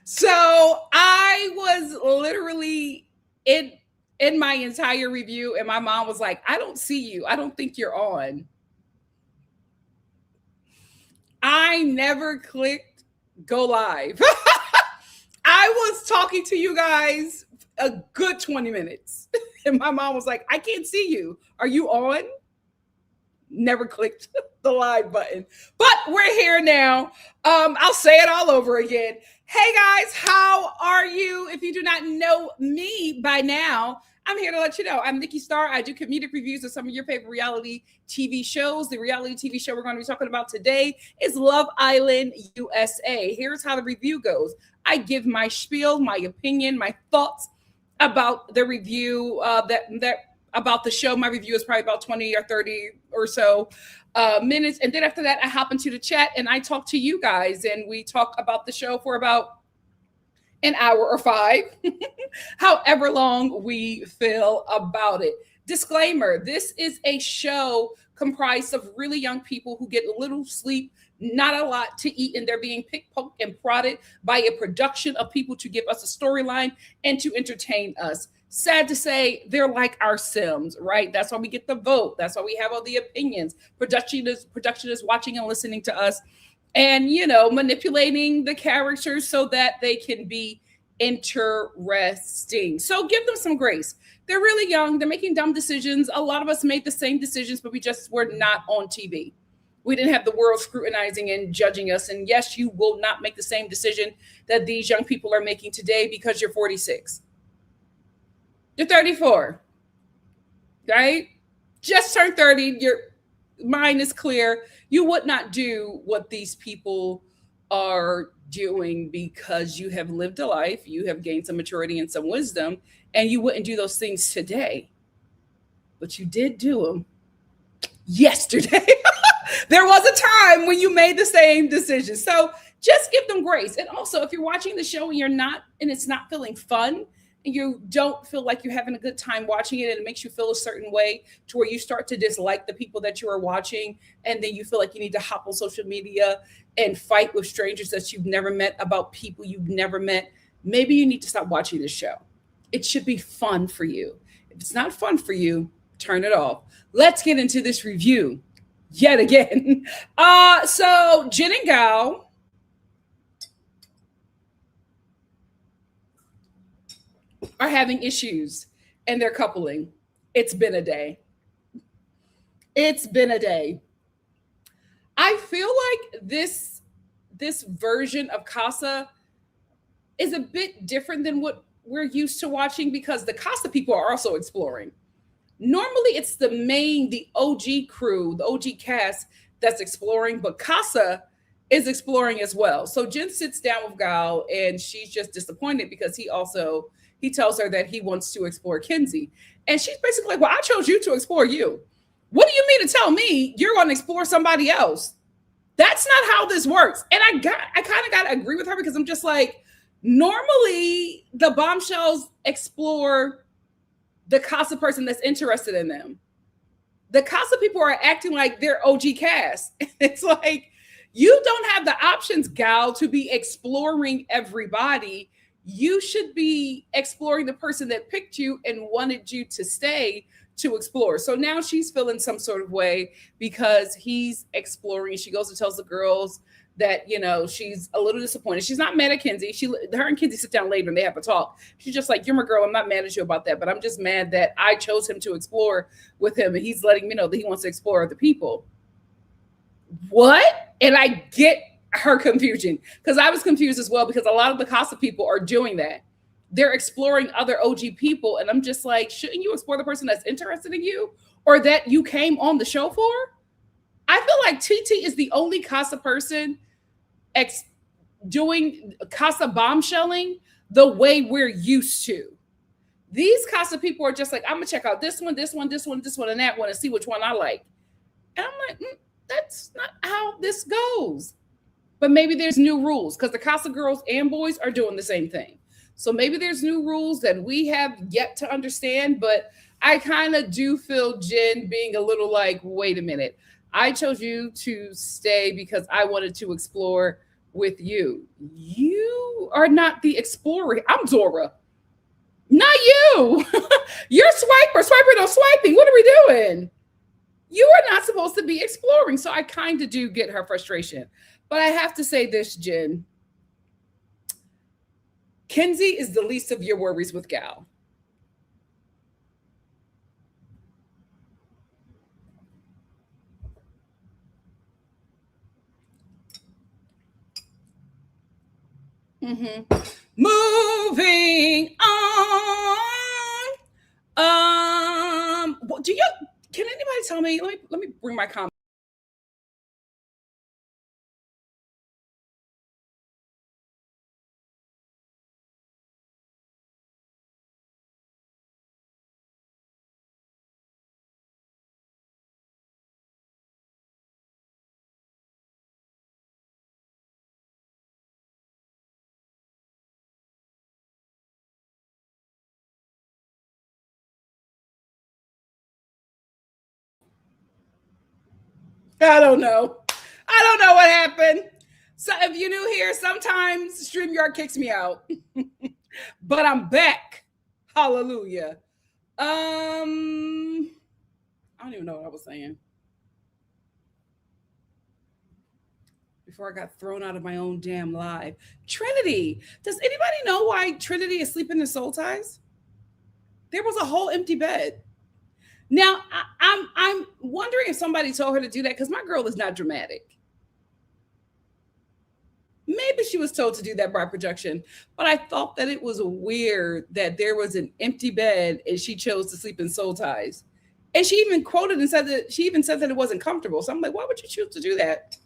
So I was literally in my entire review, and my mom was like, "I don't see you. I don't think you're on." I never clicked go live. I was talking to you guys a good 20 minutes, and my mom was like, "I can't see you. Are you on?" Never clicked the live button, but we're here now. I'll say it all over again. Hey guys, how are you? If you do not know me by now, I'm here to let you know I'm Nikki.Star. I do comedic reviews of some of your favorite reality TV shows. The reality TV show we're going to be talking about today is Love Island USA. Here's how the review goes. I give my spiel, my opinion, my thoughts about the review about the show. My review is probably about 20 or 30 or so minutes. And then after that, I hop into the chat and I talk to you guys, and we talk about the show for about an hour or 5, however long we feel about it. Disclaimer, this is a show comprised of really young people who get little sleep, not a lot to eat, and they're being picked, poked, and prodded by a production of people to give us a storyline and to entertain us. Sad to say, they're like our Sims, right? That's why we get the vote. That's why we have all the opinions. Production is watching and listening to us, and manipulating the characters so that they can be interesting. So give them some grace. They're really young. They're making dumb decisions. A lot of us made the same decisions, but we just were not on TV. We didn't have the world scrutinizing and judging us. And yes, you will not make the same decision that these young people are making today because you're 46. You're 34, right? Just turned 30. Your mind is clear. You would not do what these people are doing because you have lived a life. You have gained some maturity and some wisdom, and you wouldn't do those things today. But you did do them yesterday. There was a time when you made the same decision. So just give them grace. And also, if you're watching the show and it's not feeling fun, and you don't feel like you're having a good time watching it, and it makes you feel a certain way to where you start to dislike the people that you are watching, and then you feel like you need to hop on social media and fight with strangers that you've never met about people you've never met, maybe you need to stop watching this show. It should be fun for you. If it's not fun for you, turn it off. Let's get into this review yet again. So Jen and Gao are having issues and they're coupling. It's been a day. It's been a day. I feel like this version of Casa is a bit different than what we're used to watching, because the Casa people are also exploring. Normally it's the OG crew, the OG cast that's exploring, but Casa is exploring as well. So Jen sits down with Gao and she's just disappointed because he tells her that he wants to explore Kenzie. And she's basically like, well, I chose you to explore you. What do you mean to tell me you're going to explore somebody else? That's not how this works. And I kind of got to agree with her, because I'm just like, normally the bombshells explore the Casa person that's interested in them. The Casa people are acting like they're OG cast. It's like, you don't have the options, Gal, to be exploring everybody. You should be exploring the person that picked you and wanted you to stay to explore. So now she's feeling some sort of way because he's exploring. She goes and tells the girls that, she's a little disappointed. She's not mad at Kenzie. Her and Kenzie sit down later and they have a talk. She's just like, you're my girl. I'm not mad at you about that, but I'm just mad that I chose him to explore with him, and he's letting me know that he wants to explore other people. What? And I get her confusion, because I was confused as well, because a lot of the Casa people are doing that. They're exploring other OG people, and I'm just like, shouldn't you explore the person that's interested in you or that you came on the show for? I feel like TT is the only Casa person doing Casa bombshelling, the way we're used to. These Casa people are just like, I'm gonna check out this one, this one, this one, this one, and that one, and see which one I like. And I'm like, that's not how this goes. But maybe there's new rules because the Casa girls and boys are doing the same thing. So maybe there's new rules that we have yet to understand. But I kind of do feel Jen being a little like, wait a minute. I chose you to stay because I wanted to explore with you. You are not the explorer. I'm Dora. Not you. You're swiper no swiping. What are we doing? You are not supposed to be exploring. So I kind of do get her frustration. But I have to say this, Jen. Kenzie is the least of your worries with Gal. Mm-hmm. Moving on. Do you? Can anybody tell me? Let me bring my comment. I don't know. I don't know what happened. So if you're new here, sometimes StreamYard kicks me out. But I'm back. Hallelujah. I don't even know what I was saying before I got thrown out of my own damn live. Trinity. Does anybody know why Trinity is sleeping in soul ties? There was a whole empty bed. Now I'm wondering if somebody told her to do that because my girl is not dramatic. Maybe she was told to do that by projection, but I thought that it was weird that there was an empty bed and she chose to sleep in soul ties. And she even quoted and said that she even said that it wasn't comfortable. So I'm like, why would you choose to do that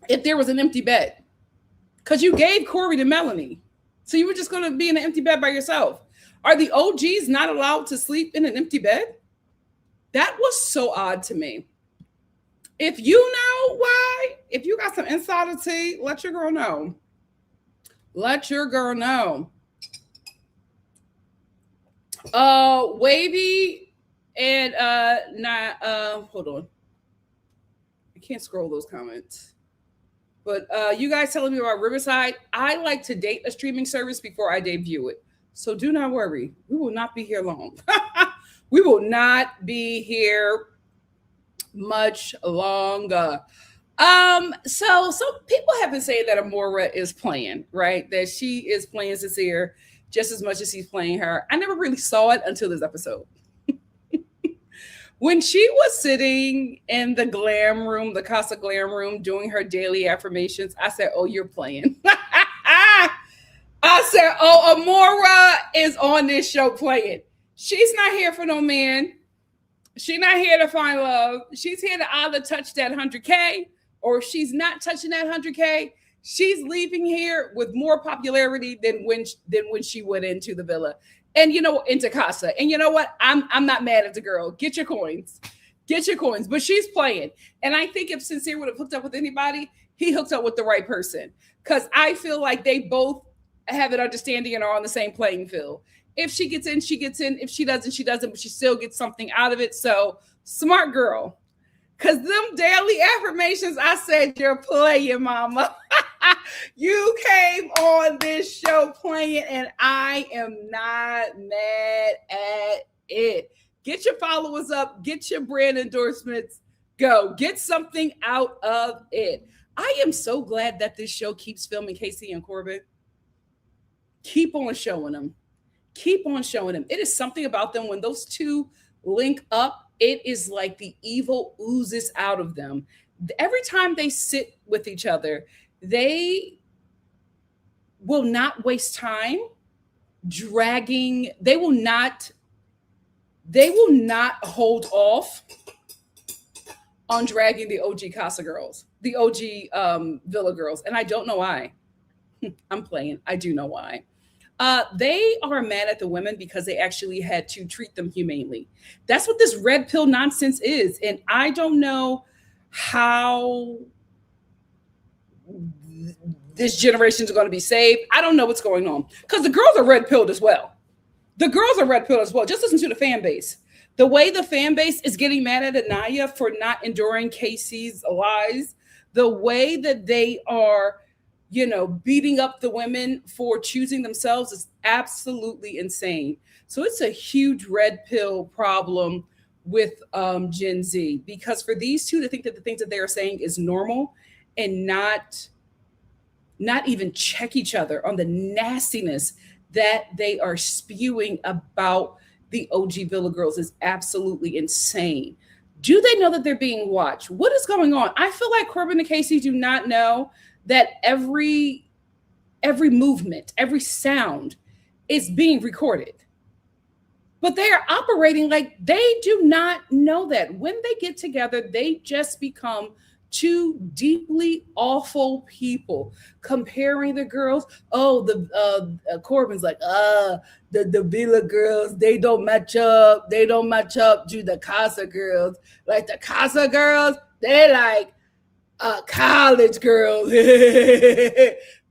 if there was an empty bed? Because you gave Corey to Melanie. So you were just going to be in an empty bed by yourself. Are the OGs not allowed to sleep in an empty bed? That was so odd to me. If you know why, if you got some insider tea, let your girl know. Let your girl know. Wavy and hold on. I can't scroll those comments. But you guys telling me about Riverside, I like to date a streaming service before I debut it. So do not worry. We will not be here long. We will not be here much longer. So people have been saying that Amora is playing, right? That she is playing Sincere just as much as he's playing her. I never really saw it until this episode. When she was sitting in the glam room, the Casa glam room, doing her daily affirmations, I said, oh, you're playing. I said, oh, Amora is on this show playing. She's not here for no man. She's not here to find love. She's here to either touch that 100K, or if she's not touching that 100K, she's leaving here with more popularity than when she went into the villa. And into Casa. And you know what? I'm not mad at the girl. Get your coins. Get your coins. But she's playing. And I think if Sincere would have hooked up with anybody, he hooked up with the right person. Because I feel like they both have an understanding and are on the same playing field. If she gets in, she gets in. If she doesn't, she doesn't. But she still gets something out of it. So smart girl. Because them daily affirmations, I said, you're playing, mama. You came on this show playing, and I am not mad at it. Get your followers up. Get your brand endorsements. Go. Get something out of it. I am so glad that this show keeps filming Casey and Corbin. Keep on showing them. Keep on showing them. It is something about them when those two link up. It is like the evil oozes out of them. Every time they sit with each other, they will not waste time dragging. They will not hold off on dragging the OG Casa girls, the OG Villa girls. And I don't know why. I'm playing. I do know why. They are mad at the women because they actually had to treat them humanely. That's what this red pill nonsense is. And I don't know how this generation is going to be saved. I don't know what's going on because the girls are red pilled as well. The girls are red pilled as well. Just listen to the fan base. The way the fan base is getting mad at Anaya for not enduring Casey's lies, the way that they are, beating up the women for choosing themselves is absolutely insane. So it's a huge red pill problem with Gen Z, because for these two to think that the things that they are saying is normal and not even check each other on the nastiness that they are spewing about the OG Villa girls is absolutely insane. Do they know that they're being watched? What is going on? I feel like Corbin and Casey do not know that every movement, every sound is being recorded. But they are operating like they do not know that. When they get together, they just become two deeply awful people, comparing the girls. Oh, the Corbin's like, the Villa girls, they don't match up. They don't match up to the Casa girls. Like the Casa girls, they like college girls.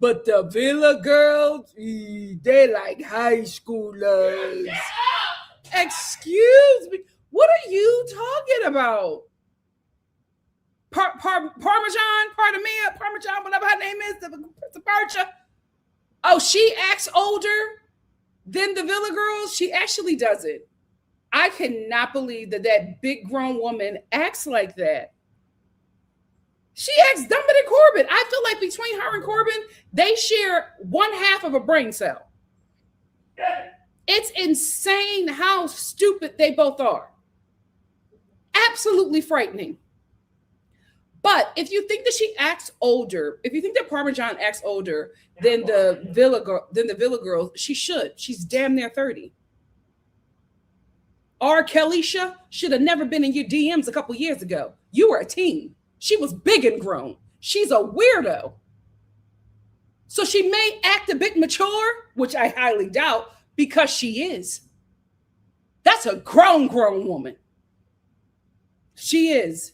But the Villa girls, they like high schoolers. Excuse me. What are you talking about? Parmesan, Parmesan, whatever her name is, the Parcha. Oh, she acts older than the Villa girls. She actually does it. I cannot believe that big grown woman acts like that. She acts dumber than Corbin. I feel like between her and Corbin, they share one half of a brain cell. It's insane how stupid they both are. Absolutely frightening. But if you think that she acts older, if you think that Parmesan acts older than the Villa girls, she should. She's damn near 30. R. Kellyisha should have never been in your DMs a couple years ago. You were a teen. She was big and grown. She's a weirdo. So she may act a bit mature, which I highly doubt, because she is. That's a grown woman. She is.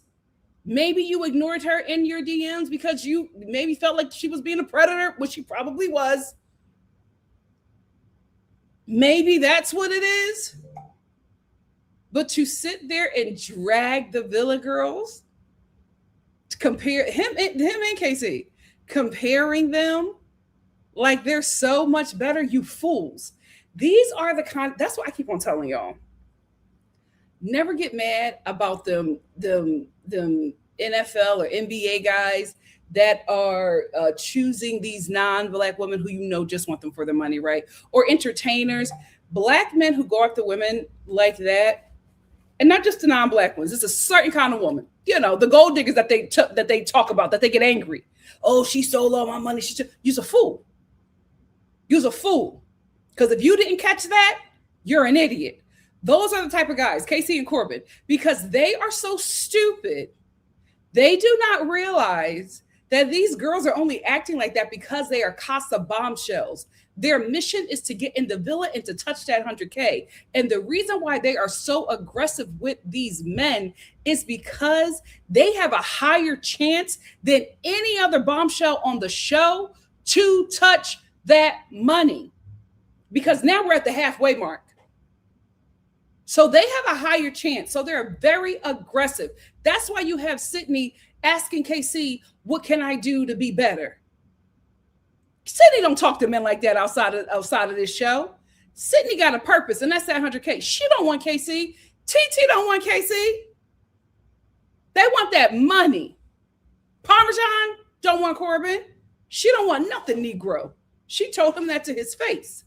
Maybe you ignored her in your DMs because you maybe felt like she was being a predator, which she probably was. Maybe that's what it is. But to sit there and drag the Villa girls, to compare him and Casey, comparing them like they're so much better, you fools. These are the kind, that's what I keep on telling y'all. Never get mad about them NFL or NBA guys that are choosing these non-Black women who just want them for their money, right? Or entertainers, Black men who go after women like that, and not just the non-Black ones. It's a certain kind of woman, the gold diggers that they talk about, that they get angry. Oh, she stole all my money. You're a fool. You're a fool. Because if you didn't catch that, you're an idiot. Those are the type of guys, Casey and Corbin, because they are so stupid. They do not realize that these girls are only acting like that because they are Casa bombshells. Their mission is to get in the Villa and to touch that 100K. And the reason why they are so aggressive with these men is because they have a higher chance than any other bombshell on the show to touch that money. Because now we're at the halfway mark. So they have a higher chance. So they're very aggressive. That's why you have Sydney asking KC, what can I do to be better? Sydney don't talk to men like that outside of this show. Sydney got a purpose, and that's that 100K. She don't want KC. TT don't want KC. They want that money. Parmesan don't want Corbin. She don't want nothing Negro. She told him that to his face.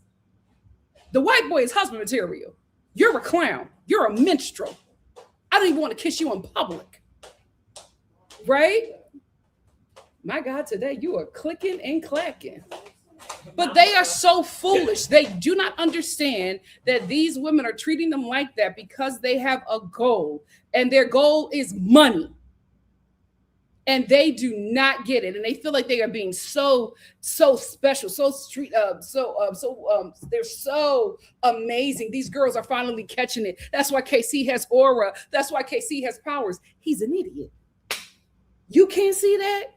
The white boy is husband material. You're a clown. You're a minstrel. I don't even want to kiss you in public. Right? My God, today you are clicking and clacking. But they are so foolish. They do not understand that these women are treating them like that because they have a goal. And their goal is money. and they do not get it, and they feel like they are being so special, so street they're so amazing. These girls are finally catching it. That's why KC has aura. That's why KC has powers. He's an idiot. You can't see that.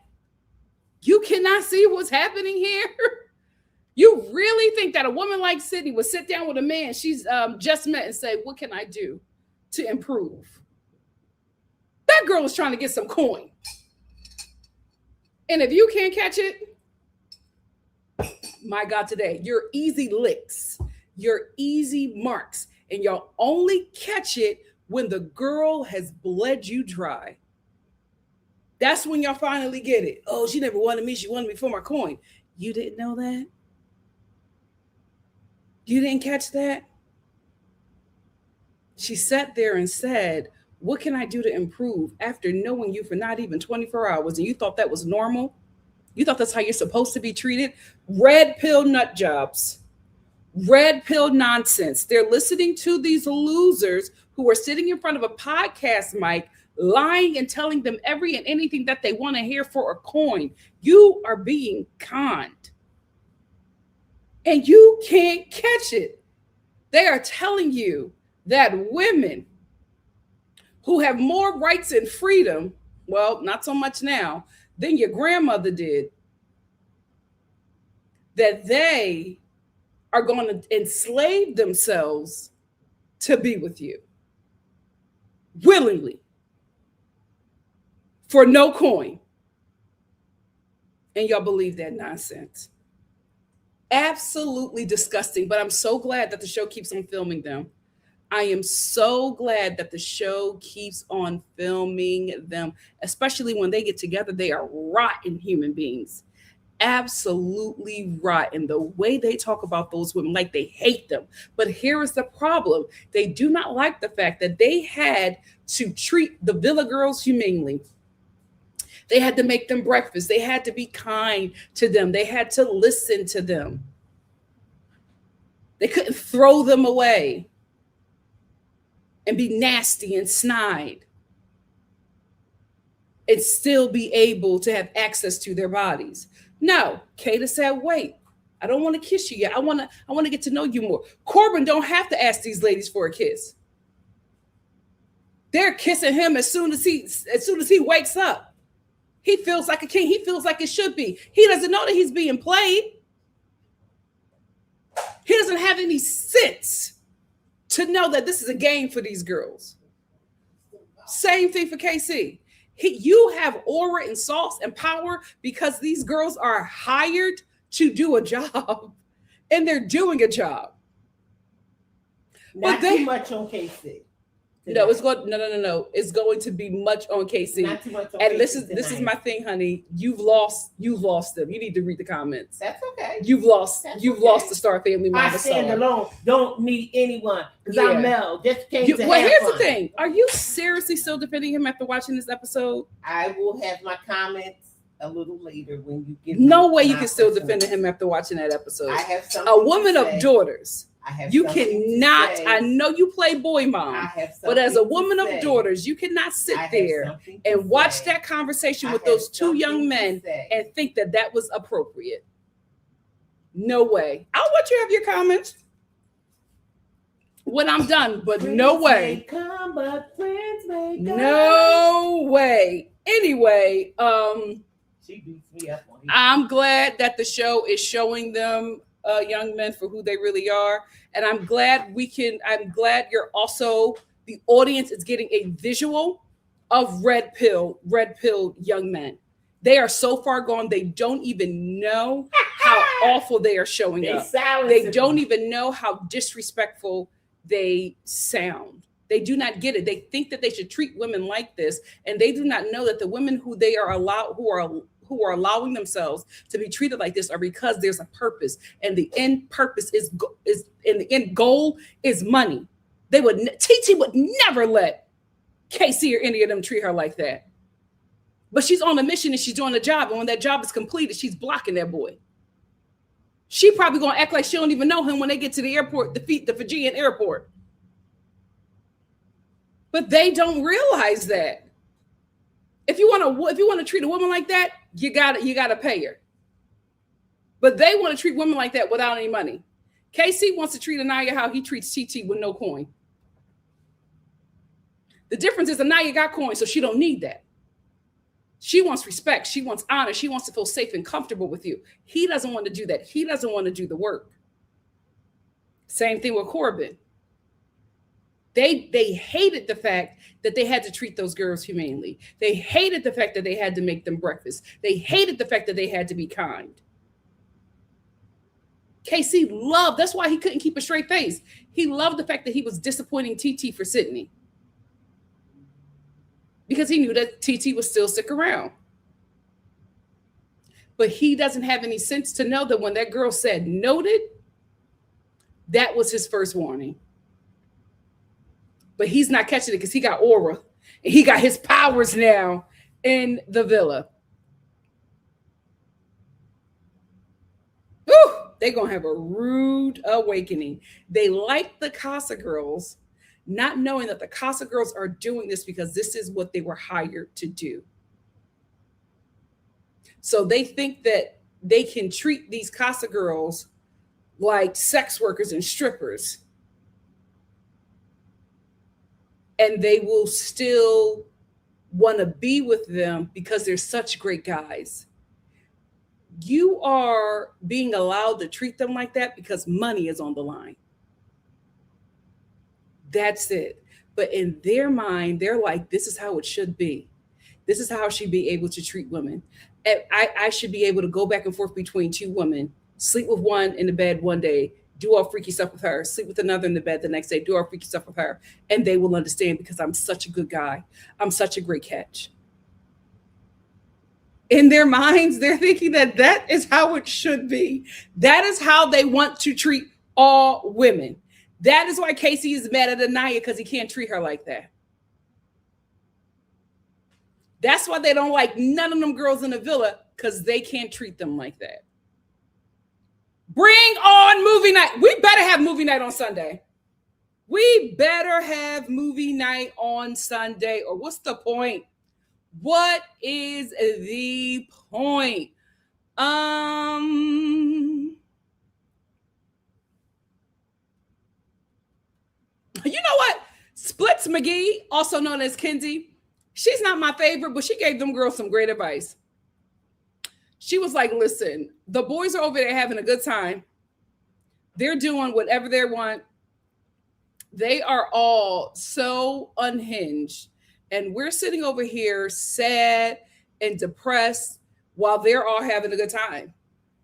You cannot see what's happening here. You really think that a woman like Sydney would sit down with a man she's just met and say, what can I do to improve? That girl is trying to get some coin. And if you can't catch it, my God, today, you're easy licks, you're easy marks, and y'all only catch it when the girl has bled you dry. That's when y'all finally get it. Oh, she never wanted me. She wanted me for my coin. You didn't know that? You didn't catch that? She sat there and said, what can I do to improve after knowing you for not even 24 hours? And you thought that was normal? You thought that's how you're supposed to be treated? Red pill nut jobs. Red pill nonsense. They're listening to these losers who are sitting in front of a podcast mic, lying and telling them every and anything that they want to hear for a coin. You are being conned. And you can't catch it. They are telling you that women who have more rights and freedom, well, not so much now, than your grandmother did, that they are going to enslave themselves to be with you willingly for no coin. And y'all believe that nonsense. Absolutely disgusting. But I'm so glad that the show keeps on filming them. I am so glad that the show keeps on filming them, especially when they get together. They are rotten human beings. Absolutely rotten. The way they talk about those women, like they hate them. But here is the problem. They do not like the fact that they had to treat the Villa girls humanely. They had to make them breakfast. They had to be kind to them. They had to listen to them. They couldn't throw them away and be nasty and snide and still be able to have access to their bodies. No, Kata said, wait, I don't want to kiss you yet. I want to get to know you more. Corbin don't have to ask these ladies for a kiss. They're kissing him as soon as he wakes up. He feels like a king. He feels like it should be. He doesn't know that he's being played. He doesn't have any sense to know that this is a game for these girls. Same thing for KC. You have aura and sauce and power because these girls are hired to do a job, and they're doing a job. Not too much on KC. No, it's going. No. It's going to be much on KC. Not too much on and KC this tonight. is my thing, honey. You've lost them. You need to read the comments. That's okay. You've lost the Star Family. I stand alone. Don't need anyone because I'm Mel. Just came to well, have here's fun. the thing. Are you seriously still defending him after watching this episode? I will have my comments a little later when you get. No way you can still defend him after watching that episode. I have something. A woman of daughters. You cannot. I know you play boy mom, but as a woman of daughters, you cannot sit there and watch that conversation with those two young men and think that that was appropriate. No way. I'll let you have your comments when I'm done, but no way. No way. Anyway, she beats me up on I'm glad that the show is showing them young men for who they really are. And I'm glad you're also, the audience is getting a visual of red pill young men. They are so far gone, they don't even know how awful they are showing up. They don't even know how disrespectful they sound. They do not get it. They think that they should treat women like this, and they do not know that the women who are allowing themselves to be treated like this are because there's a purpose, and the end purpose is and the end goal is money. TT would never let Casey or any of them treat her like that. But she's on a mission and she's doing a job, and when that job is completed, she's blocking that boy. She probably gonna act like she don't even know him when they get to the airport, the Fijian airport. But they don't realize that. If you want to treat a woman like that, you gotta pay her. But they want to treat women like that without any money. KC wants to treat Anaya how he treats TT with no coin. The difference is Anaya got coin, so she don't need that. She wants respect. She wants honor. She wants to feel safe and comfortable with you. He doesn't want to do that. He doesn't want to do the work. Same thing with Corbin. They hated the fact that they had to treat those girls humanely. They hated the fact that they had to make them breakfast. They hated the fact that they had to be kind. KC loved, that's why he couldn't keep a straight face. He loved the fact that he was disappointing TT for Sydney. Because he knew that TT would still stick around. But he doesn't have any sense to know that when that girl said noted, that was his first warning. But he's not catching it because he got aura. And he got his powers now in the villa. Woo! They're going to have a rude awakening. They like the Casa girls, not knowing that the Casa girls are doing this because this is what they were hired to do. So they think that they can treat these Casa girls like sex workers and strippers. And they will still want to be with them because they're such great guys. You are being allowed to treat them like that because money is on the line. That's it. But in their mind, they're like, this is how it should be. This is how I should be able to treat women. And I should be able to go back and forth between two women, sleep with one in the bed one day, do all freaky stuff with her, sleep with another in the bed the next day, do all freaky stuff with her. And they will understand because I'm such a good guy. I'm such a great catch. In their minds, they're thinking that that is how it should be. That is how they want to treat all women. That is why Casey is mad at Anaya because he can't treat her like that. That's why they don't like none of them girls in the villa because they can't treat them like that. Bring on movie night. We better have movie night on Sunday. We better have movie night on Sunday, or what's the point? What is the point? You know what? Splits McGee, also known as Kenzie, she's not my favorite, but she gave them girls some great advice. She was like, listen, the boys are over there having a good time. They're doing whatever they want. They are all so unhinged. And we're sitting over here sad and depressed while they're all having a good time.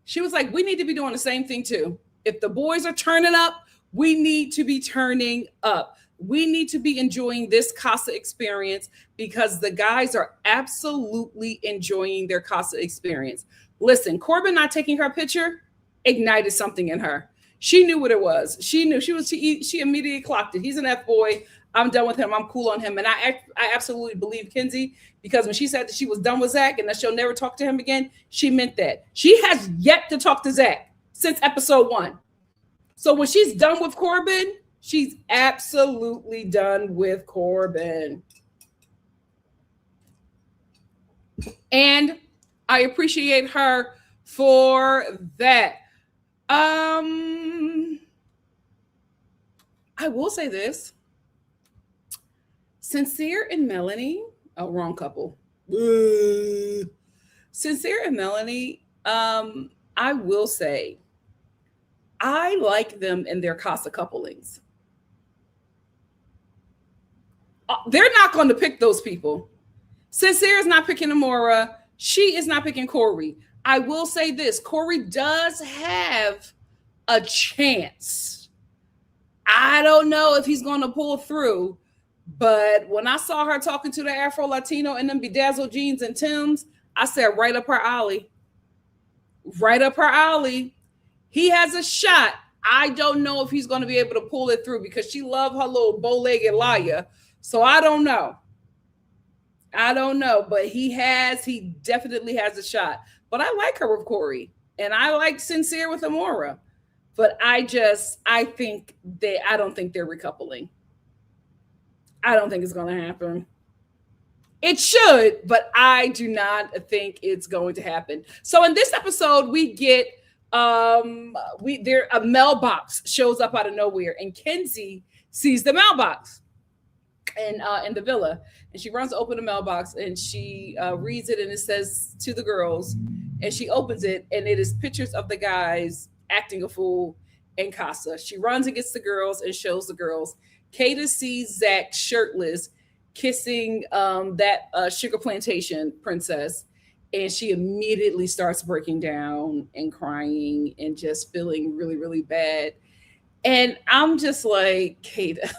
She was like, we need to be doing the same thing too. If the boys are turning up, we need to be turning up. We need to be enjoying this Casa experience because the guys are absolutely enjoying their Casa experience. Listen, Corbin not taking her picture ignited something in her. She knew what it was. She knew she immediately clocked it. He's an F-boy. I'm done with him. I'm cool on him. And I absolutely believe Kenzie because when she said that she was done with Zach and that she'll never talk to him again, she meant that. She has yet to talk to Zach since episode 1. So when she's done with Corbin, she's absolutely done with Corbin. And I appreciate her for that. I will say this. Sincere and Melanie, wrong couple. Sincere and Melanie, I will say, I like them in their Casa couplings. They're not going to pick those people. Sincere is not picking Amora. She is not picking Corey. I will say this. Corey does have a chance. I don't know if he's going to pull through, but when I saw her talking to the Afro-Latino in them bedazzled jeans and Timbs, I said, right up her alley. Right up her alley. He has a shot. I don't know if he's going to be able to pull it through because she loved her little bow-legged liar. So I don't know. But he definitely has a shot. But I like her with Corey. And I like Sincere with Amora. But I don't think they're recoupling. I don't think it's going to happen. It should, but I do not think it's going to happen. So in this episode, we get a mailbox shows up out of nowhere, and Kenzie sees the mailbox in the villa, and she runs to open the mailbox, and she reads it, and it says to the girls, and she opens it, and it is pictures of the guys acting a fool in casa. She runs and gets the girls and shows the girls. Kata sees Zach shirtless kissing that sugar plantation princess, and she immediately starts breaking down and crying and just feeling really, really bad. And I'm just like, Kata,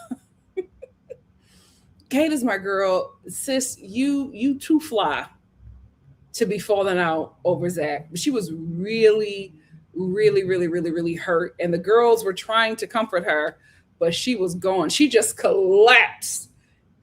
Kata's my girl, sis. You too fly to be falling out over Zach. She was really, really, really, really, really hurt, and the girls were trying to comfort her, but she was gone. She just collapsed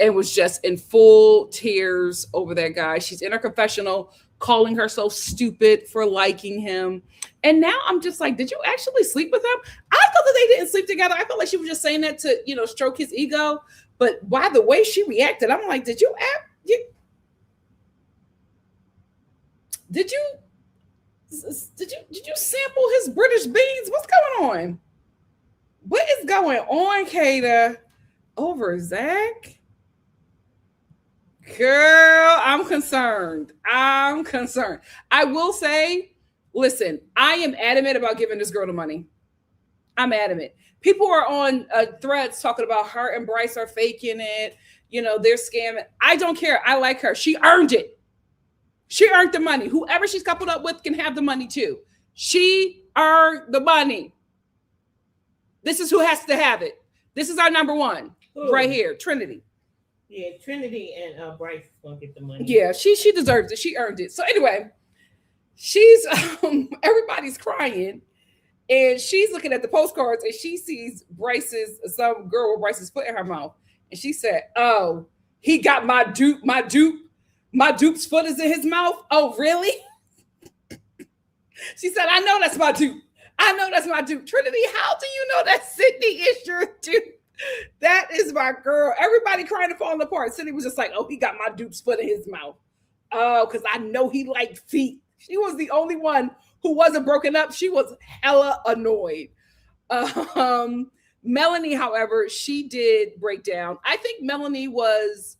and was just in full tears over that guy. She's in her confessional calling herself stupid for liking him. And now I'm just like, did you actually sleep with him? I thought that they didn't sleep together. I felt like she was just saying that to, stroke his ego. But by the way she reacted, I'm like, did you sample his British beans? What's going on? What is going on, Kata? Over Zach? Girl, I'm concerned. I will say, listen, I am adamant about giving this girl the money. I'm adamant. People are on threads talking about her and Bryce are faking it. They're scamming. I don't care. I like her. She earned it. She earned the money. Whoever she's coupled up with can have the money too. She earned the money. This is who has to have it. This is our number one right here, Trinity. Yeah, Trinity and Bryce is gonna get the money. Yeah, she deserves it. She earned it. So anyway, she's everybody's crying, and she's looking at the postcards, and she sees some girl with Bryce's foot in her mouth, and she said, "Oh, he got my dupe's foot is in his mouth. Oh, really?" She said, "I know that's my dupe. Trinity, how do you know that Sydney is your dupe? That is my girl." Everybody crying and falling apart. Sydney was just like, "Oh, he got my dupe's foot in his mouth. Oh, because I know he liked feet." She was the only one who wasn't broken up. She was hella annoyed. Melanie, however, she did break down. I think Melanie was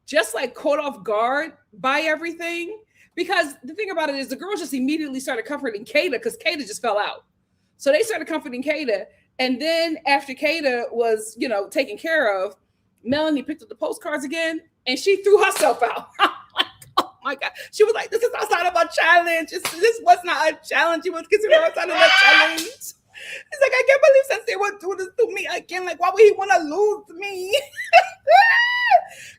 just like caught off guard by everything. Because the thing about it is the girls just immediately started comforting Kata because Kata just fell out. So they started comforting Kata. And then after Kata was, taken care of, Melanie picked up the postcards again and she threw herself out. Like, oh my God. She was like, this is outside of our challenge. This was not a challenge. You was considered outside of a challenge. It's like, I can't believe since they would do this to me again. Like, why would he want to lose me?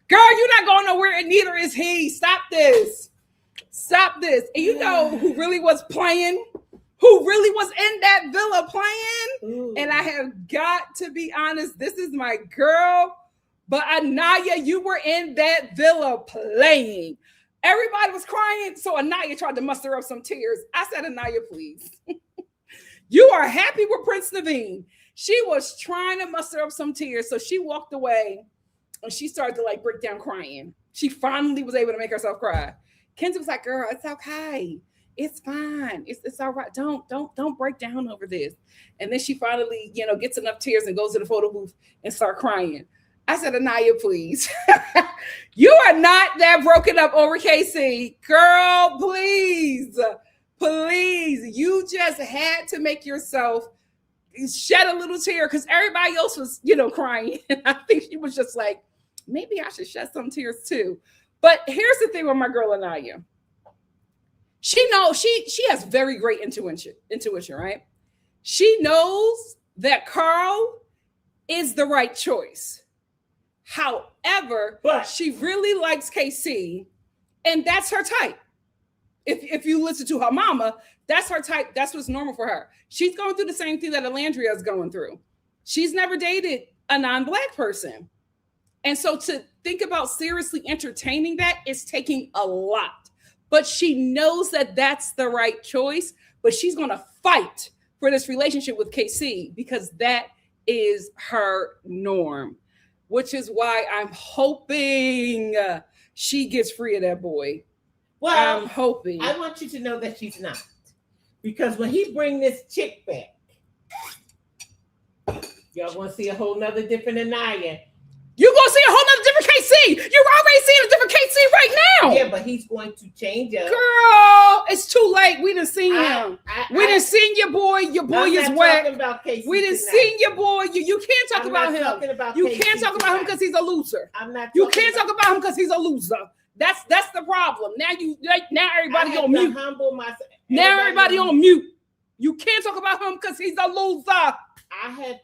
Girl, you're not going nowhere and neither is he. Stop this. And you know who really was playing? Who really was in that villa playing? Ooh. And I have got to be honest, this is my girl. But Anaya, you were in that villa playing. Everybody was crying. So Anaya tried to muster up some tears. I said, Anaya, please. You are happy with Prince Naveen. She was trying to muster up some tears. So she walked away and she started to break down crying. She finally was able to make herself cry. Kenzie was like, girl, it's okay. It's fine. It's all right. Don't break down over this. And then she finally, gets enough tears and goes to the photo booth and start crying. I said, Anaya, please. You are not that broken up over KC. Girl, please. Please. You just had to make yourself shed a little tear because everybody else was, crying. And I think she was just like, maybe I should shed some tears too. But here's the thing with my girl Anaya. She knows she has very great intuition, right? She knows that Carl is the right choice. However, she really likes KC, and that's her type. If you listen to her mama, that's her type. That's what's normal for her. She's going through the same thing that Alandria is going through. She's never dated a non-Black person. And so to think about seriously entertaining that is taking a lot. But she knows that that's the right choice. But she's going to fight for this relationship with KC because that is her norm. Which is why I'm hoping she gets free of that boy. Well, I'm hoping. I want you to know that she's not. Because when he bring this chick back, y'all gonna see a whole nother different Anaya. You're going to see a whole nother different KC. You're already seeing a different KC right now. Yeah, but he's going to change up. Girl, it's too late. We done seen him. We done seen your boy. Your boy is wet. We done seen your boy. You can't talk about him. You can't talk about him because he's a loser. You can't talk about him because he's a loser. That's the problem. Now everybody on mute. Now everybody on mute. You can't talk about him because he's a loser. I had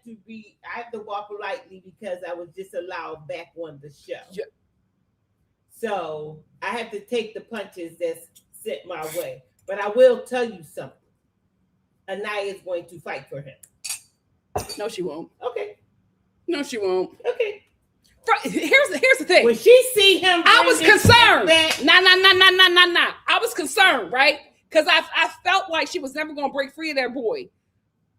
to walk lightly because I was just allowed back on the show. Yeah. So I have to take the punches that's sent my way. But I will tell you something. Anaya is going to fight for him. No, she won't. Okay. No, she won't. Okay. Here's the thing. When she see him, I was concerned. Nah. I was concerned, right? Because I felt like she was never going to break free of that boy.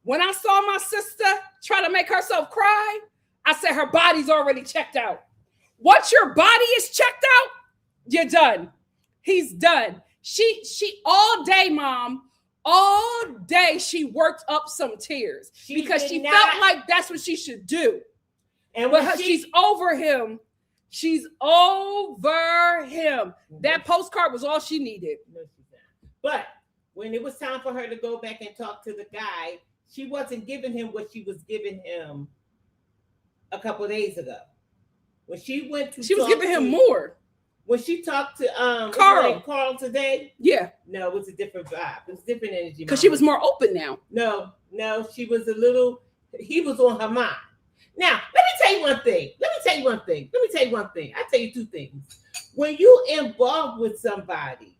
When I saw my sister try to make herself cry, I said her body's already checked out. Once your body is checked out, you're done. He's done. She all day, Mom, all day she worked up some tears because she felt like that's what she should do. And but she's over him. She's over him. That postcard was all she needed. No, she's not. But when it was time for her to go back and talk to the guy, she wasn't giving him what she was giving him a couple of days ago. When she went to, she was giving him more. When she talked to Carl today, yeah, no, it was a different vibe. It was different energy because she was more open now. No, she was a little. He was on her mind. Now, let me tell you one thing. I'll tell you two things. When you involved with somebody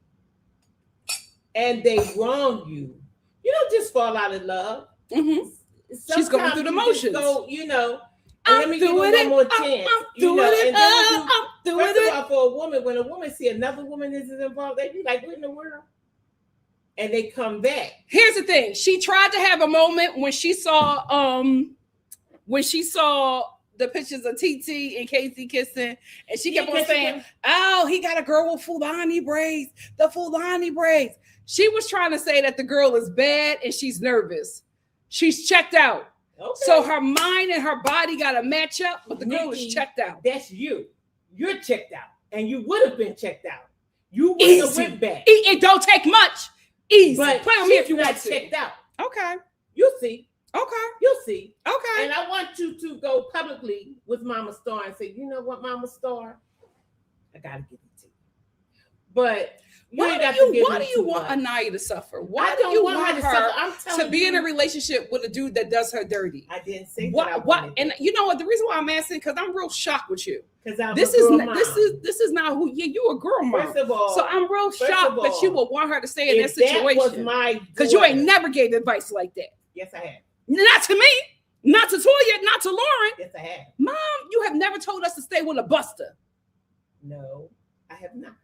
and they wrong you, you don't just fall out of love. Mm-hmm. She's going through the motions. Let me give her one more chance. First of all, for a woman, when a woman see another woman is involved, they be like, what in the world? And they come back. Here's the thing. She tried to have a moment when she saw the pictures of TT and Casey kissing, and she kept on saying, oh, he got a girl with Fulani braids, the Fulani braids. She was trying to say that the girl is bad and she's nervous. She's checked out. Okay. So her mind and her body got to match up, but the girl is checked out. That's you. You're checked out. And you would have been checked out. You wouldn't have went back. It don't take much. Easy. But play on me if you want to. Checked out. Okay. You'll see. Okay. You'll see. Okay. And I want you to go publicly with Mama Star and say, you know what, Mama Star? I got to give it to you. But why do you want Anaya to suffer? Why do you want her to be in a relationship with a dude that does her dirty? I didn't say what. And you know what? The reason why I'm asking, because I'm real shocked with you. Because this is not who you a girl mom. First of all, so I'm real shocked that you would want her to stay in that situation. Because you ain't never gave advice like that. Yes, I have. Not to me, not to Toya, not to Lauren. Yes, I have. Mom, you have never told us to stay with a buster. No, I have not.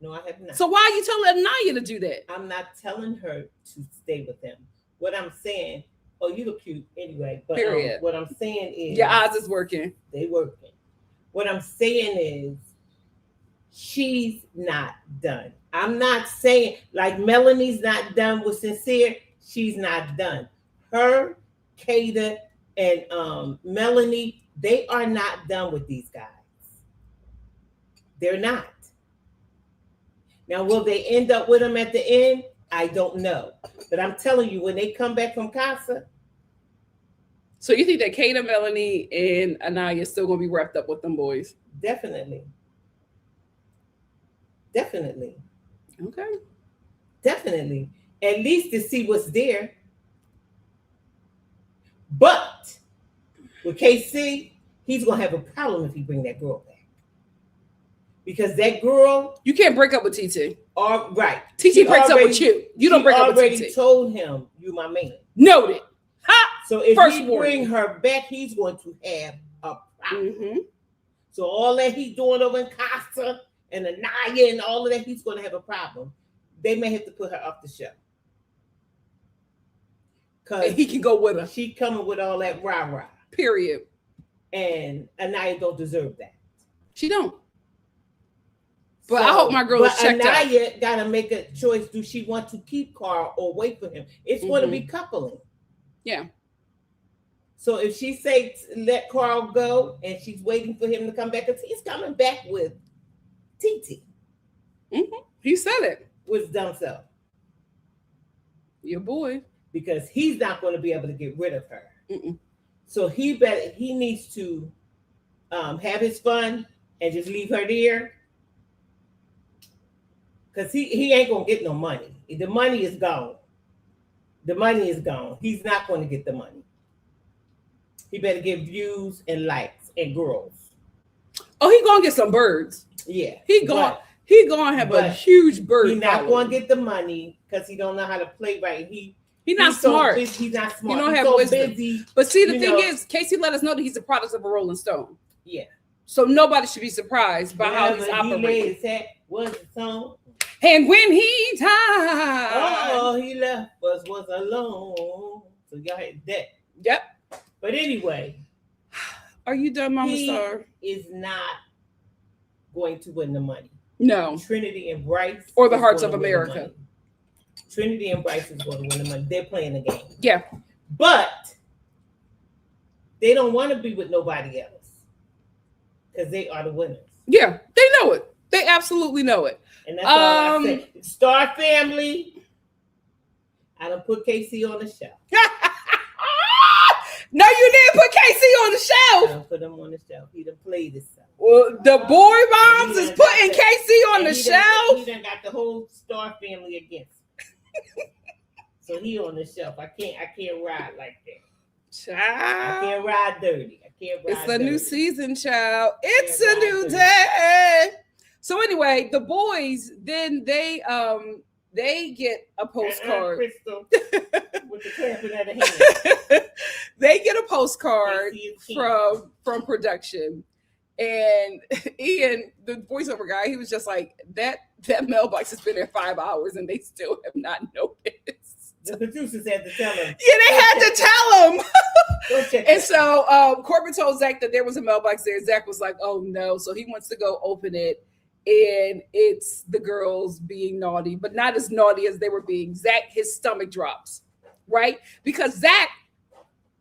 No, I have not. So why are you telling Anaya to do that? I'm not telling her to stay with him. What I'm saying, you look cute anyway. But period. What I'm saying is, your eyes is working. They working. What I'm saying is, she's not done. I'm not saying like Melanie's not done with Sincere. She's not done. Her, Kata, and Melanie, they are not done with these guys. They're not. Now, will they end up with them at the end? I don't know. But I'm telling you, when they come back from Casa. So you think that Kata, Melanie, and Anaya still going to be wrapped up with them boys? Definitely. Okay. Definitely. At least to see what's there. But with KC, he's going to have a problem if he bring that girl back. Because that girl... You can't break up with TT. Right. TT breaks up with you. You don't break up with TT. She already told him, you my man. Noted. Ha! So if he bring her back, he's going to have a problem. Mm-hmm. So all that he's doing over in Casa and Anaya and all of that, he's going to have a problem. They may have to put her off the show. And he can go with her. She coming with all that rah-rah. Period. And Anaya don't deserve that. She don't. But I hope my girl is checked out. Anaya gotta make a choice. Do she want to keep Carl or wait for him? It's going to be coupling. Yeah. So if she say let Carl go and she's waiting for him to come back, because he's coming back with TT. He said it. With dumb self. Your boy. Because he's not going to be able to get rid of her. So he needs to have his fun and just leave her there. Because he ain't going to get no money. The money is gone. The money is gone. He's not going to get the money. He better get views and likes and girls. Oh, he gonna get some birds. Yeah. He gonna have a huge bird. He's not going to get the money because he don't know how to play right. He's not smart. He's not smart. He don't have wisdom. Busy, but see, the thing is, Casey let us know that he's a product of a Rolling Stone. Yeah. So nobody should be surprised by how he's operating. He laid his hat, was the song. And when he died, he left us was alone. So y'all had that. Yep. But anyway, are you done, Mama Star? He is not going to win the money. No. Trinity and Bryce, or the Hearts of America. Trinity and Bryce is going to win the money. They're playing the game. Yeah. But they don't want to be with nobody else because they are the winners. Yeah, they know it. They absolutely know it. And that's all I say. Star family, I done put KC on the shelf. No, you didn't put KC on the shelf. I done put him on the shelf. He done played himself. Well, the boy moms is putting KC on the shelf. He done got the whole Star family against him. So he on the shelf. I can't ride like that. Child. I can't ride dirty. It's a new season, child. It's a new day. So anyway, the boys then they get a postcard. Crystal with the clapping of the hand. They get a postcard from production. And Ian, the voiceover guy, he was just like, that mailbox has been there 5 hours and they still have not noticed. The producers had to tell him. Yeah, they had to tell him. Go check and so Corbin told Zach that there was a mailbox there. Zach was like, oh no. So he wants to go open it. And it's the girls being naughty, but not as naughty as they were being. Zach, his stomach drops, right? Because Zach,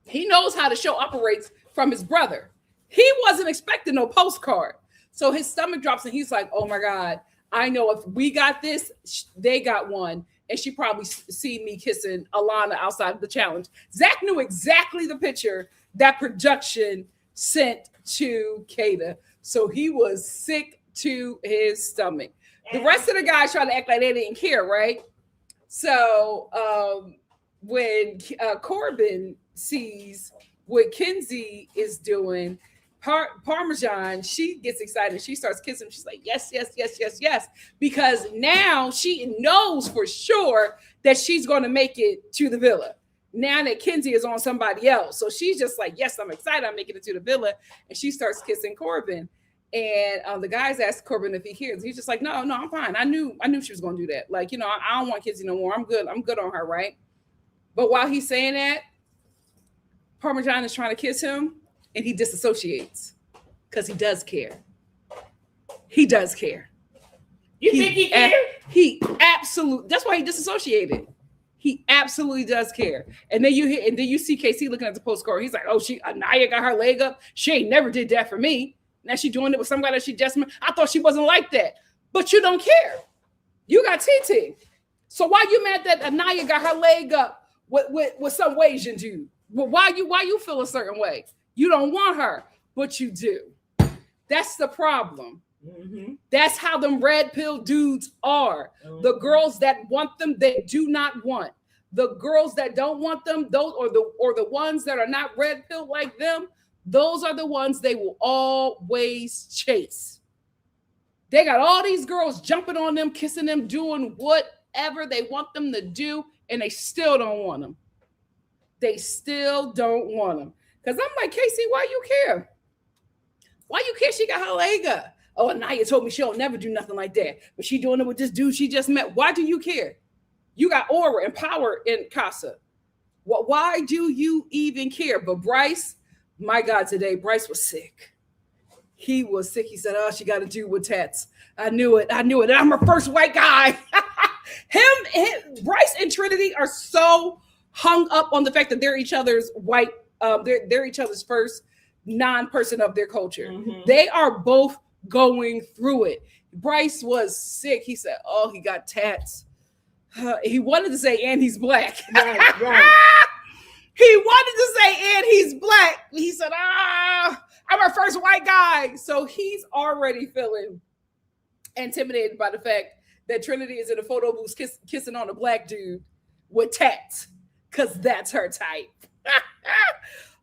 he knows how the show operates from his brother. He wasn't expecting no postcard. So his stomach drops and he's like, oh my God, I know if we got this, they got one. And she probably seen me kissing Alana outside of the challenge. Zach knew exactly the picture that production sent to Kata. So he was sick to his stomach. The rest of the guys try to act like they didn't care, right? So when Corbin sees what Kenzie is doing, Parmesan, she gets excited. She starts kissing. She's like, yes, yes, yes, yes, yes. Because now she knows for sure that she's going to make it to the villa. Now that Kenzie is on somebody else. So she's just like, yes, I'm excited. I'm making it to the villa. And she starts kissing Corbin. And the guys asked Corbin if he hears. He's just like, no, I'm fine. I knew she was going to do that. Like, I don't want Kenzie no more. I'm good. I'm good on her, right? But while he's saying that, Parmesan is trying to kiss him. And he disassociates because he does care. He does care. You think he cares? He absolutely. That's why he disassociated. He absolutely does care. And then you see KC looking at the postcard. He's like, "Oh, Anaya got her leg up. She ain't never did that for me. Now she doing it with some guy that she just met. I thought she wasn't like that. But you don't care. You got TT. So why you mad that Anaya got her leg up with some Asian dude? Well, why you feel a certain way? You don't want her, but you do. That's the problem. Mm-hmm. That's how them red pill dudes are. Mm-hmm. The girls that want them, they do not want. The girls that don't want them, those or the ones that are not red pill like them, those are the ones they will always chase. They got all these girls jumping on them, kissing them, doing whatever they want them to do, and they still don't want them. They still don't want them. Because I'm like, Casey, why you care? Why you care? She got her leg up. Oh, Anaya told me she'll never do nothing like that. But she doing it with this dude she just met. Why do you care? You got aura and power in Casa. Why do you even care? But Bryce, my God, today, Bryce was sick. He was sick. He said, "Oh, she got a dude with tats. I knew it. I knew it. And I'm her first white guy." Bryce and Trinity are so hung up on the fact that they're each other's white. They're each other's first non-person of their culture. Mhm. They are both going through it. Bryce was sick. He said, "Oh, he got tats." He wanted to say, "And he's black." Right, right. He wanted to say, "And he's black." He said, "I'm our first white guy." So he's already feeling intimidated by the fact that Trinity is in a photo booth kissing on a black dude with tats, because that's her type.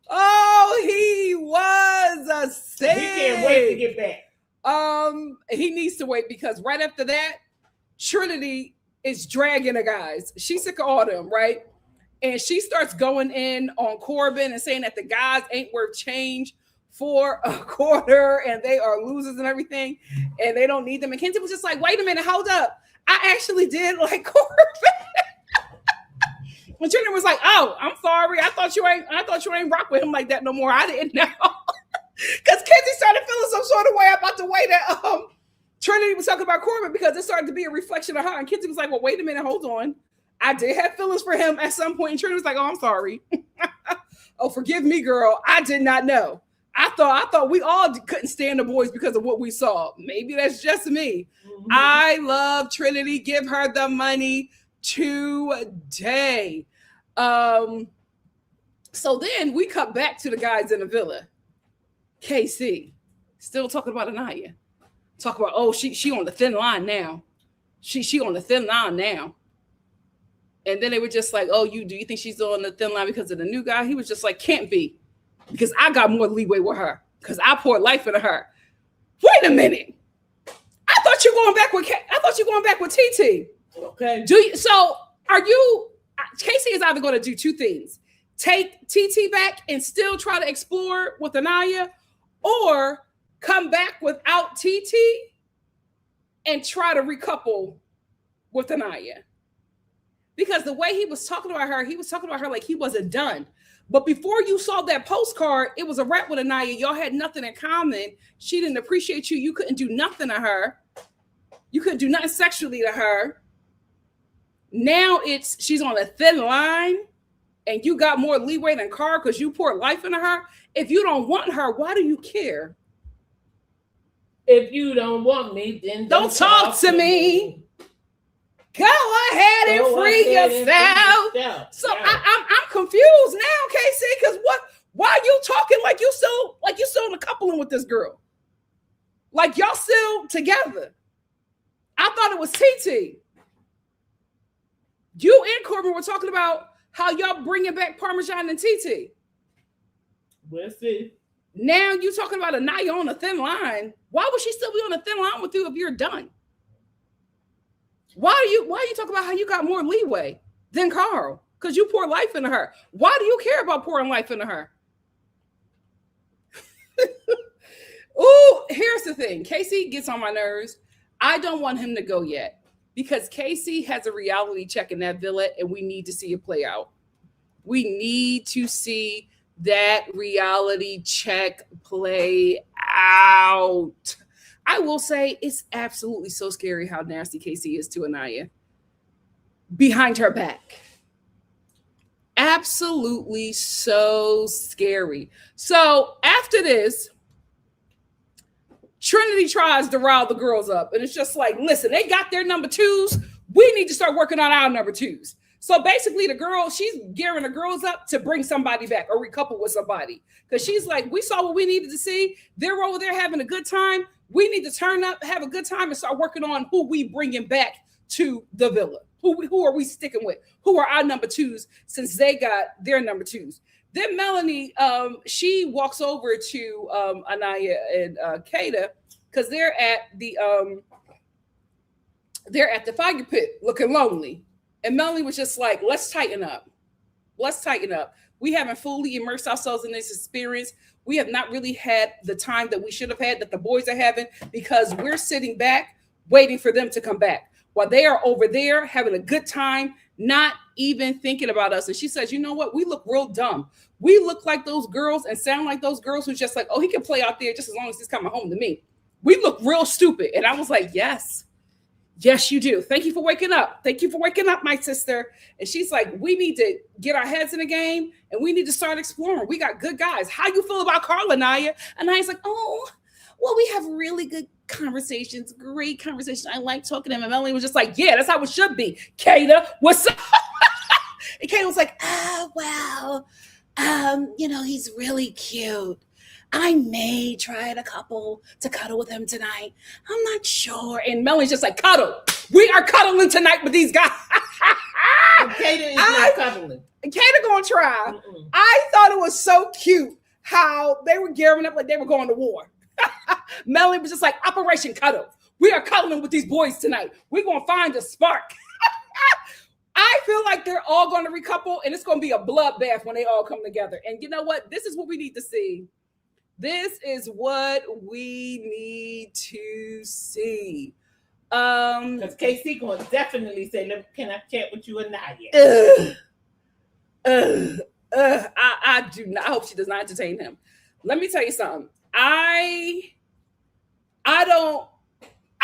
Oh, he was a sick. He can't wait to get back. He needs to wait, because right after that, Trinity is dragging the guys. She's sick of all them, right? And she starts going in on Corbin and saying that the guys ain't worth change for a quarter and they are losers and everything, and they don't need them. And Kenzie was just like, "Wait a minute, hold up. I actually did like Corbin." When Trinity was like, "Oh, I'm sorry. I thought you ain't rock with him like that no more. I didn't know." Because Kenzie started feeling some sort of way about the way that Trinity was talking about Corbin, because it started to be a reflection of her. And Kenzie was like, "Well, wait a minute, hold on. I did have feelings for him at some point." And Trinity was like, "Oh, I'm sorry." "Oh, forgive me, girl. I did not know. I thought we all couldn't stand the boys because of what we saw. Maybe that's just me." Mm-hmm. I love Trinity. Give her the money today. So then we cut back to the guys in the villa. KC still talking about Anaya. Talk about, "Oh, she on the thin line now. She on the thin line now." And then they were just like, "Oh, do you think she's on the thin line because of the new guy?" He was just like, "Can't be, because I got more leeway with her, because I poured life into her." Wait a minute. I thought you going back with TT. Okay. Casey is either going to do two things: take TT back and still try to explore with Anaya, or come back without TT and try to recouple with Anaya. Because the way he was talking about her like he wasn't done. But before you saw that postcard, it was a wrap with Anaya. Y'all had nothing in common. She didn't appreciate you. You couldn't do nothing to her. You couldn't do nothing sexually to her. Now she's on a thin line, and you got more leeway than Carl because you poured life into her. If you don't want her, why do you care? If you don't want me, then don't talk to me. Go ahead and free yourself. So yeah. I'm confused now, Casey, because why are you talking like you still in a coupling with this girl? Like y'all still together. I thought it was TT. You and Corbin were talking about how y'all bringing back Parmesan and TT. We'll see. Now you talking about Anaya on a thin line. Why would she still be on a thin line with you if you're done? Why are you talking about how you got more leeway than Carl? Because you pour life into her. Why do you care about pouring life into her? Ooh, here's the thing. Casey gets on my nerves. I don't want him to go yet, because Casey has a reality check in that villa, and we need to see it play out. We need to see that reality check play out. I will say it's absolutely so scary how nasty Casey is to Anaya behind her back. Absolutely so scary. So after this, Trinity tries to rile the girls up, and it's just like, listen, they got their number twos. We need to start working on our number twos. So basically she's gearing the girls up to bring somebody back or recouple with somebody. Because she's like, we saw what we needed to see. They're over there having a good time. We need to turn up, have a good time, and start working on who we bringing back to the villa. Who are we sticking with? Who are our number twos, since they got their number twos? Then Melanie, she walks over to Anaya and Kata, because they're at the fire pit looking lonely. And Melanie was just like, let's tighten up. Let's tighten up. We haven't fully immersed ourselves in this experience. We have not really had the time that we should have had, that the boys are having, because we're sitting back waiting for them to come back while they are over there having a good time, not even thinking about us. And she says, you know what? We look real dumb. We look like those girls and sound like those girls who's just like, oh, he can play out there just as long as he's coming home to me. We look real stupid. And I was like, yes, you do. Thank you for waking up. Thank you for waking up, my sister. And she's like, we need to get our heads in the game and we need to start exploring. We got good guys. How you feel about Carla, Naya? And Naya's like, oh, well, we have really good conversations, great conversations. I like talking to him. And Melanie was just like, yeah, that's how it should be. Kata, what's up? And Kata was like, oh, well, he's really cute. I may try a couple to cuddle with him tonight. I'm not sure. And Melanie's just like, cuddle. We are cuddling tonight with these guys. Kata is not cuddling. Kata gonna try. Mm-mm. I thought it was so cute how they were gearing up like they were going to war. Melanie was just like, Operation Cuddle. We are cuddling with these boys tonight. We're going to find a spark. I feel like they're all going to recouple, and it's going to be a bloodbath when they all come together. And you know what? This is what we need to see. This is what we need to see. Because KC going to definitely say, can I chat with you or not yet? I do not. I hope she does not entertain him. Let me tell you something. I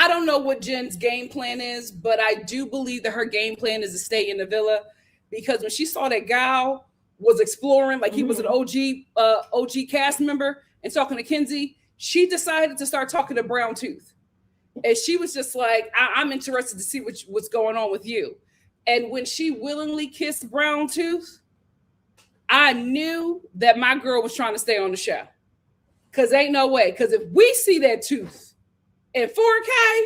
don't know what Jen's game plan is, but I do believe that her game plan is to stay in the villa, because when she saw that Gal was exploring, like he was an OG cast member and talking to Kenzie, she decided to start talking to Brown Tooth. And she was just like, I'm interested to see what's going on with you. And when she willingly kissed Brown Tooth, I knew that my girl was trying to stay on the show. Because ain't no way. Because if we see that tooth in 4K,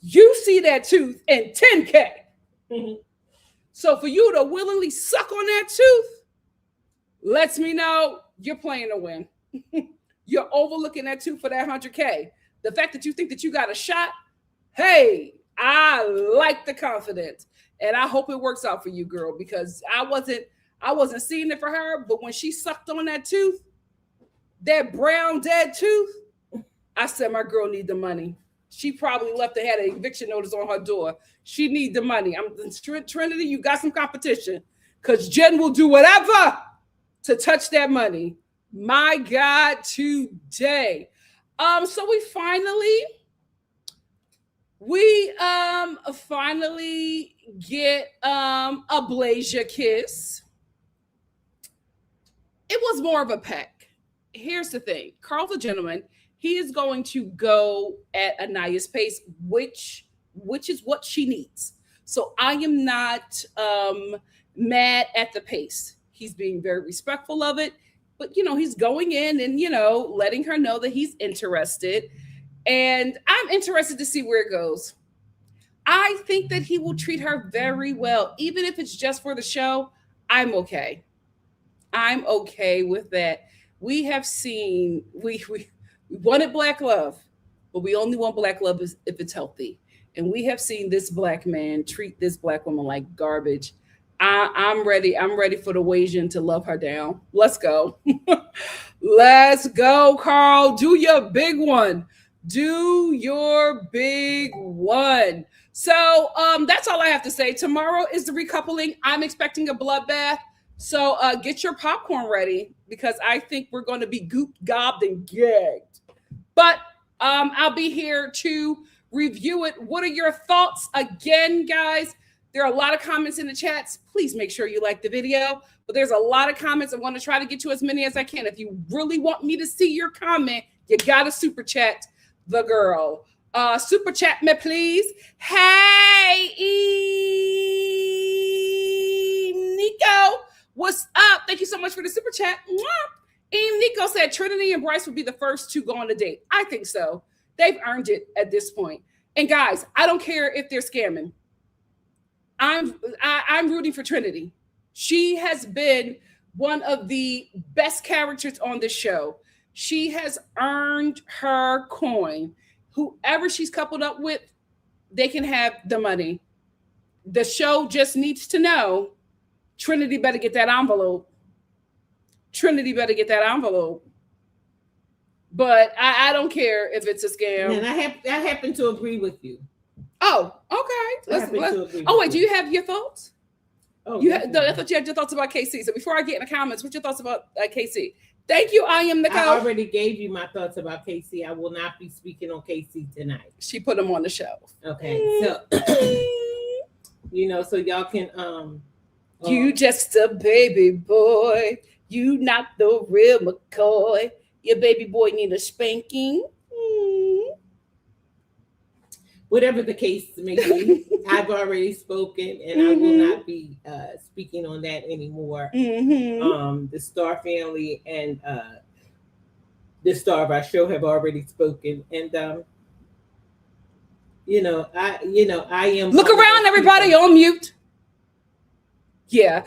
you see that tooth in 10K. Mm-hmm. So for you to willingly suck on that tooth lets me know you're playing to win. You're overlooking that tooth for that 100K. The fact that you think that you got a shot, hey, I like the confidence. And I hope it works out for you, girl, because I wasn't seeing it for her, but when she sucked on that tooth, that brown dead tooth, I said, my girl need the money. She probably left and had an eviction notice on her door. She need the money. Trinity, you got some competition, because Jen will do whatever to touch that money. My God, today. So we finally get a Blasia kiss. It was more of a peck. Here's the thing. Carl's a gentleman. He is going to go at Anaya's pace, which is what she needs. So I am not mad at the pace. He's being very respectful of it. But, he's going in and, letting her know that he's interested. And I'm interested to see where it goes. I think that he will treat her very well. Even if it's just for the show, I'm okay. I'm okay with that. We have seen, we wanted black love, but we only want black love if it's healthy. And we have seen this black man treat this black woman like garbage. I'm ready. I'm ready for the Wasian to love her down. Let's go. Let's go, Carl. Do your big one. Do your big one. So that's all I have to say. Tomorrow is the recoupling. I'm expecting a bloodbath. So get your popcorn ready, because I think we're going to be gooped, gobbed, and gagged. But I'll be here to review it. What are your thoughts? Again, guys, there are a lot of comments in the chats. Please make sure you like the video. But there's a lot of comments. I want to try to get to as many as I can. If you really want me to see your comment, you got to super chat the girl. Super chat me, please. Hey, Nico. What's up? Thank you so much for the super chat. Nico said Trinity and Bryce would be the first to go on a date. I think so. They've earned it at this point. And guys, I don't care if they're scamming. I'm rooting for Trinity. She has been one of the best characters on this show. She has earned her coin. Whoever she's coupled up with, they can have the money. The show just needs to know Trinity better get that envelope. Trinity better get that envelope. But I don't care if it's a scam. And I happen to agree with you. Oh, okay. Let's, wait, do you have your thoughts? Oh, I thought you had your thoughts about KC. So before I get in the comments, what's your thoughts about KC? Thank you, I am Nicole. I already gave you my thoughts about KC. I will not be speaking on KC tonight. She put them on the shelf. Okay, so so y'all can You just a baby boy. You not the real McCoy. Your baby boy need a spanking. Whatever the case may be, I've already spoken, and I will not be speaking on that anymore. The Star family and the star of our show have already spoken, and I am. Look around, everybody, on mute. Yeah,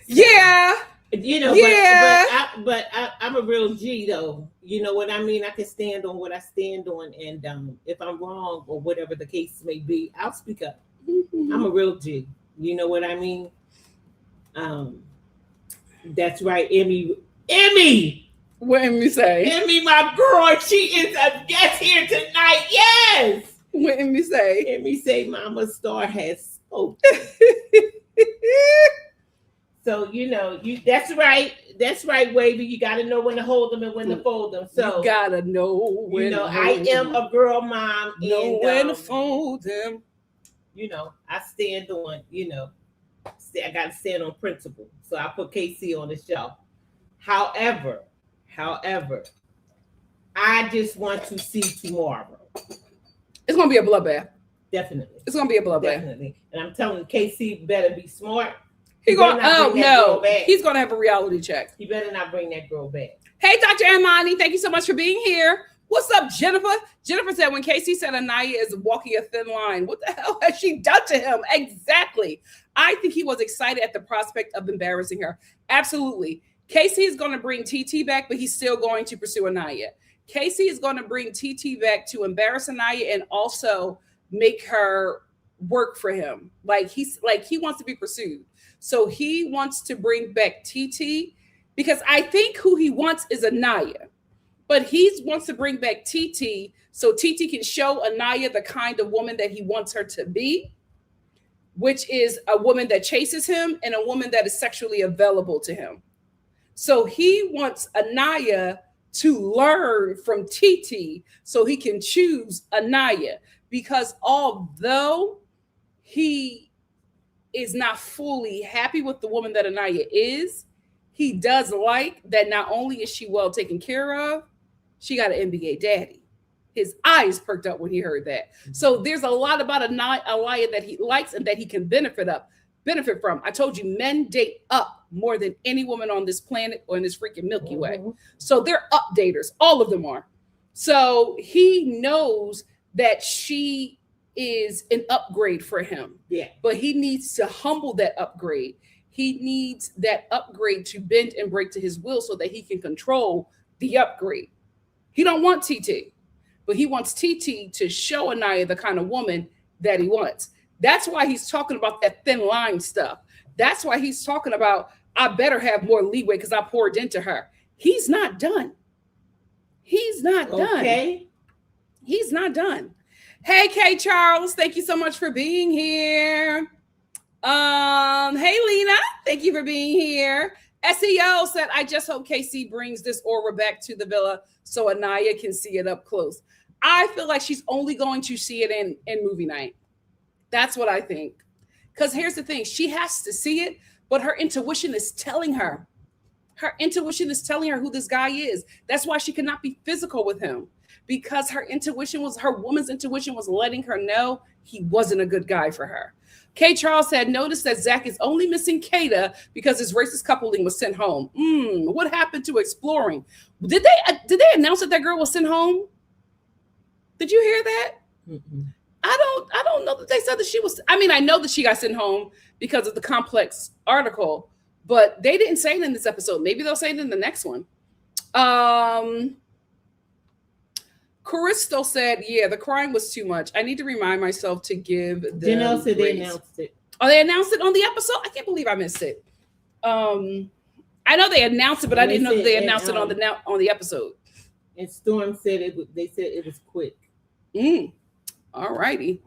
yeah. But I'm a real G though. You know what I mean? I can stand on what I stand on, and if I'm wrong or whatever the case may be, I'll speak up. I'm a real G. You know what I mean? That's right, Emmy. What Emmy say? Emmy, my girl, she is a guest here tonight. Yes. What Emmy say? Emmy say, Mama Star has spoken. So that's right. That's right, Wavy. You got to know when to hold them and when to fold them. So you gotta know when. I am a girl mom. Know when to fold them. I stand on. I got to stand on principle. So I put KC on the shelf. However, I just want to see tomorrow. It's gonna be a bloodbath. Definitely. It's gonna be a bloodbath. Definitely. And I'm telling you, KC better be smart. He's gonna have a reality check. He better not bring that girl back. Hey, Dr. Armani, thank you so much for being here. What's up, Jennifer? Jennifer said when Casey said Anaya is walking a thin line, what the hell has she done to him? Exactly. I think he was excited at the prospect of embarrassing her. Absolutely. Casey is going to bring TT back, but he's still going to pursue Anaya. Casey is going to bring TT back to embarrass Anaya and also make her work for him. He wants to be pursued. So he wants to bring back TT because I think who he wants is Anaya, but he wants to bring back TT so TT can show Anaya the kind of woman that he wants her to be, which is a woman that chases him and a woman that is sexually available to him. So he wants Anaya to learn from TT so he can choose Anaya, because although he is not fully happy with the woman that Anaya is, he does like that not only is she well taken care of, she got an NBA daddy. His eyes perked up when he heard that. So there's a lot about Anaya that he likes and that he can benefit from. I told you, men date up more than any woman on this planet or in this freaking Milky Way. So they're updaters. All of them are. So he knows that she is an upgrade for him. Yeah. But he needs to humble that upgrade. He needs that upgrade to bend and break to his will so that he can control the upgrade. He don't want TT, but he wants TT to show Anaya the kind of woman that he wants. That's why he's talking about that thin line stuff. That's why he's talking about, I better have more leeway because I poured into her. He's not done. He's not done. Okay. He's not done. Hey, K. Charles, thank you so much for being here. Hey, Lena, thank you for being here. SEO said, I just hope KC brings this aura back to the villa so Anaya can see it up close. I feel like she's only going to see it in movie night. That's what I think. Because here's the thing. She has to see it, but her intuition is telling her. Her intuition is telling her who this guy is. That's why she cannot be physical with him. Because her woman's intuition was letting her know he wasn't a good guy for her. Kay Charles said, notice that Zach is only missing Kata because his racist coupling was sent home. What happened to exploring? Did they announce that girl was sent home? Did you hear that? Mm-mm. I don't know that they said that she was. I mean, I know that she got sent home because of the complex article, but they didn't say it in this episode. Maybe they'll say it in the next one. Crystal said, yeah, the crying was too much. I need to remind myself to give them Janelle said they announced it. Oh, they announced it on the episode? I can't believe I missed it. I know they announced it, but I didn't know that they announced it on the episode. And Storm said they said it was quick. All righty.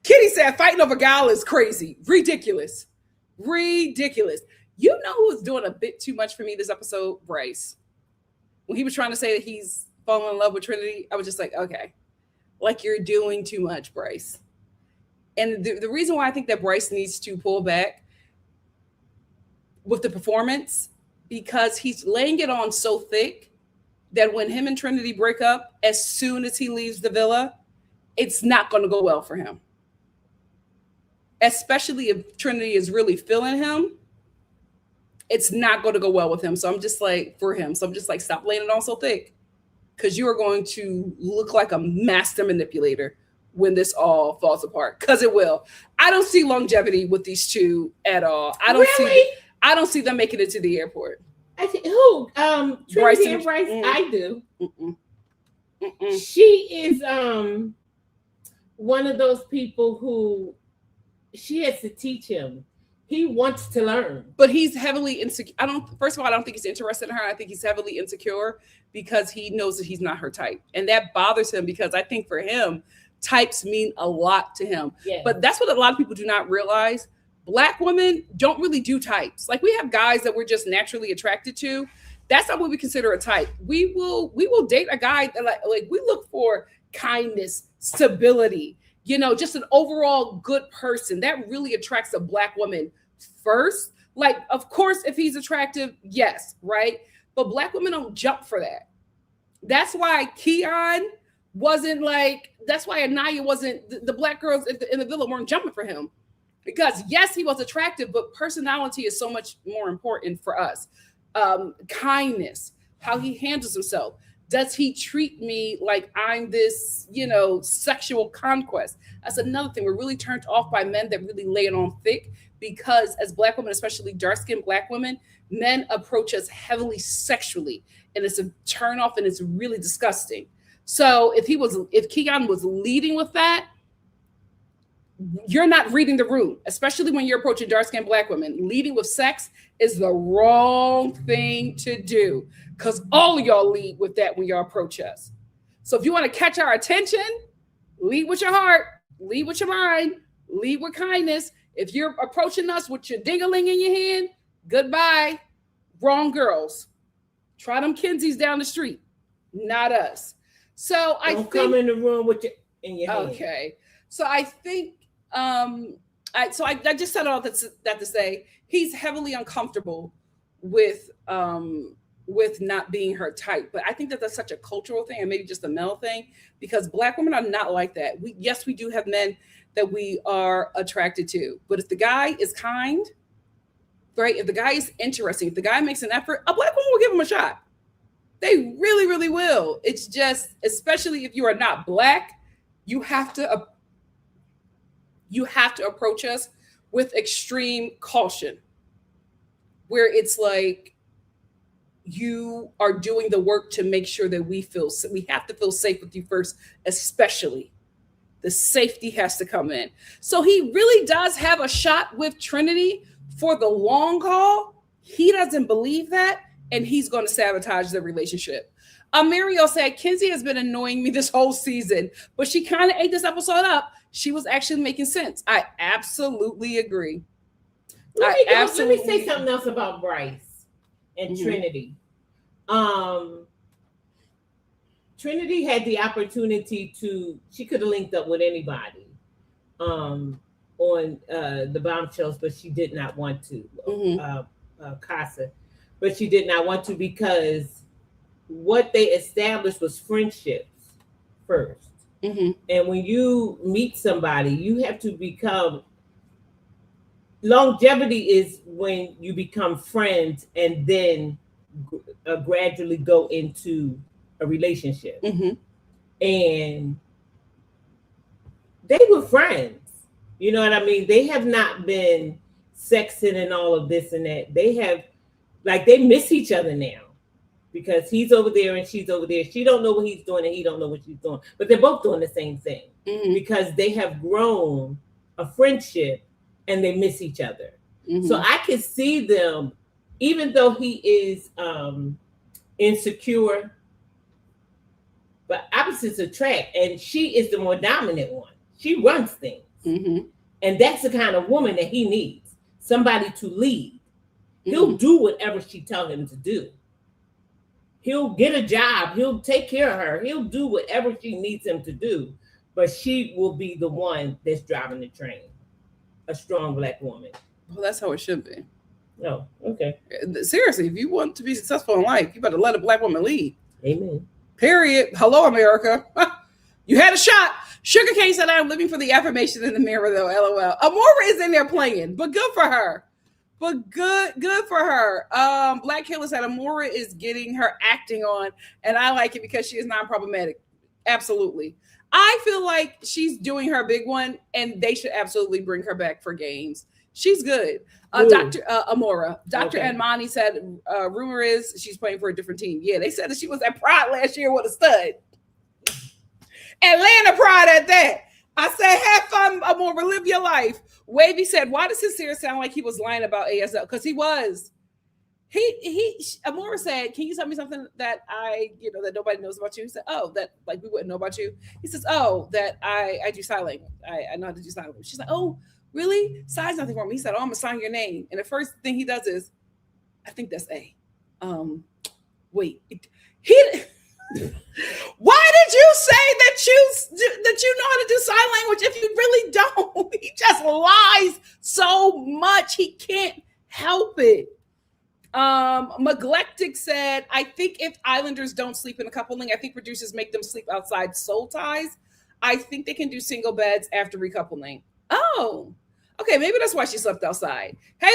Kitty said fighting over Gal is crazy. Ridiculous. Ridiculous. You know who was doing a bit too much for me this episode? Bryce. When he was trying to say that he's fallen in love with Trinity, I was just like, okay. Like, you're doing too much, Bryce. And the reason why I think that Bryce needs to pull back with the performance, because he's laying it on so thick that when him and Trinity break up, as soon as he leaves the villa, it's not going to go well for him. Especially if Trinity is really feeling him, it's not going to go well with him. So I'm just like, for him. So I'm just like, stop laying it on so thick, because you are going to look like a master manipulator when this all falls apart, because it will. I don't see longevity with these two at all. I don't see them making it to the airport. I think who? Trinity and Bryce. I do. She is one of those people who she has to teach him. He wants to learn, but he's heavily insecure. First of all, I don't think he's interested in her. I think he's heavily insecure because he knows that he's not her type, and that bothers him, because I think for him, types mean a lot to him. Yeah. But that's what a lot of people do not realize. Black women don't really do types. Like, we have guys that we're just naturally attracted to. That's not what we consider a type. We will date a guy that like we look for kindness, stability, just an overall good person. That really attracts a Black woman first. Like, of course, if he's attractive, yes, right? But Black women don't jump for that. That's why Keon wasn't like, that's why Anaya wasn't, the Black girls in the villa weren't jumping for him. Because yes, he was attractive, but personality is so much more important for us. Kindness, how he handles himself. Does he treat me like I'm this, sexual conquest? That's another thing. We're really turned off by men that really lay it on thick, because as Black women, especially dark-skinned Black women, men approach us heavily sexually, and it's a turn off, and it's really disgusting. So if Keon was leading with that, you're not reading the room, especially when you're approaching dark-skinned Black women. Leading with sex is the wrong thing to do, because all of y'all lead with that when y'all approach us. So if you want to catch our attention, lead with your heart, lead with your mind, lead with kindness. If you're approaching us with your ding-a-ling in your hand, goodbye. Wrong girls. Try them Kinseys down the street, not us. So I think, come in the room with in your hand. Okay. So I think I just said all that to say he's heavily uncomfortable with not being her type. But I think that that's such a cultural thing, and maybe just a male thing, because Black women are not like that. We do have men that we are attracted to, but if the guy is kind, right? If the guy is interesting, if the guy makes an effort, a Black woman will give him a shot. They really, really will. It's just, especially if you are not Black, you have to approach us with extreme caution, where it's like you are doing the work to make sure that we have to feel safe with you first, especially. The safety has to come in. So he really does have a shot with Trinity for the long haul. He doesn't believe that, and he's going to sabotage the relationship. Mario said, Kinsey has been annoying me this whole season, but she kind of ate this episode up. She was actually making sense. I absolutely agree. Let me say something else about Bryce and Trinity. Trinity had the opportunity she could have linked up with anybody on the Bombshells, but she did not want to. Casa, but she did not want to, because what they established was friendships first. And when you meet somebody, you have to become, longevity is when you become friends and then gradually go into a relationship. And they were friends. You know what I mean? They have not been sexing and all of this and that. They have, they miss each other now, because he's over there and she's over there. She don't know what he's doing and he don't know what she's doing, but they're both doing the same thing, because they have grown a friendship and they miss each other. So I can see them, even though he is insecure, but opposites attract, and she is the more dominant one. She runs things. Mm-hmm. And that's the kind of woman that he needs. Somebody to lead. He'll Mm-hmm. do whatever she tells him to do. He'll get a job. He'll take care of her. He'll do whatever she needs him to do. But she will be the one that's driving the train. A strong Black woman. Well, that's how it should be. Oh, okay. Seriously, if you want to be successful in life, you better let a Black woman lead. Amen. Period. Hello, America. You had a shot. Sugar Cane said, I'm living for the affirmation in the mirror, though. LOL. Amora is in there playing, but good for her. But good for her. Black Killer said Amora is getting her acting on, and I like it because she is non-problematic. Absolutely. I feel like she's doing her big one, and they should absolutely bring her back for games. She's good. Dr. Amora. Dr. Okay. Anmani said, rumor is she's playing for a different team. Yeah, they said that she was at Pride last year with a stud. Atlanta Pride at that. I said, have fun, Amora, live your life. Wavy said, why does Sincere sound like he was lying about ASL? Because he was. Amora said, can you tell me something that that nobody knows about you? He said, oh, that like we wouldn't know about you. He says, oh, that I do sign language. I know how to do sign language. She's like, oh, really? Sign's nothing for me. He said, oh, I'm gonna sign your name. And the first thing he does is, I think that's A. Wait, why did you say that you know how to do sign language if you really don't? He just lies so much. He can't help it. Neglectic said, I think if Islanders don't sleep in a coupling, I think producers make them sleep outside soul ties. I think they can do single beds after recoupling. Oh, okay, maybe that's why she slept outside. Hey,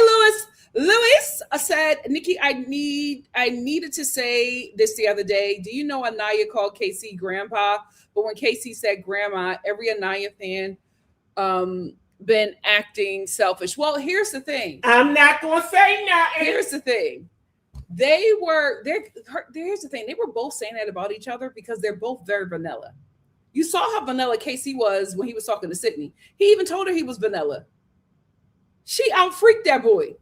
Lewis said, Nikki, I needed to say this the other day. Do you know Anaya called Casey grandpa? But when Casey said grandma, every Anaya fan been acting selfish. Well, here's the thing. I'm not gonna say nothing. Here's the thing. Here's the thing. They were both saying that about each other because they're both very vanilla. You saw how vanilla Casey was when he was talking to Sydney. He even told her he was vanilla. She out-freaked that boy.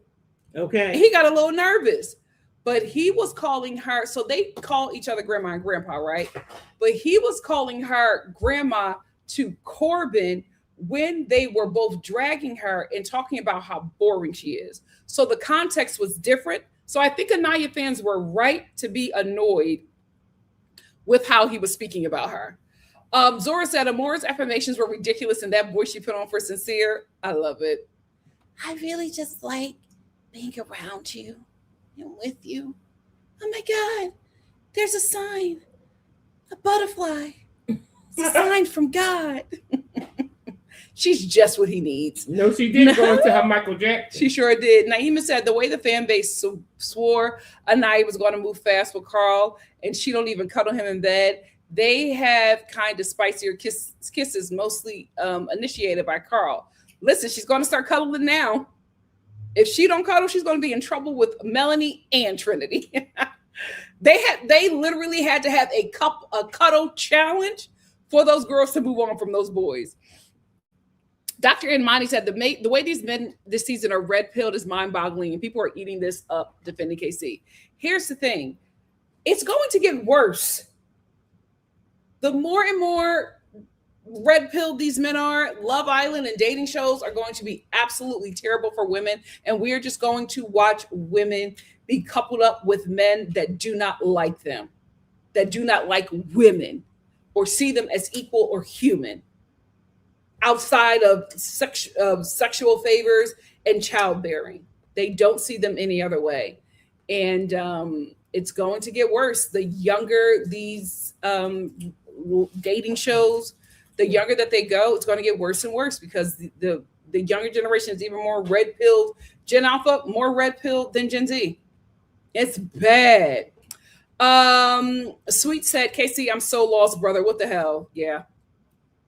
Okay. He got a little nervous, but he was calling her. So they call each other grandma and grandpa, right? But he was calling her grandma to Corbin when they were both dragging her and talking about how boring she is. So the context was different. So I think Anaya fans were right to be annoyed with how he was speaking about her. Zora said Amora's affirmations were ridiculous and that voice she put on for Sincere, I love it. I really just like being around you and with you. Oh my God, there's a sign, a butterfly. It's a sign from God. She's just what he needs. No, she did go into her Michael Jackson. She sure did. Naima said the way the fan base swore Anaya was going to move fast with Carl, and she don't even cuddle him in bed. They have kind of spicier kisses, mostly initiated by Carl. Listen, she's going to start cuddling now. If she don't cuddle, she's going to be in trouble with Melanie and Trinity. They literally had to have a cuddle challenge for those girls to move on from those boys. Dr. Inmani said the way these men this season are red pilled is mind-boggling, and people are eating this up defending KC. Here's the thing. It's going to get worse. The more and more red pilled these men are, Love Island and dating shows are going to be absolutely terrible for women, and we're just going to watch women be coupled up with men that do not like them, that do not like women or see them as equal or human, outside of sexual favors and childbearing. They don't see them any other way. And it's going to get worse. The younger these dating shows, the younger that they go, it's going to get worse and worse because the younger generation is even more red-pilled. Gen Alpha, more red-pilled than Gen Z. It's bad. Sweet said, Casey, I'm so lost, brother. What the hell? Yeah,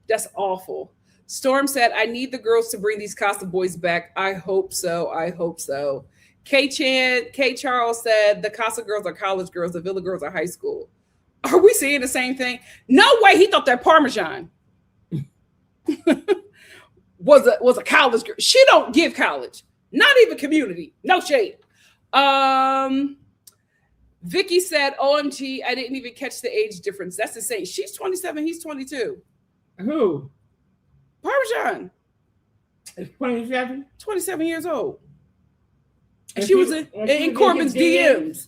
that's awful. Storm said, I need the girls to bring these Casa boys back. I hope so. I hope so. K Charles said, the Casa girls are college girls. The Villa girls are high school. Are we seeing the same thing? No way. He thought that Parmesan was a college girl. She don't give college. Not even community. No shade. Vicky said, OMG, I didn't even catch the age difference. That's insane. She's 27. He's 22. Who? Parmesan. 27? 27 years old. And And she was she- in, and she in was Corbin's in his DMs.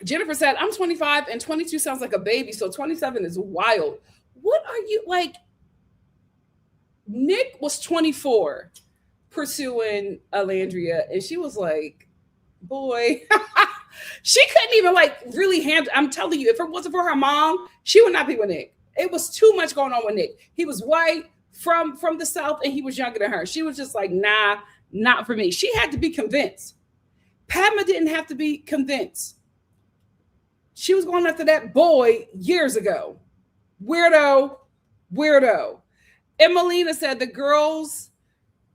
Jennifer said, I'm 25 and 22 sounds like a baby, so 27 is wild. What are you like? Nick was 24 pursuing Alandria, and she was like, boy, she couldn't even like really handle. I'm telling you, if it wasn't for her mom, she would not be with Nick. It was too much going on with Nick. He was white from the South, and he was younger than her. She was just like, nah, not for me. She had to be convinced. Padma didn't have to be convinced. She was going after that boy years ago. Weirdo, weirdo. And Melina said the girls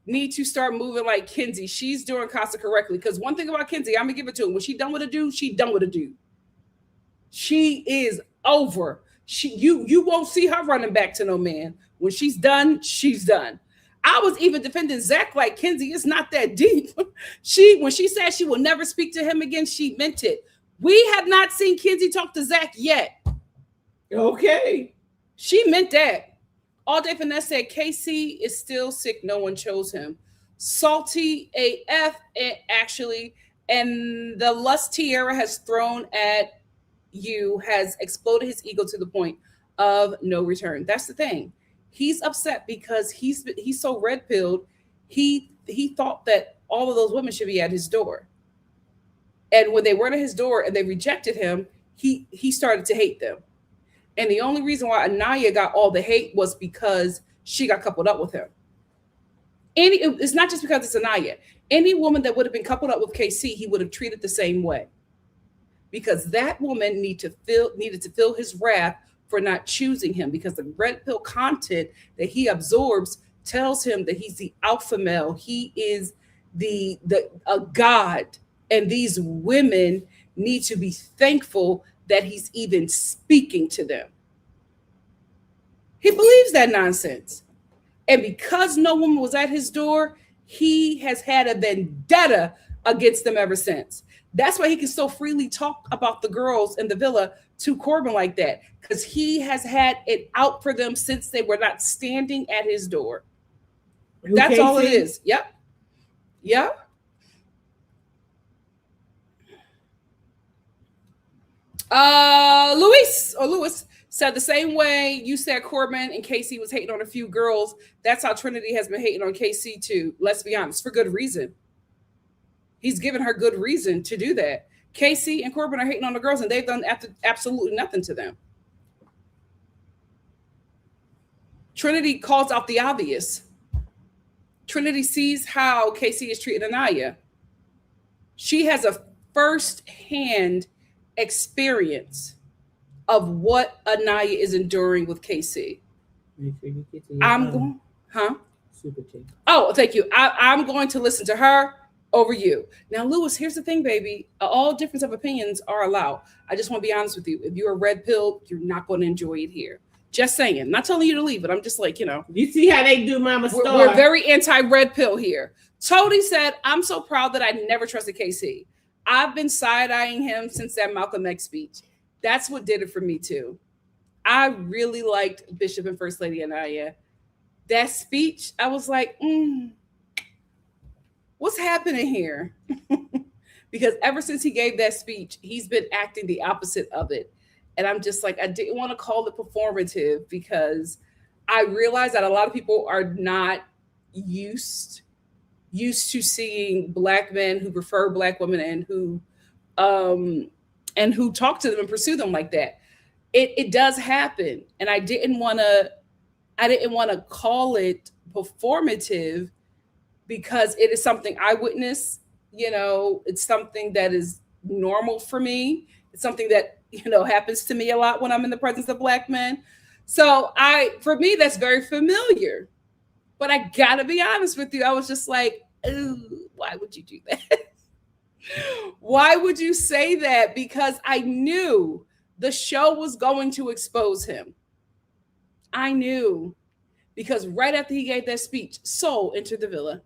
need to start moving like Kenzie. She's doing Casa correctly. Because one thing about Kenzie, I'm gonna give it to her. When she done with a dude, she done with a dude. She is over. You won't see her running back to no man. When she's done, she's done. I was even defending Zach like Kenzie. It's not that deep. When she said she will never speak to him again, she meant it. We have not seen Kenzie talk to Zach yet. Okay. She meant that. All Day Finesse said KC is still sick. No one chose him. Salty AF, actually, and the lust Tierra has thrown at you has exploded his ego to the point of no return. That's the thing. He's upset because he's so red pilled. He thought that all of those women should be at his door. And when they weren't at his door and they rejected him, he started to hate them. And the only reason why Anaya got all the hate was because she got coupled up with him. It's not just because it's Anaya. Any woman that would have been coupled up with KC, he would have treated the same way. Because that woman needed to feel his wrath for not choosing him. Because the red pill content that he absorbs tells him that he's the alpha male. He is a god. And these women need to be thankful that he's even speaking to them. He believes that nonsense. And because no woman was at his door, he has had a vendetta against them ever since. That's why he can so freely talk about the girls in the villa to Corbin like that, because he has had it out for them since they were not standing at his door. That's all it is. Yep. Yep. Lewis said the same way you said Corbin and Casey was hating on a few girls. That's how Trinity has been hating on Casey too. Let's be honest, for good reason. He's given her good reason to do that. Casey and Corbin are hating on the girls, and they've done absolutely nothing to them. Trinity calls out the obvious. Trinity sees how Casey is treating Anaya. She has a first-hand experience of what Anaya is enduring with KC. I'm going, Super team. Oh, thank you. I'm going to listen to her over you. Now, Lewis, here's the thing, baby. All difference of opinions are allowed. I just want to be honest with you. If you're a red pill, you're not going to enjoy it here. Just saying. Not telling you to leave it. I'm just like, You see how they do Mama Star? We're very anti-red pill here. Tony said, I'm so proud that I never trusted KC. I've been side-eyeing him since that Malcolm X speech. That's what did it for me, too. I really liked Bishop and First Lady Anaya. That speech, I was like, what's happening here? Because ever since he gave that speech, he's been acting the opposite of it. And I'm just like, I didn't want to call it performative because I realized that a lot of people are not used to seeing Black men who prefer Black women and who talk to them and pursue them like that. It does happen. And I didn't want to call it performative because it is something I witness. It's something that is normal for me. It's something that, happens to me a lot when I'm in the presence of Black men. So for me, that's very familiar. But I gotta be honest with you. I was just like, why would you do that? Why would you say that? Because I knew the show was going to expose him. I knew. Because right after he gave that speech, Soul entered the villa.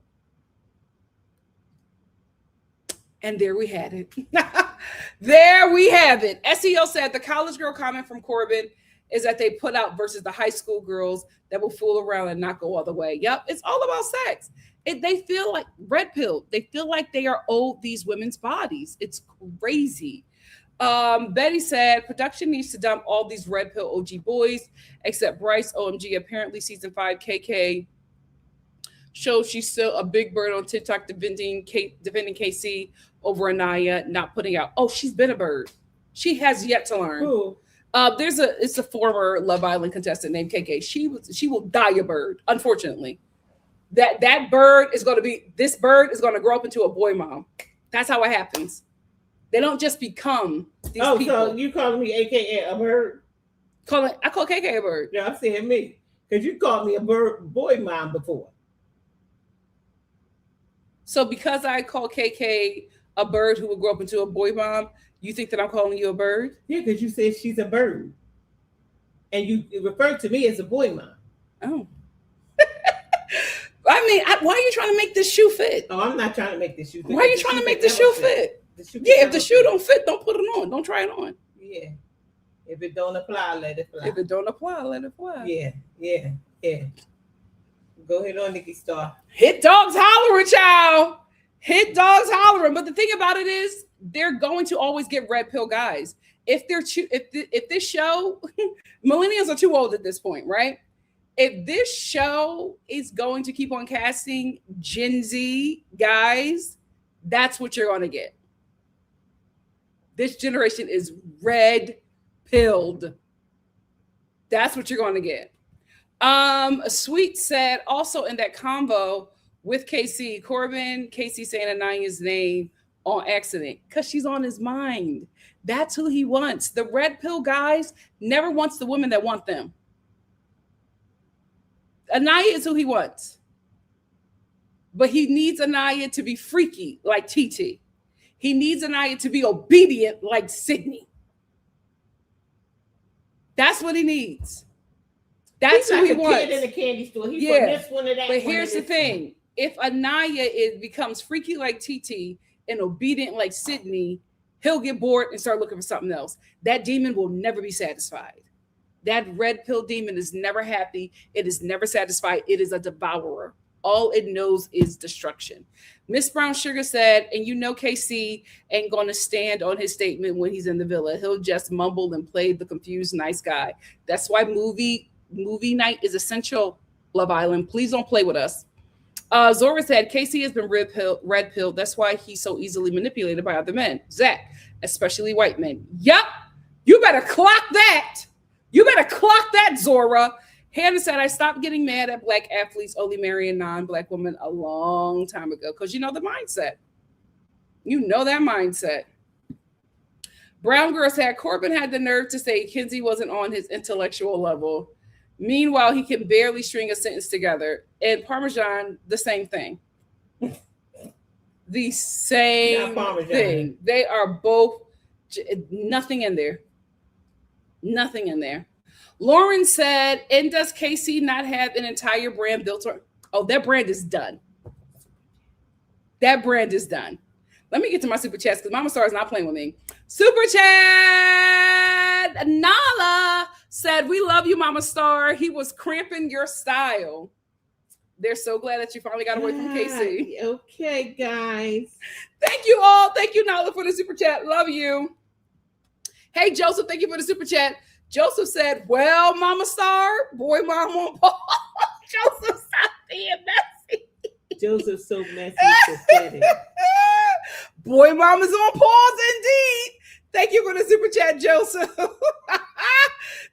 And there we had it. There we have it. SEO said the college girl comment from Corbin is that they put out versus the high school girls that will fool around and not go all the way. Yep, it's all about sex. They feel like red pill. They feel like they are owed these women's bodies. It's crazy. Betty said production needs to dump all these red pill OG boys except Bryce. OMG, apparently season 5 KK shows she's still a big bird on TikTok defending KC over Anaya not putting out. Oh, she's been a bird. She has yet to learn. Who? It's a former Love Island contestant named KK. She will die a bird, unfortunately. That bird is going to be, this bird is going to grow up into a boy mom. That's how it happens. They don't just become these people. So you calling me AKA a bird? I call KK a bird. Yeah, I'm saying me. Because you called me a bird boy mom before. So because I call KK a bird who will grow up into a boy mom, you think that I'm calling you a bird? Yeah, because you said she's a bird. And you referred to me as a boy mom. Oh. I mean, why are you trying to make this shoe fit? Oh, I'm not trying to make this shoe fit. Why are you trying to make the shoe fit? Yeah, if the shoe don't fit, don't put it on. Don't try it on. Yeah. If it don't apply, let it fly. If it don't apply, let it fly. Yeah. Go ahead on, Nikki.Star. Hit dogs hollering, child. Hit dogs hollering. But the thing about it is, they're going to always get red pill guys. If this show, millennials are too old at this point, right? If this show is going to keep on casting Gen Z guys, that's what you're going to get. This generation is red pilled. That's what you're going to get. Sweet said also in that combo with KC, Casey saying Anaya's name on accident because she's on his mind. That's who he wants. The red pill guys never wants the women that want them. Anaya is who he wants. But he needs Anaya to be freaky like TT. He needs Anaya to be obedient like Sydney. That's what he needs. That's who he wants. Kid in a candy store. He's from this one to that. But here's the thing. If Anaya becomes freaky like TT and obedient like Sydney, he'll get bored and start looking for something else. That demon will never be satisfied. That red pill demon is never happy. It is never satisfied. It is a devourer. All it knows is destruction. Miss Brown Sugar said, and you know KC ain't going to stand on his statement when he's in the villa. He'll just mumble and play the confused nice guy. That's why movie night is essential, Love Island. Please don't play with us. Zora said, KC has been red pill. That's why he's so easily manipulated by other men. Zach, especially white men. Yup. You better clock that. Zora. Hannah said, I stopped getting mad at black athletes only marrying non-black women a long time ago. Because you know the mindset. You know that mindset. Brown Girl said, Corbin had the nerve to say Kinsey wasn't on his intellectual level. Meanwhile, he can barely string a sentence together. And Parmesan, the same thing. The same thing. They are both, nothing in there. Nothing in there. Lauren said, and does KC not have an entire brand built on? Oh, that brand is done. That brand is done. Let me get to my super chats because Mama Star is not playing with me. Super chat. Nala said, we love you, Mama Star. He was cramping your style. They're so glad that you finally got away from KC. Okay, guys. Thank you all. Thank you, Nala, for the super chat. Love you. Hey, Joseph, thank you for the super chat. Joseph said, well, Mama Star, boy, mom on pause. Joseph, stop being messy. Joseph's so messy, pathetic. Boy, mama's on pause indeed. Thank you for the super chat, Joseph.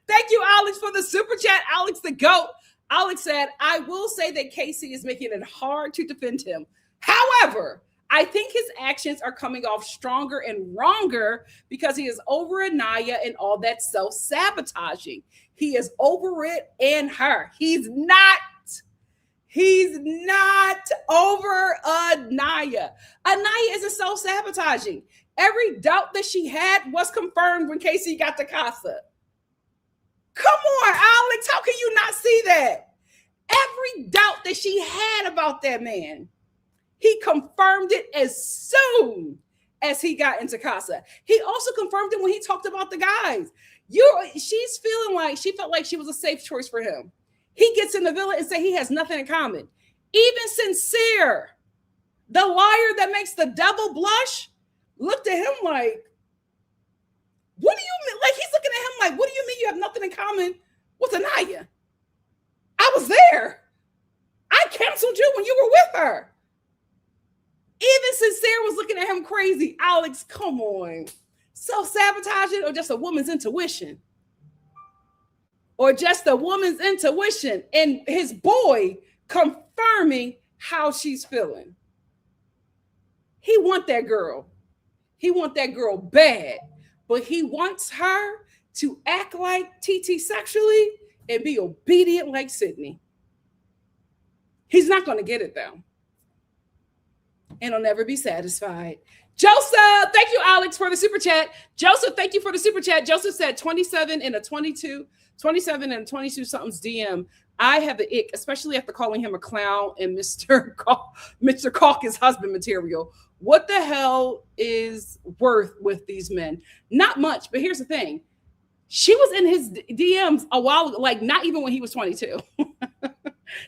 Thank you, Alex, for the super chat. Alex the GOAT. Alex said, I will say that Casey is making it hard to defend him. However, I think his actions are coming off stronger and wronger because he is over Anaya and all that self-sabotaging. He is over it and her. He's not over Anaya. Anaya isn't self-sabotaging. Every doubt that she had was confirmed when Casey got to Casa. Come on, Alex. How can you not see that? Every doubt that she had about that man, he confirmed it as soon as he got into Casa. He also confirmed it when he talked about the guys. She's feeling like she felt like she was a safe choice for him. He gets in the villa and say he has nothing in common. Even Sincere, the liar that makes the devil blush, looked at him like, what do you mean? Like, he's looking at him like, what do you mean you have nothing in common with Anaya? I was there. I canceled you when you were with her. Even Sincere was looking at him crazy. Alex, come on. Self-sabotaging or just a woman's intuition? Or just a woman's intuition and his boy confirming how she's feeling. He want that girl. He want that girl bad. But he wants her to act like TT sexually and be obedient like Sydney. He's not going to get it, though. And he'll never be satisfied. Joseph, thank you, Alex, for the super chat. Joseph, thank you for the super chat. Joseph said 27 and a 22 something's DM. I have the ick, especially after calling him a clown and Mr. Calkins husband material. What the hell is worth with these men? Not much, but here's the thing. She was in his DMs a while ago, like not even when he was 22.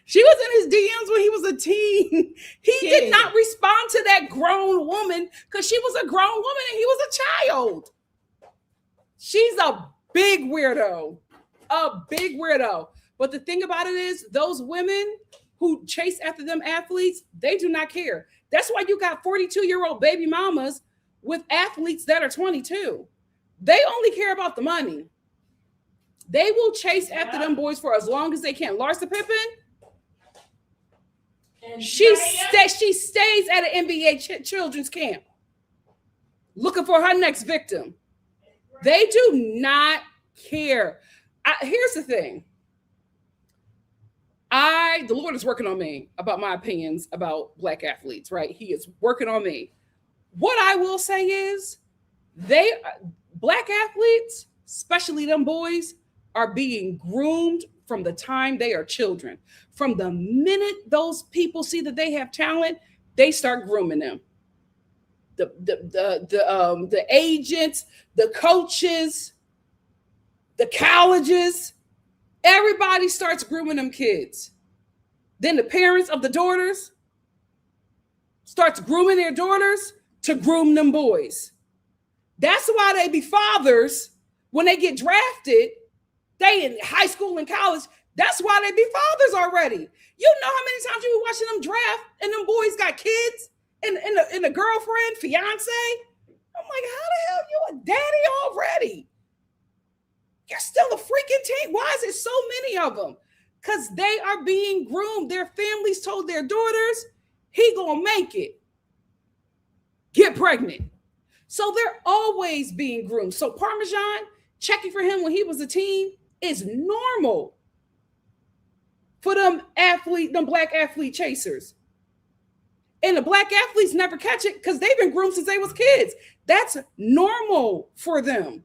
She was in his DMs when he was a teen. He did not respond to that grown woman because she was a grown woman and he was a child. She's a big weirdo. A big weirdo. But the thing about it is, those women who chase after them athletes, they do not care. That's why you got 42-year-old baby mamas with athletes that are 22. They only care about the money. They will chase after them boys for as long as they can. Larsa Pippen, she stays at an NBA children's camp looking for her next victim. They do not care. Here's the thing. The Lord is working on me about my opinions about black athletes, right? He is working on me. What I will say is black athletes, especially them boys, are being groomed from the time they are children. From the minute those people see that they have talent, they start grooming them. The agents, the coaches, the colleges, everybody starts grooming them kids. Then the parents of the daughters starts grooming their daughters to groom them boys. That's why they be fathers when they get drafted. They in high school and college. That's why they be fathers already. You know how many times you were watching them draft and them boys got kids and a girlfriend, fiance? I'm like, how the hell you a daddy already? You're still a freaking teen. Why is it so many of them? Because they are being groomed. Their families told their daughters, he gonna make it. Get pregnant. So they're always being groomed. So Parmesan, checking for him when he was a teen is normal for them black athlete chasers. And the black athletes never catch it because they've been groomed since they was kids. That's normal for them.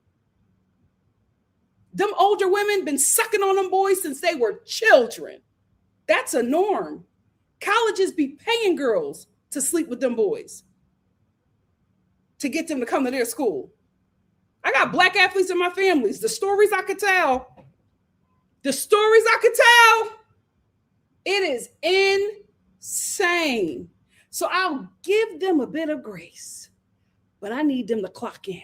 Them older women been sucking on them boys since they were children. That's a norm. Colleges be paying girls to sleep with them boys to get them to come to their school. I got black athletes in my families. The stories I could tell, it is insane. So I'll give them a bit of grace, but I need them to clock in.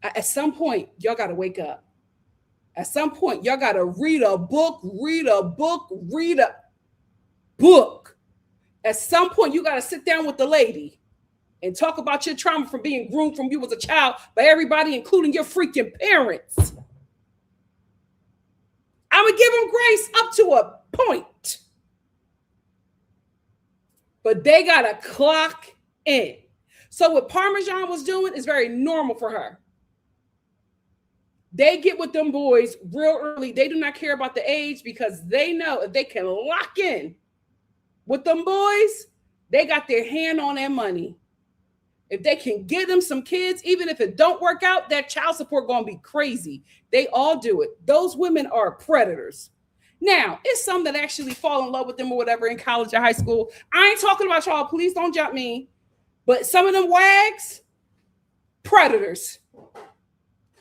At some point, y'all got to wake up. At some point, y'all got to read a book. At some point, you got to sit down with the lady and talk about your trauma from being groomed from you as a child by everybody, including your freaking parents. I'm going to give them grace up to a point. But they got to clock in. So what Parmesan was doing is very normal for her. They get with them boys real early. They do not care about the age because they know if they can lock in with them boys, they got their hand on their money. If they can get them some kids, even if it don't work out, that child support going to be crazy. They all do it. Those women are predators. Now, it's some that actually fall in love with them or whatever in college or high school. I ain't talking about y'all. Please don't jump me. But some of them wags, predators.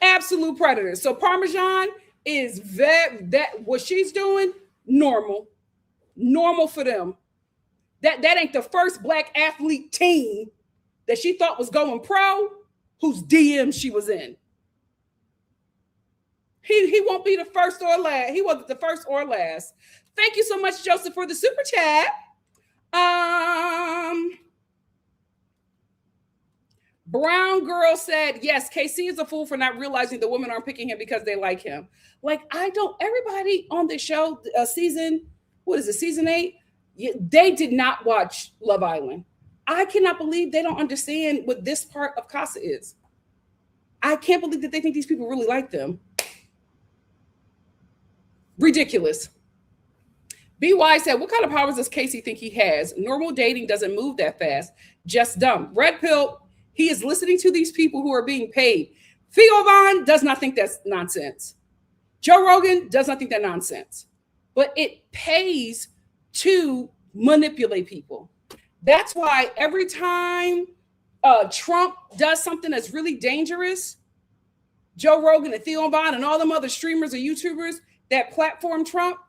Absolute predators. So Parmesan is that what she's doing, normal for them. That ain't the first black athlete team that she thought was going pro whose DM she was in. He won't be the first or last. He wasn't the first or last. Thank you so much, Joseph, for the super chat. Brown girl said, yes, KC is a fool for not realizing the women aren't picking him because they like him. Like, everybody on the show, season 8? They did not watch Love Island. I cannot believe they don't understand what this part of Casa is. I can't believe that they think these people really like them. Ridiculous. BY said, what kind of powers does Casey think he has? Normal dating doesn't move that fast. Just dumb. Red pill, he is listening to these people who are being paid. Theo Von does not think that's nonsense. Joe Rogan does not think that nonsense. But it pays to manipulate people. That's why every time Trump does something that's really dangerous, Joe Rogan and Theo Von and all them other streamers or YouTubers that platform Trump,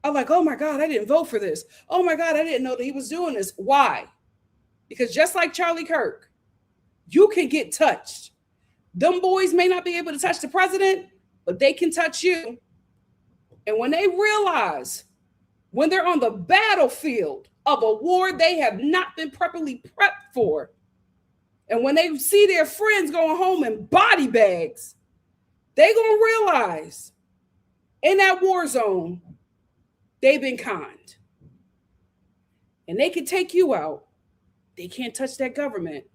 I'm like, oh my God, I didn't vote for this. Oh my God, I didn't know that he was doing this. Why? Because just like Charlie Kirk, you can get touched. Them boys may not be able to touch the president, but they can touch you. And when they realize, when they're on the battlefield of a war they have not been properly prepped for, and when they see their friends going home in body bags, they're going to realize in that war zone, they've been conned. And they can take you out. They can't touch that government,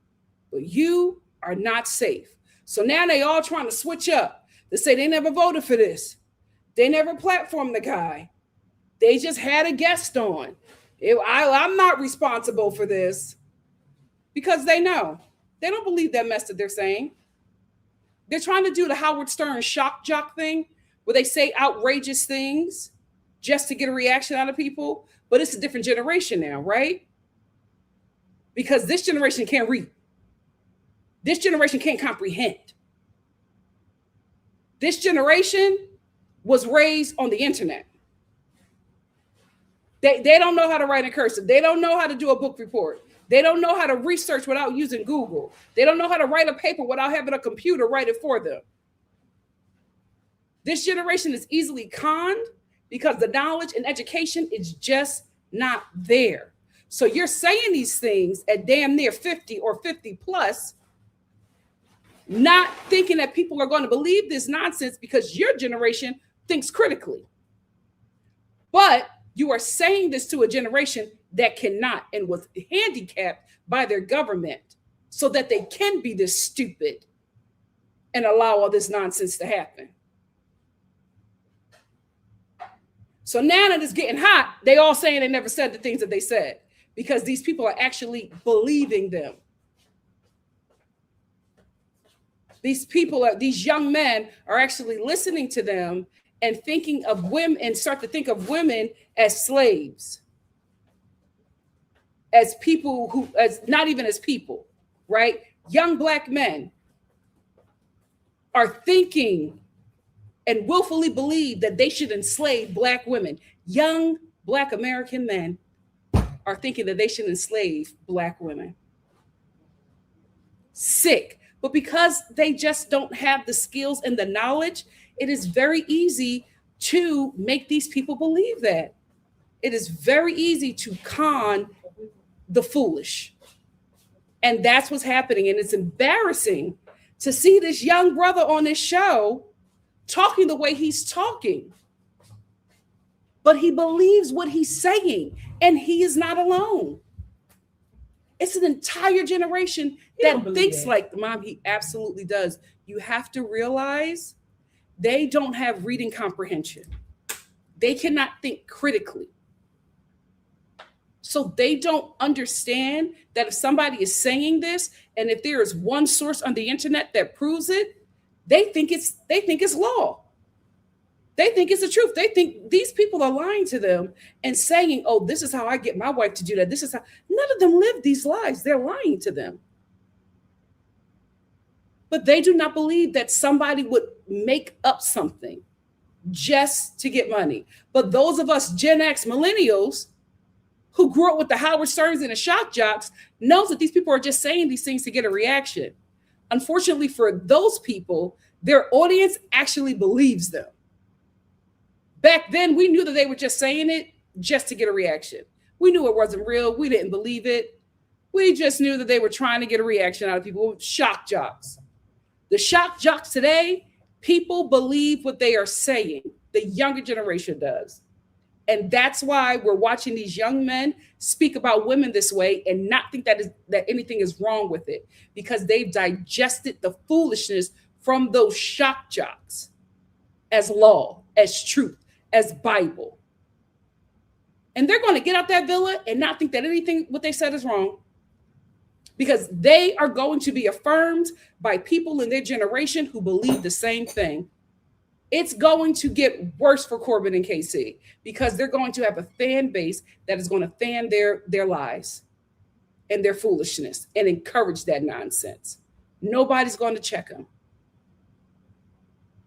but you are not safe. So now they all trying to switch up. They say they never voted for this. They never platformed the guy. They just had a guest on. I'm not responsible for this, because they know. They don't believe that mess that they're saying. They're trying to do the Howard Stern shock jock thing, where they say outrageous things just to get a reaction out of people. But it's a different generation now, right? Because this generation can't read. This generation can't comprehend. This generation was raised on the internet. They don't know how to write in cursive. They don't know how to do a book report. They don't know how to research without using Google. They don't know how to write a paper without having a computer write it for them. This generation is easily conned because the knowledge and education is just not there. So you're saying these things at damn near 50 or 50 plus, not thinking that people are going to believe this nonsense because your generation thinks critically. But you are saying this to a generation that cannot and was handicapped by their government so that they can be this stupid and allow all this nonsense to happen. So now that it's getting hot, they all saying they never said the things that they said because these people are actually believing them. These people these young men are actually listening to them and thinking of women and start to think of women as slaves, as people as not even as people, right? Young Black men are thinking and willfully believe that they should enslave Black women. Young Black American men are thinking that they should enslave Black women. Sick. But because they just don't have the skills and the knowledge, it is very easy to make these people believe that. It is very easy to con the foolish. And that's what's happening. And it's embarrassing to see this young brother on this show talking the way he's talking. But he believes what he's saying, and he is not alone. It's an entire generation that thinks like Mom. He absolutely does. You have to realize they don't have reading comprehension. They cannot think critically. So they don't understand that if somebody is saying this, and if there is one source on the internet that proves it, they think it's law. They think it's the truth. They think these people are lying to them and saying, oh, this is how I get my wife to do that. This is how. None of them live these lives. They're lying to them. But they do not believe that somebody would make up something just to get money. But those of us Gen X millennials who grew up with the Howard Sterns and the shock jocks knows that these people are just saying these things to get a reaction. Unfortunately for those people, their audience actually believes them. Back then, we knew that they were just saying it just to get a reaction. We knew it wasn't real. We didn't believe it. We just knew that they were trying to get a reaction out of people. Shock jocks. The shock jocks today, people believe what they are saying. The younger generation does. And that's why we're watching these young men speak about women this way and not think that anything is wrong with it, because they've digested the foolishness from those shock jocks as law, as truth, as Bible. And they're going to get out that villa and not think that anything what they said is wrong, because they are going to be affirmed by people in their generation who believe the same thing. It's going to get worse for Corbin and KC, because they're going to have a fan base that is going to fan their lies and their foolishness and encourage that nonsense. Nobody's going to check them.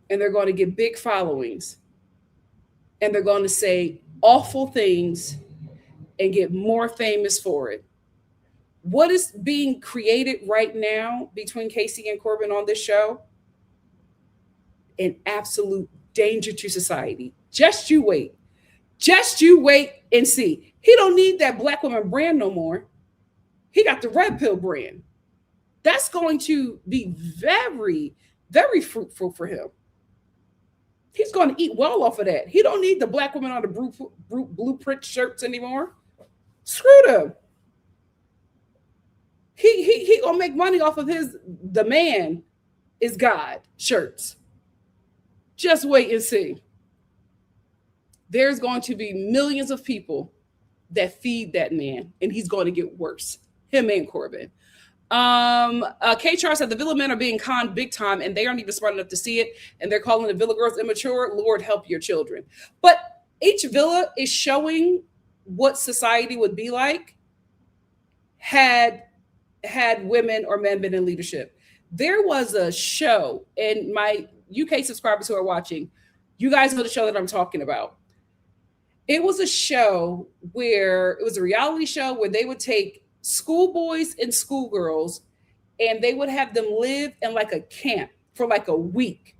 And they're going to get big followings. And they're going to say awful things and get more famous for it. What is being created right now between Casey and Corbin on this show? An absolute danger to society. Just you wait. Just you wait and see. He don't need that Black woman brand no more. He got the red pill brand. That's going to be very, very fruitful for him. He's going to eat well off of that. He don't need the Black woman on the blueprint shirts anymore. Screw them. He gonna make money off of his "the man is God" shirts. Just wait and see. There's going to be millions of people that feed that man, and he's going to get worse. Him and Corbin. K-Char said the Villa men are being conned big time, and they aren't even smart enough to see it, and they're calling the Villa girls immature. Lord help your children. But each Villa is showing what society would be like had women or men been in leadership. There was a show, and my UK subscribers who are watching, you guys know the show that I'm talking about. It was a show where it was a reality show where they would take schoolboys and schoolgirls and they would have them live in like a camp for like a week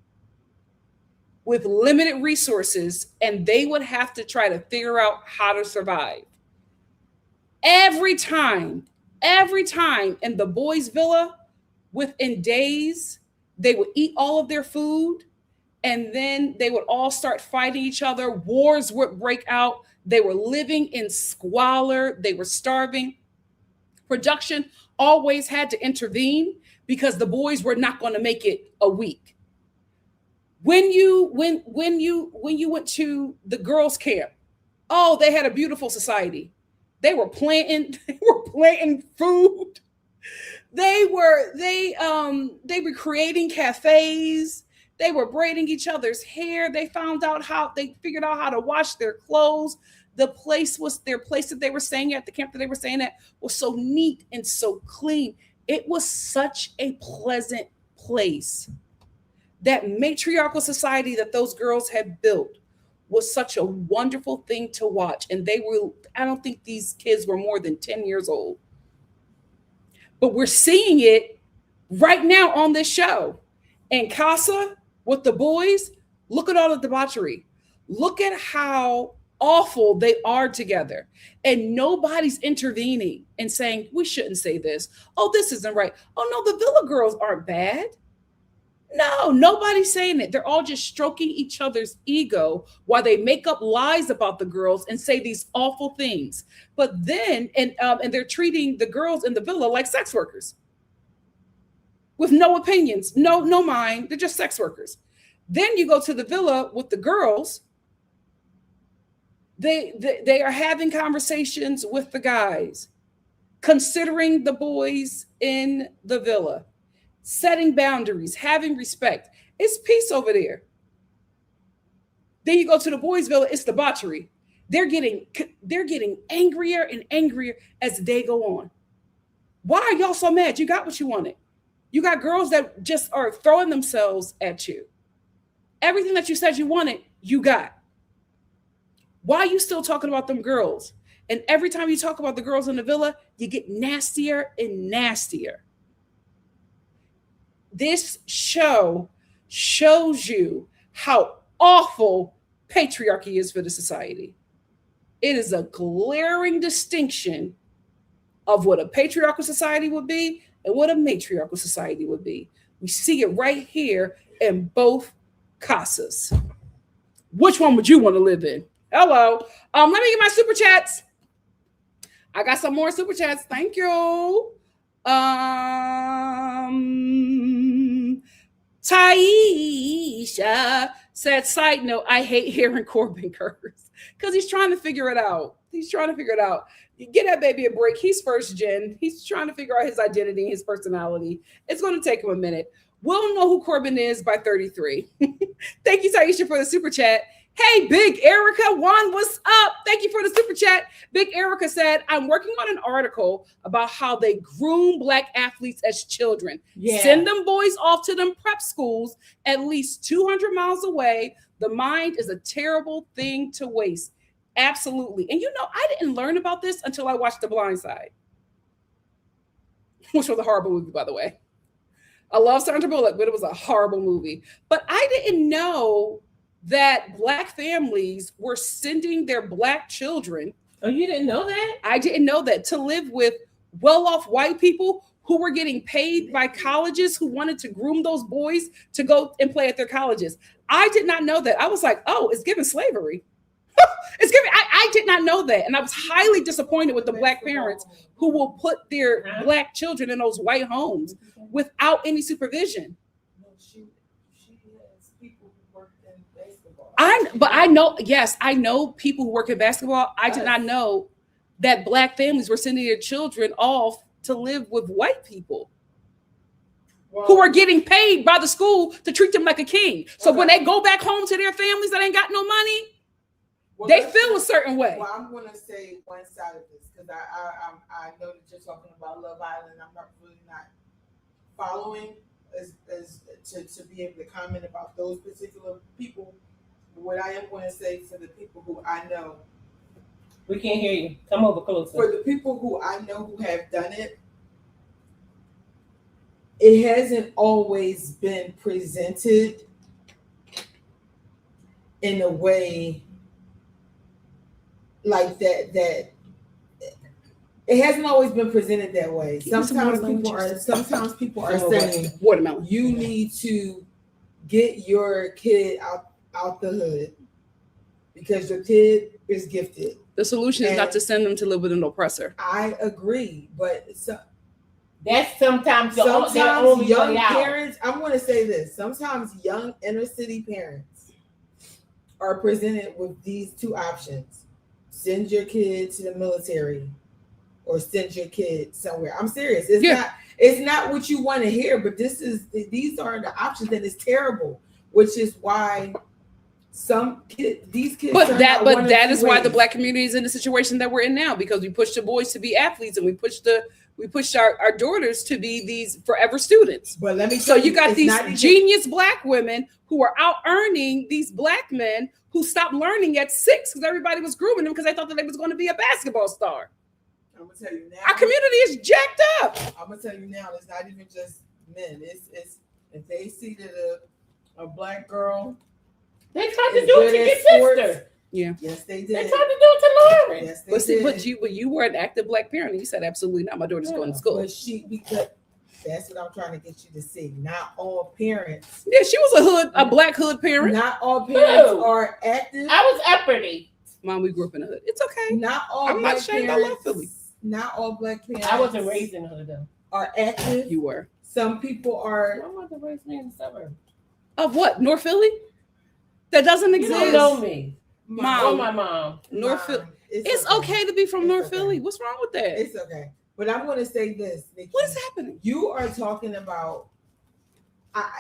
with limited resources, and they would have to try to figure out how to survive. Every time in the boys' villa, within days, they would eat all of their food, and then they would all start fighting each other. Wars would break out. They were living in squalor. They were starving. Production always had to intervene because the boys were not going to make it a week. When you went to the girls' camp, oh, they had a beautiful society. They were planting food. They were creating cafes. They were braiding each other's hair. They figured out how to wash their clothes. Their place that they were staying at, the camp that they were staying at, was so neat and so clean. It was such a pleasant place. That matriarchal society that those girls had built was such a wonderful thing to watch. And I don't think these kids were more than 10 years old. But we're seeing it right now on this show. And Casa, with the boys, look at all the debauchery. Look at how awful they are together. And nobody's intervening and saying, we shouldn't say this. Oh, this isn't right. Oh, no, the Villa girls aren't bad. No, nobody's saying it. They're all just stroking each other's ego while they make up lies about the girls and say these awful things. But then, and they're treating the girls in the villa like sex workers with no opinions, no mind. They're just sex workers. Then you go to the villa with the girls. They are having conversations with the guys, considering the boys in the villa, setting boundaries, having respect. It's peace over there. Then you go to the boys' villa, it's debauchery. They're getting angrier and angrier as the day go on. Why are y'all so mad? You got what you wanted. You got girls that just are throwing themselves at you. Everything that you said you wanted, you got. Why are you still talking about them girls? And every time you talk about the girls in the villa, you get nastier and nastier. This show shows you how awful patriarchy is for the society. It is a glaring distinction of what a patriarchal society would be and what a matriarchal society would be. We see it right here in both casas. Which one would you want to live in? Hello. Let me get my super chats. I got some more super chats. Thank you. Taisha said, side note, I hate hearing Corbin curse because he's trying to figure it out. He's trying to figure it out. Get that baby a break. He's first gen. He's trying to figure out his identity, his personality. It's going to take him a minute. We'll know who Corbin is by 33. Thank you, Taisha, for the super chat. Hey, Big Erica, Juan, what's up? Thank you for the super chat. Big Erica said, I'm working on an article about how they groom Black athletes as children. Yeah. Send them boys off to them prep schools at least 200 miles away. The mind is a terrible thing to waste. Absolutely. And you know, I didn't learn about this until I watched The Blind Side, which was a horrible movie, by the way. I love Sandra Bullock, but it was a horrible movie. But I didn't know that Black families were sending their Black children. Oh, you didn't know that? I didn't know that. To live with well-off white people who were getting paid by colleges who wanted to groom those boys to go and play at their colleges. I did not know that. I was like, oh, it's giving slavery. It's giving. I did not know that. And I was highly disappointed with the Black parents who will put their Black children in those white homes without any supervision. I know people who work in basketball. I did not know that Black families were sending their children off to live with white people who are getting paid by the school to treat them like a king. So when they go back home to their families that ain't got no money, they feel a certain way. Well, I'm going to say one side of this because I know that you're talking about Love Island. I'm not really not following as to be able to comment about those particular people. What I am going to say for the people who I know. We can't hear you. Come over closer. For the people who I know who have done it, it hasn't always been presented in a way like that it hasn't always been presented that way. Sometimes people are saying watermelon. You need to get your kid out the hood because your kid is gifted. The solution is not to send them to live with an oppressor. I agree, but that's sometimes young parents. I'm going to say this. Sometimes young inner city parents are presented with these two options. Send your kid to the military or send your kid somewhere. I'm serious. It's not what you want to hear, but these are the options, and it's terrible, which is why these kids. But that is why the Black community is in the situation that we're in now, because we pushed the boys to be athletes and we pushed our daughters to be these forever students. But let me so you got these genius Black women who are out earning these Black men who stopped learning at 6 because everybody was grooming them because they thought that they was going to be a basketball star. I'm gonna tell you now. Our community is jacked up. I'm gonna tell you now. It's not even just men. It's if they see that a Black girl. They tried to do it to your sister. Yeah. Yes, they did. They tried to do it to Lauren. Yes, they did. But you were an active Black parent, and you said absolutely not. My daughter's going to school. But because that's what I'm trying to get you to see. Not all parents. Yeah, she was a Black hood parent. Not all parents are active. I was Epperty. Mom, we grew up in the hood. It's okay. Not all. I'm not ashamed. I love Philly. Not all Black parents. I wasn't raised in the hood though. Are active. You were. Some people are. My mother raised me in the suburbs. Of what? North Philly? That doesn't exist. You don't know me. Mom. Or my mom. North Philly. It's okay to be from North Philly. What's wrong with that? It's okay. But I'm going to say this, Nikki. What is happening? You are talking about.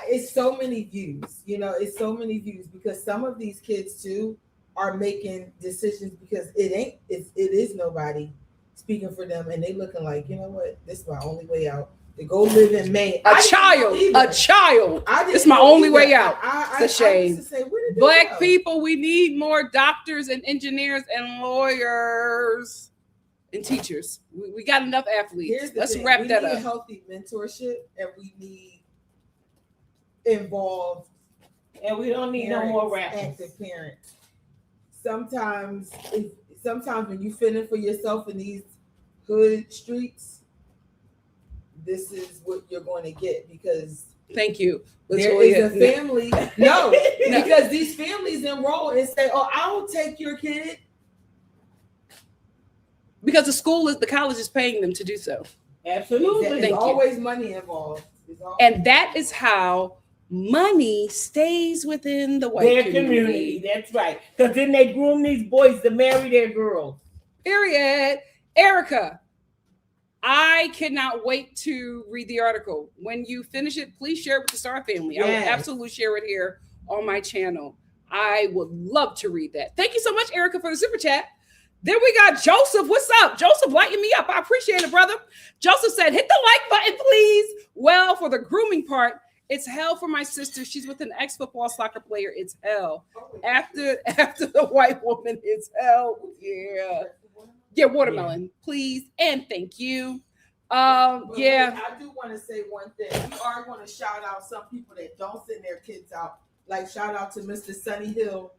It's so many views. You know, it's so many views because some of these kids too are making decisions because it is nobody speaking for them, and they looking like, you know what, this is my only way out. to go live in Maine. A child. It's my only way out. It's a shame. Black people, we need more doctors and engineers and lawyers and teachers. We got enough athletes. Let's wrap that up. We need healthy mentorship, and we need involved. And we don't need no more rappers. Active parents. Sometimes when you fending for yourself in these hood streets, this is what you're going to get, because thank you. There is a family. No, because these families enroll and say, "Oh, I will take your kid," because the college is paying them to do so. Absolutely, there's always money involved, and that is how money stays within the white community. That's right, because then they groom these boys to marry their girls. Period. Erica, I cannot wait to read the article. When you finish it, please share it with the Star family. Yes. I will absolutely share it here on my channel. I would love to read that. Thank you so much, Erica, for the super chat. Then we got Joseph. What's up? Joseph lighting me up. I appreciate it, brother. Joseph said, hit the like button, please. Well, for the grooming part, it's hell for my sister. She's with an ex-football soccer player. It's hell. After the white woman, it's hell. Yeah, watermelon, please, and thank you. I do want to say one thing. We are going to shout out some people that don't send their kids out. Like, shout out to Mr. Sonny Hill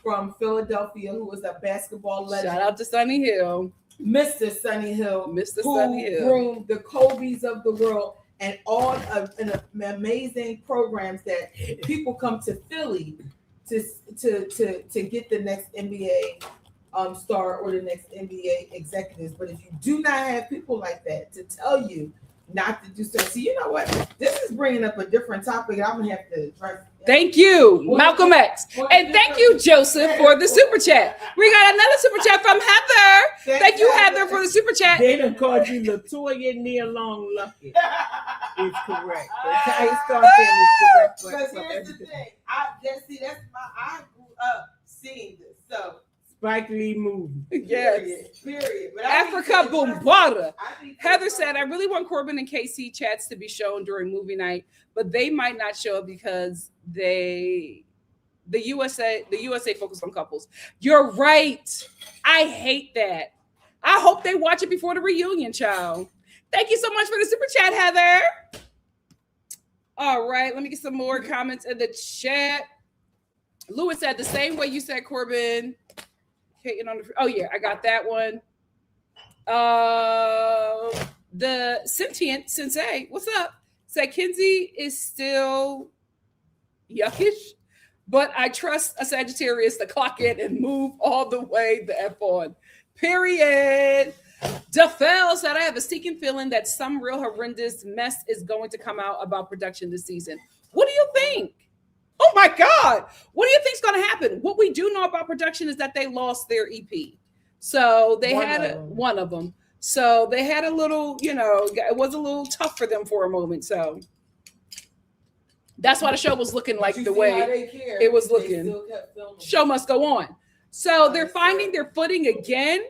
from Philadelphia, who is a basketball legend. Shout out to Sonny Hill. Mr. Sonny Hill. Mr. Sonny Hill. Groomed the Kobe's of the world and all of amazing programs that people come to Philly to get the next NBA star or the next NBA executives. But if you do not have people like that to tell you not to do so, see, you know what? This is bringing up a different topic. I'm gonna have to try. Thank you, Malcolm X, and thank you, Joseph, for the super chat. We got another super chat from Heather. Thank you, Heather, for the super chat. They done called you Latoya Near Long Lucky. It's correct. But here's the thing. I grew up seeing this. So Spike Lee movie. Yes. Period. But Africa Bombada. Heather said, I really want Corbin and KC chats to be shown during movie night, but they might not show up because the USA focus on couples. You're right. I hate that. I hope they watch it before the reunion, child. Thank you so much for the super chat, Heather. All right, let me get some more comments in the chat. Lewis said the same way you said, Corbin. Oh yeah, I got that one. The sentient sensei, what's up? Said Kinsey is still yuckish, but I trust a Sagittarius to clock in and move all the way the F on. Period. DeFell said, I have a sneaking feeling that some real horrendous mess is going to come out about production this season. What do you think? Oh my God. What do you think is going to happen? What we do know about production is that they lost their EP. So they one of them. So they had a little, it was a little tough for them for a moment. So that's why the show was looking like the way it was looking. Show must go on. So they're finding their footing again.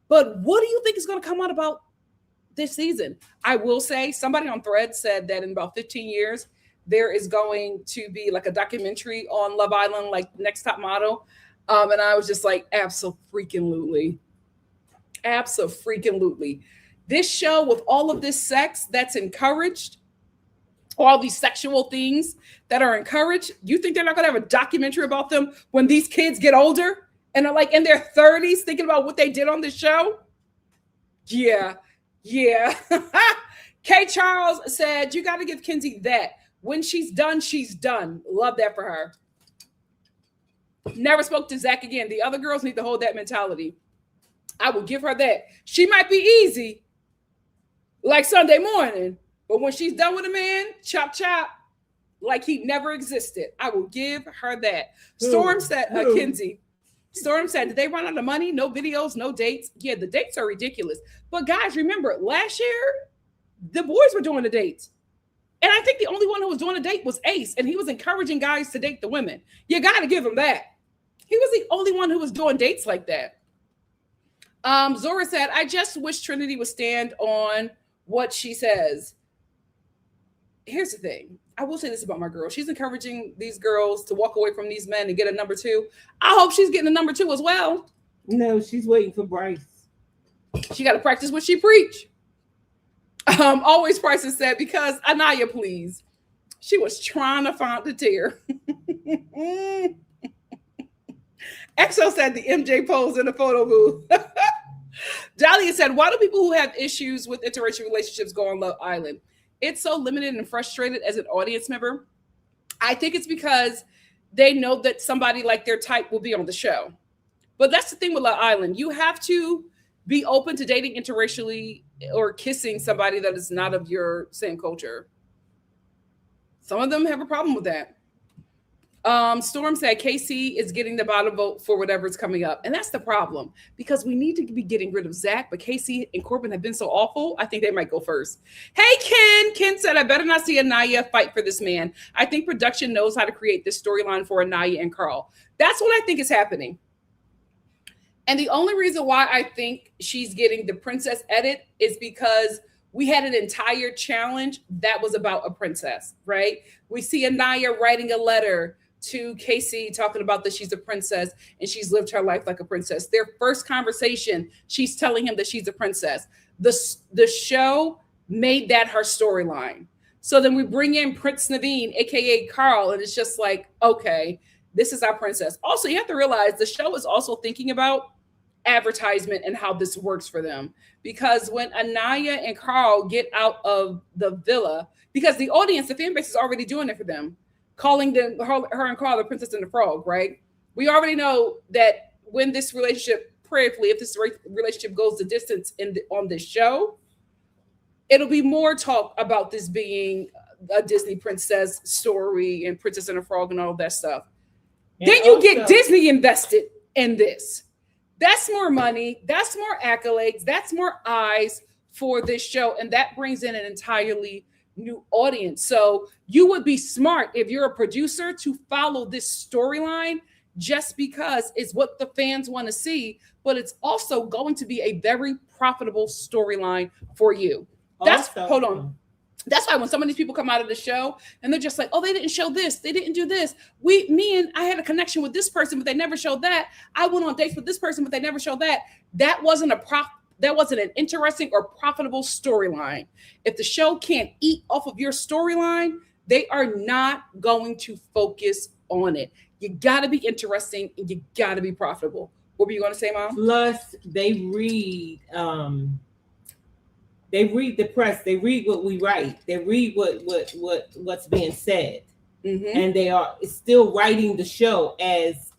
But what do you think is going to come out about this season? I will say somebody on Threads said that in about 15 years, there is going to be like a documentary on Love Island, like Next Top Model. And I was just like, abso-freaking-lutely. Abso-freaking-lutely. This show with all of this sex that's encouraged, all these sexual things that are encouraged, you think they're not going to have a documentary about them when these kids get older and are like in their 30s thinking about what they did on this show? Yeah. K. Charles said, you got to give Kinsey that. When she's done, she's done. Love that for her. Never spoke to Zach again. The other girls need to hold that mentality. I will give her that. She might be easy, like Sunday morning, but when she's done with a man, chop, chop, like he never existed. I will give her that. Storm said, Kinsey. Storm said, did they run out of money? No videos, no dates. Yeah, the dates are ridiculous. But guys, remember, last year, the boys were doing the dates. And I think the only one who was doing a date was Ace, and he was encouraging guys to date the women. You got to give him that. He was the only one who was doing dates like that. Zora said, I just wish Trinity would stand on what she says. here's the thing. I will say this about my girl. She's encouraging these girls to walk away from these men and get a number two. I hope she's getting a number two as well. No, she's waiting for Bryce. She got to practice what she preach. Always Price has said, because Anaya, please. She was trying to find the tear. EXO said the MJ pose in the photo booth. Dahlia said, why do people who have issues with interracial relationships go on Love Island? It's so limited and frustrated as an audience member. I think it's because they know that somebody like their type will be on the show. But that's the thing with Love Island. You have to be open to dating interracially or kissing somebody that is not of your same culture. Some of them have a problem with that. Storm said KC is getting the bottom vote for whatever's coming up. And that's the problem, because we need to be getting rid of Zach, but KC and Corbin have been so awful. I think they might go first. Hey, Ken. Ken said, I better not see Anaya fight for this man. I think production knows how to create this storyline for Anaya and Carl. That's what I think is happening. And the only reason why I think she's getting the princess edit is because we had an entire challenge that was about a princess, right? We see Anaya writing a letter to Casey talking about that she's a princess and she's lived her life like a princess. Their first conversation, she's telling him that she's a princess. The show made that her storyline. So then we bring in Prince Naveen, aka Carl, and it's just like, okay, this is our princess. Also, you have to realize the show is also thinking about advertisement and how this works for them. Because when Anaya and Carl get out of the villa, because the audience, the fan base is already doing it for them, calling them her and Carl the Princess and the Frog, right? We already know that when this relationship, prayerfully, if this relationship goes the distance on this show, it'll be more talk about this being a Disney princess story and Princess and the Frog and all that stuff. And then you get Disney invested in this. That's more money. That's more accolades. That's more eyes for this show. And that brings in an entirely new audience. So you would be smart if you're a producer to follow this storyline just because it's what the fans want to see, but it's also going to be a very profitable storyline for you. Hold on. That's why when some of these people come out of the show and they're just like, oh, they didn't show this, they didn't do this. I had a connection with this person, but they never showed that. I went on dates with this person, but they never showed that. That wasn't an interesting or profitable storyline. If the show can't eat off of your storyline, they are not going to focus on it. You got to be interesting and you got to be profitable. What were you going to say, Mom? Plus, they read the press. They read what we write. They read what's being said, and they are still writing the show as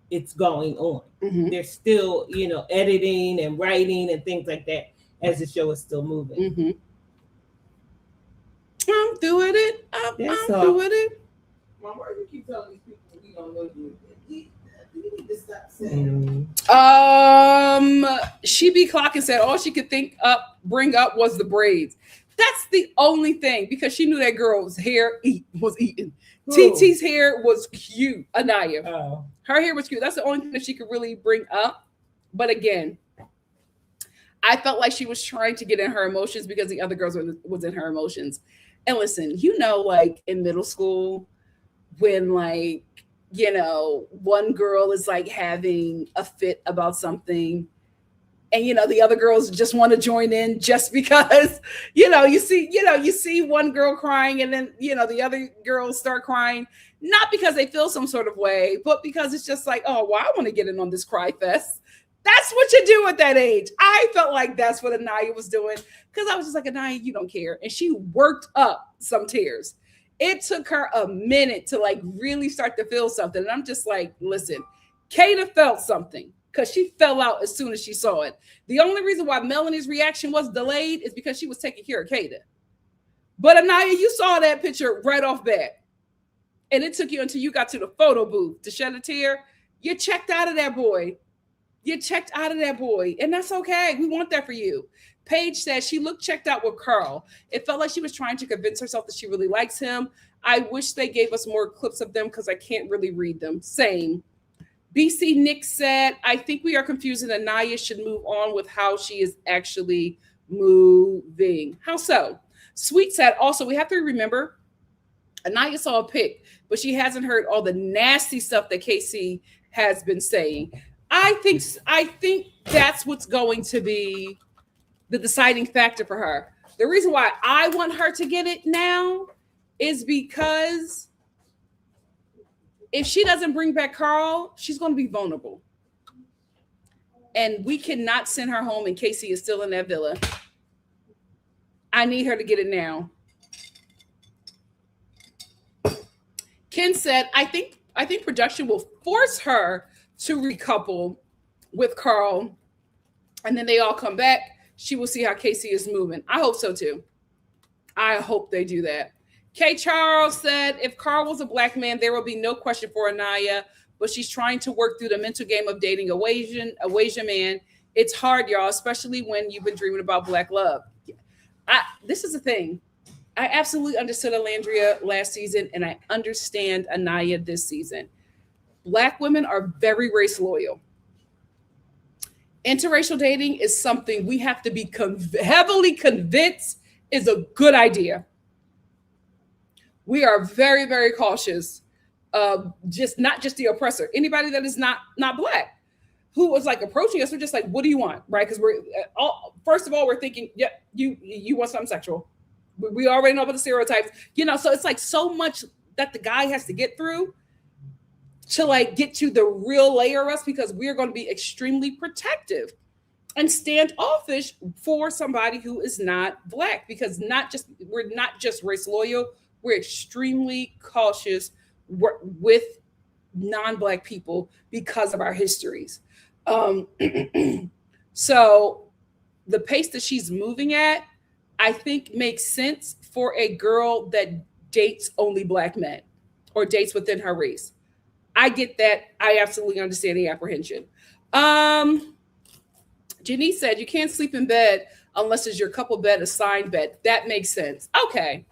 it's going on. Mm-hmm. They're still, editing and writing and things like that as the show is still moving. Mm-hmm. I'm doing it. I'm doing it. Mom, why do you keep telling these people we don't know you? You need to stop saying She be clocking said all she could bring up was the braids. That's the only thing, because she knew that girl's hair was eaten. TT's hair was cute. Anaya. Oh. Her hair was cute. That's the only thing that she could really bring up. But again, I felt like she was trying to get in her emotions because the other girls was in her emotions. And listen, like in middle school, when one girl is like having a fit about something and the other girls just want to join in just because you see one girl crying and then the other girls start crying, not because they feel some sort of way, but because it's just like, oh, well, I want to get in on this cry fest. That's what you do at that age. I felt like that's what Anaya was doing, because I was just like, Anaya, you don't care. And she worked up some tears. It took her a minute to really start to feel something. And I'm just like, listen, Kata felt something because she fell out as soon as she saw it. The only reason why Melanie's reaction was delayed is because she was taking care of Kata. But Anaya, you saw that picture right off bat. And it took you until you got to the photo booth to shed a tear. You checked out of that boy. And that's okay. We want that for you. Paige says she looked checked out with Carl. It felt like she was trying to convince herself that she really likes him. I wish they gave us more clips of them because I can't really read them. Same. BC Nick said, I think we are confused and Anaya should move on with how she is actually moving. How so? Sweet said, also, we have to remember, Anaya saw a pic, but she hasn't heard all the nasty stuff that Casey has been saying. I think that's what's going to be the deciding factor for her. The reason why I want her to get it now is because if she doesn't bring back Carl, she's going to be vulnerable. And we cannot send her home and Casey is still in that villa. I need her to get it now. Ken said, I think production will force her to recouple with Carl. And then they all come back. She will see how Casey is moving. I hope so too. I hope they do that. K. Charles said, if Carl was a black man, there will be no question for Anaya, but she's trying to work through the mental game of dating a Asian man. It's hard, y'all, especially when you've been dreaming about black love. This is the thing. I absolutely understood Alandria last season, and I understand Anaya this season. Black women are very race loyal. Interracial dating is something we have to be heavily convinced is a good idea. We are very, very cautious of not just the oppressor. Anybody that is not black who was like approaching us, we're just like, what do you want, right? Because we're first of all, we're thinking, yeah, you want something sexual. We already know about the stereotypes, so it's like so much that the guy has to get through to like get to the real layer of us, because we're going to be extremely protective and standoffish for somebody who is not black, because we're not just race loyal, we're extremely cautious with non-black people because of our histories. So the pace that she's moving at, I think makes sense for a girl that dates only black men or dates within her race. I get that. I absolutely understand the apprehension. Janice said, you can't sleep in bed unless it's your couple bed, assigned bed. That makes sense. Okay.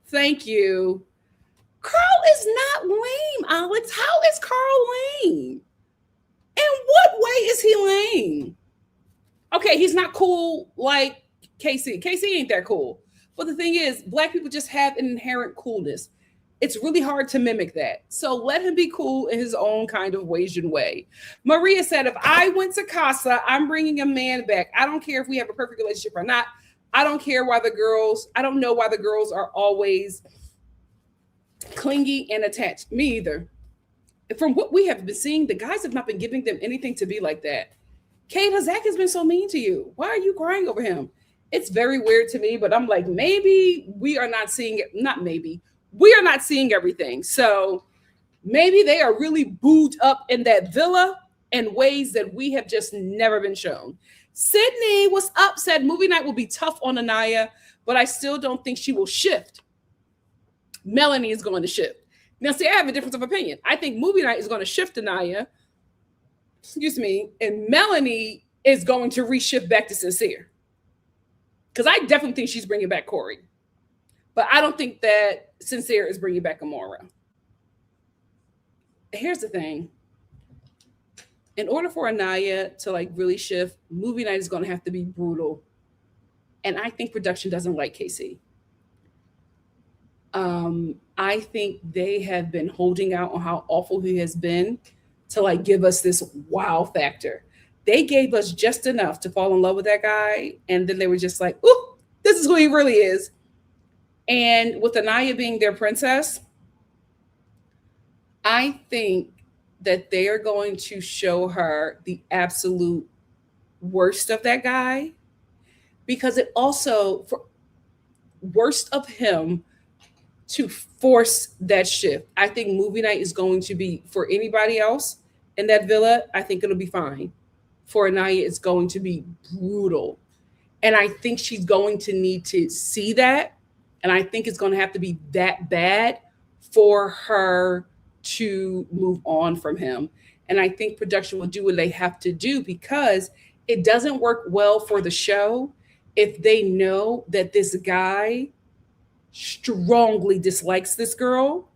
Thank you. Carl is not lame, Alex. How is Carl lame? In what way is he lame? Okay, he's not cool like Casey. Casey ain't that cool. But the thing is, black people just have an inherent coolness. It's really hard to mimic that. So let him be cool in his own kind of Asian way. Maria said, if I went to Casa, I'm bringing a man back. I don't care if we have a perfect relationship or not. I don't know why the girls are always clingy and attached. Me either. From what we have been seeing, the guys have not been giving them anything to be like that. Kate, Zach has been so mean to you. Why are you crying over him? It's very weird to me, but I'm like, maybe we are not seeing it. Not maybe. We are not seeing everything. So maybe they are really booed up in that villa in ways that we have just never been shown. Sydney, what's up? Said movie night will be tough on Anaya, but I still don't think she will shift. Melanie is going to shift. Now, see, I have a difference of opinion. I think movie night is going to shift Anaya, and Melanie is going to reshift back to Sincere. Because I definitely think she's bringing back Corey. But I don't think that Sincere is bringing back Amora. Here's the thing. In order for Anaya to like really shift, movie night is going to have to be brutal. And I think production doesn't like Casey. I think they have been holding out on how awful he has been to like give us this wow factor. They gave us just enough to fall in love with that guy. And then they were just like, ooh, this is who he really is. And with Anaya being their princess, I think that they are going to show her the absolute worst of that guy, because it also, for worst of him, to force that shift. I think movie night is going to be, for anybody else in that villa, I think it'll be fine. For Anaya, it's going to be brutal. And I think she's going to need to see that. And I think it's going to have to be that bad for her to move on from him. And I think production will do what they have to do, because it doesn't work well for the show if they know that this guy strongly dislikes this girl,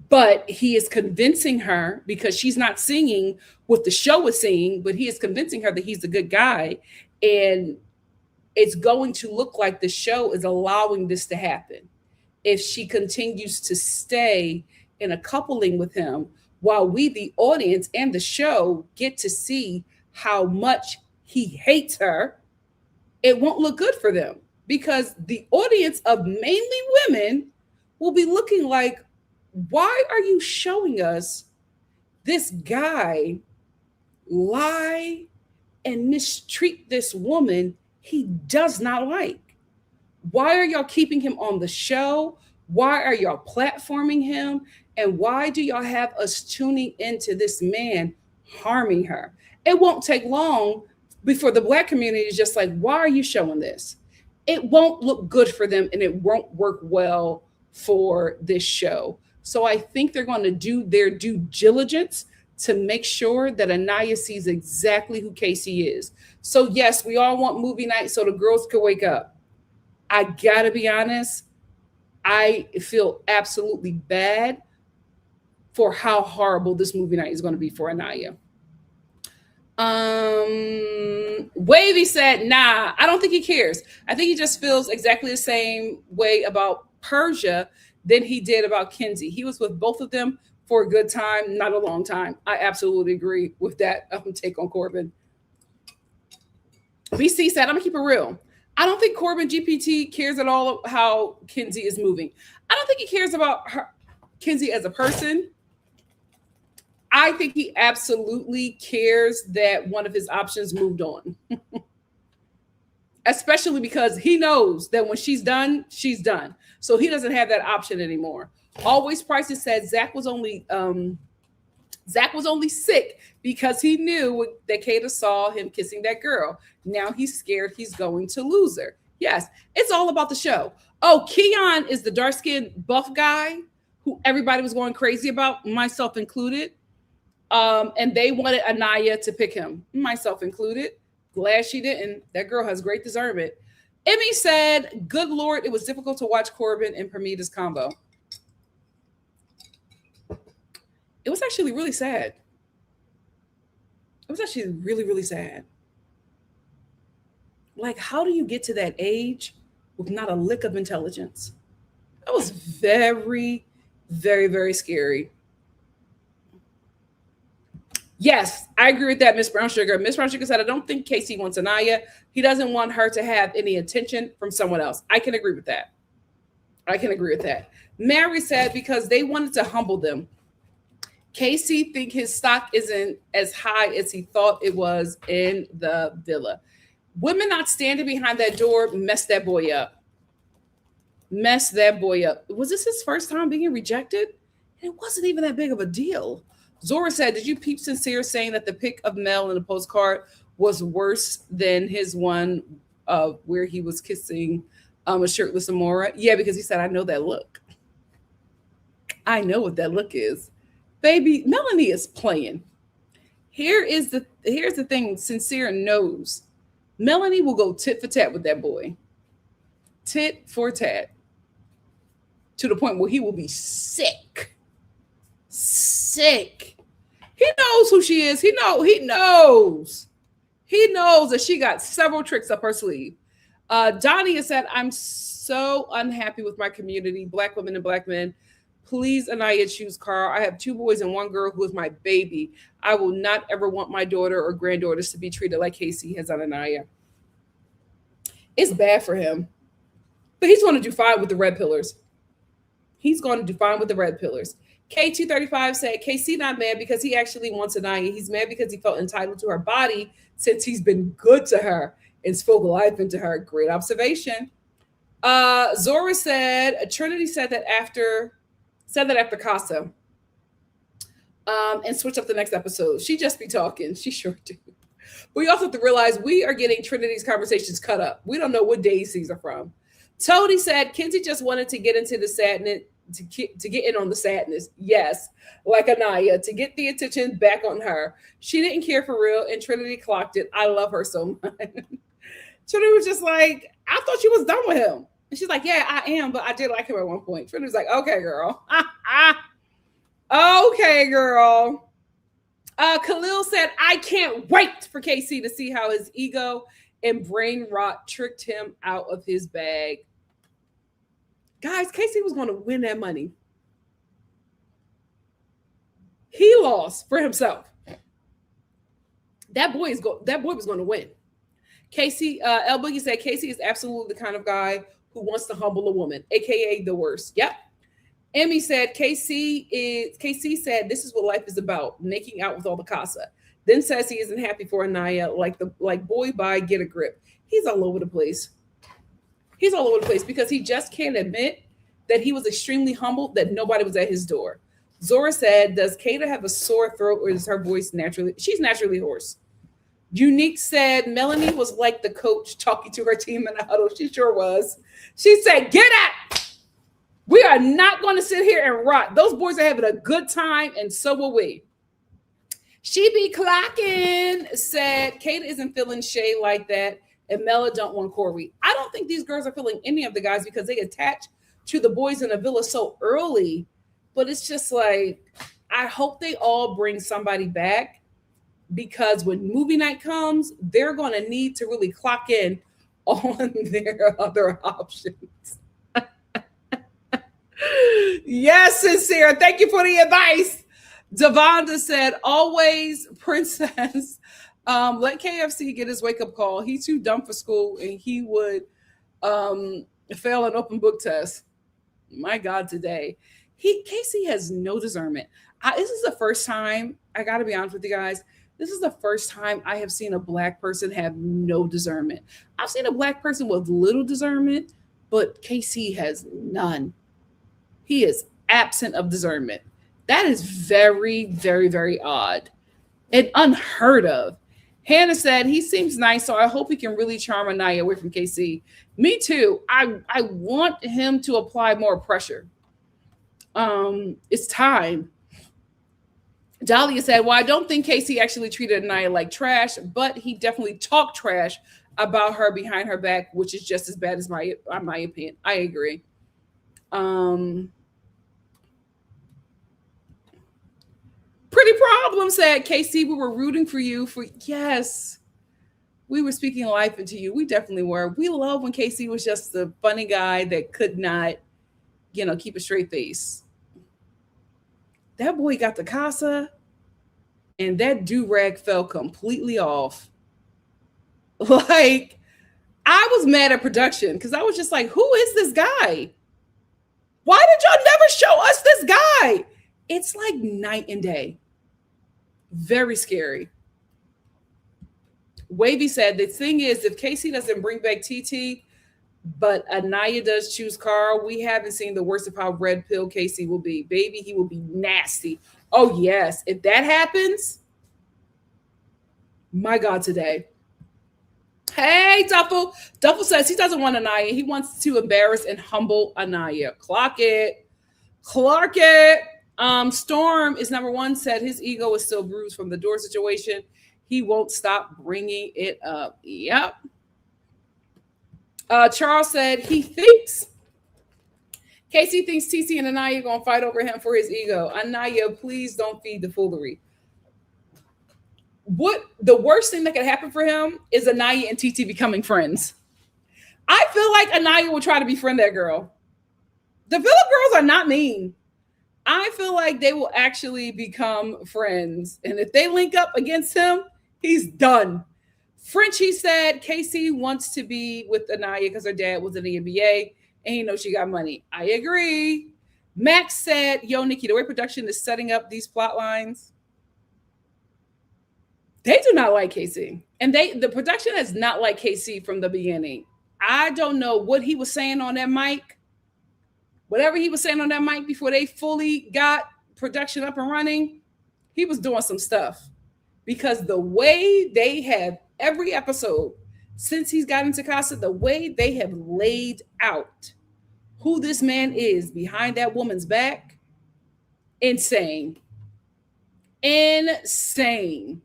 but he is convincing her, because she's not singing what the show is singing, but he is convincing her that he's a good guy. And it's going to look like the show is allowing this to happen if she continues to stay in a coupling with him, while we, the audience and the show, get to see how much he hates her. It won't look good for them, because the audience of mainly women will be looking like, why are you showing us this guy lie and mistreat this woman he does not like? Why are y'all keeping him on the show? Why are y'all platforming him? And why do y'all have us tuning into this man harming her? It won't take long before the Black community is just like, why are you showing this? It won't look good for them, and it won't work well for this show. So I think they're going to do their due diligence to make sure that Anaya sees exactly who Casey is. So yes, we all want movie night so the girls can wake up. I gotta be honest, I feel absolutely bad for how horrible this movie night is going to be for Anaya. Wavy said, nah, I don't think he cares. I think he just feels exactly the same way about Persia than he did about Kenzie. He was with both of them for a good time, not a long time. I absolutely agree with that take on Corbin. BC said, I'm gonna keep it real. I don't think Corbin GPT cares at all how Kenzie is moving. I don't think he cares about her, Kenzie as a person. I think he absolutely cares that one of his options moved on. Especially because he knows that when she's done, she's done. So he doesn't have that option anymore. Always Prices said Zach was only sick because he knew that Kata saw him kissing that girl. Now he's scared he's going to lose her. Yes, it's all about the show. Oh, Keon is the dark-skinned buff guy who everybody was going crazy about, myself included. And they wanted Anaya to pick him, myself included. Glad she didn't. That girl has great discernment. Emmy said, good Lord, it was difficult to watch Corbin and Permita's combo. It was actually really sad. It was actually really, really sad. Like, how do you get to that age with not a lick of intelligence? That was very, very, very scary. Yes, I agree with that, Miss Brown Sugar. Miss Brown Sugar said, I don't think Casey wants Anaya. He doesn't want her to have any attention from someone else. I can agree with that. I can agree with that. Mary said, because they wanted to humble them. Casey think his stock isn't as high as he thought it was in the villa. Women not standing behind that door messed that boy up. Messed that boy up. Was this his first time being rejected? It wasn't even that big of a deal. Zora said, did you peep Sincere saying that the pic of Mel in the postcard was worse than his one where he was kissing a shirtless Amora? Yeah, because he said, I know that look. I know what that look is. Baby, Melanie is playing. Here's the thing Sincere knows. Melanie will go tit for tat with that boy. Tit for tat. To the point where he will be sick. Sick. He knows who she is. He knows. He knows that she got several tricks up her sleeve. Donnie has said, I'm so unhappy with my community, Black women and Black men. Please, Anaya, choose Carl. I have 2 boys and 1 girl who is my baby. I will not ever want my daughter or granddaughters to be treated like Casey has on Anaya. It's bad for him. But he's going to do fine with the red pillars. He's going to do fine with the red pillars. K235 said, KC not mad because he actually wants Anaya. He's mad because he felt entitled to her body since he's been good to her and spoke life into her. Great observation. Zora said, Trinity said that after Casa. And switch up the next episode. She just be talking. She sure do. But we also have to realize we are getting Trinity's conversations cut up. We don't know what days these are from. Tony said, Kenzie just wanted to get into the sadness, to get in on the sadness. Yes, like Anaya, to get the attention back on her. She didn't care for real, and Trinity clocked it. I love her so much. Trinity was just like, I thought she was done with him. And she's like, yeah, I am, but I did like him at one point. Trinity was like, okay, girl. Okay, girl. Khalil said, I can't wait for KC to see how his ego and brain rot tricked him out of his bag. Guys, Casey was going to win that money. He lost for himself. That boy was going to win. Casey, El Boogie said, Casey is absolutely the kind of guy who wants to humble a woman, aka the worst. Yep. Emmy said, KC said, this is what life is about, making out with all the casa. Then says he isn't happy for Anaya, like boy, bye, get a grip. He's all over the place. He's all over the place because he just can't admit that he was extremely humbled that nobody was at his door. Zora said, does Kata have a sore throat or is her voice naturally? She's naturally hoarse. Unique said, Melanie was like the coach talking to her team in the huddle. She sure was. She said, get up. We are not going to sit here and rot. Those boys are having a good time, and so will we. She be clocking, said, Kata isn't feeling Shay like that, and Mela don't want Corey. I don't think these girls are feeling any of the guys because they attach to the boys in the villa so early. But it's just like, I hope they all bring somebody back because when movie night comes, they're going to need to really clock in on their other options. Yes, Sincere. Thank you for the advice. Devonda said, always princess. Let KFC get his wake-up call. He's too dumb for school and he would fail an open book test. My God, today. Casey has no discernment. This is the first time, I got to be honest with you guys, this is the first time I have seen a Black person have no discernment. I've seen a Black person with little discernment, but Casey has none. He is absent of discernment. That is very, very, very odd and unheard of. Hannah said, he seems nice, so I hope he can really charm Anaya away from KC. Me too. I want him to apply more pressure. It's time. Dahlia said, well, I don't think Casey actually treated Anaya like trash, but he definitely talked trash about her behind her back, which is just as bad as my opinion. I agree. Pretty Problem said, Casey, we were rooting for you yes. We were speaking life into you. We definitely were. We love when Casey was just the funny guy that could not, keep a straight face. That boy got the casa and that do-rag fell completely off. Like, I was mad at production because I was just like, who is this guy? Why did y'all never show us this guy? It's like night and day. Very scary. Wavy said, the thing is, if Casey doesn't bring back TT, but Anaya does choose Carl, we haven't seen the worst of how red pill Casey will be. Baby, he will be nasty. Oh, yes. If that happens, my God, today. Hey, Duffel. Duffel says he doesn't want Anaya. He wants to embarrass and humble Anaya. Clock it. Clark it. Storm is number one, said his ego is still bruised from the door situation. He won't stop bringing it up. Yep. Charles said he thinks Casey thinks TC and Anaya are going to fight over him for his ego. Anaya, please don't feed the foolery. What the worst thing that could happen for him is Anaya and TT becoming friends. I feel like Anaya will try to befriend that girl. The Villa girls are not mean. I feel like they will actually become friends. And if they link up against him, he's done. Frenchie said Casey wants to be with Anaya because her dad was in the NBA and he knows she got money. I agree. Max said, yo, Nikki, the way production is setting up these plot lines, they do not like Casey. And the production has not liked Casey from the beginning. I don't know what he was saying on that mic. Whatever he was saying on that mic before they fully got production up and running, he was doing some stuff. Because the way they have every episode since he's got into Casa, the way they have laid out who this man is behind that woman's back, insane. Insane.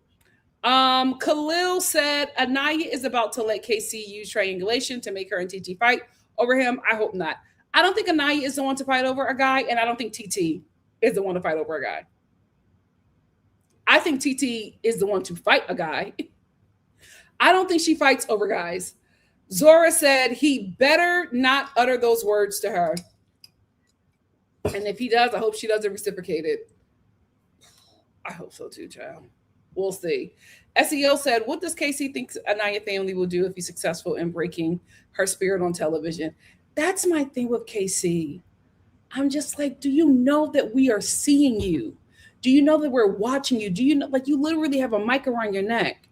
Khalil said Anaya is about to let KC use triangulation to make her and TT fight over him. I hope not. I don't think Anaya is the one to fight over a guy, and I don't think TT is the one to fight over a guy. I think TT is the one to fight a guy. I don't think she fights over guys. Zora said he better not utter those words to her. And if he does, I hope she doesn't reciprocate it. I hope so too, child. We'll see. SEO said, what does Casey think Anaya family will do if he's successful in breaking her spirit on television? That's my thing with KC. I'm just like, do you know that we are seeing you? Do you know that we're watching you? Do you know, like, you literally have a mic around your neck?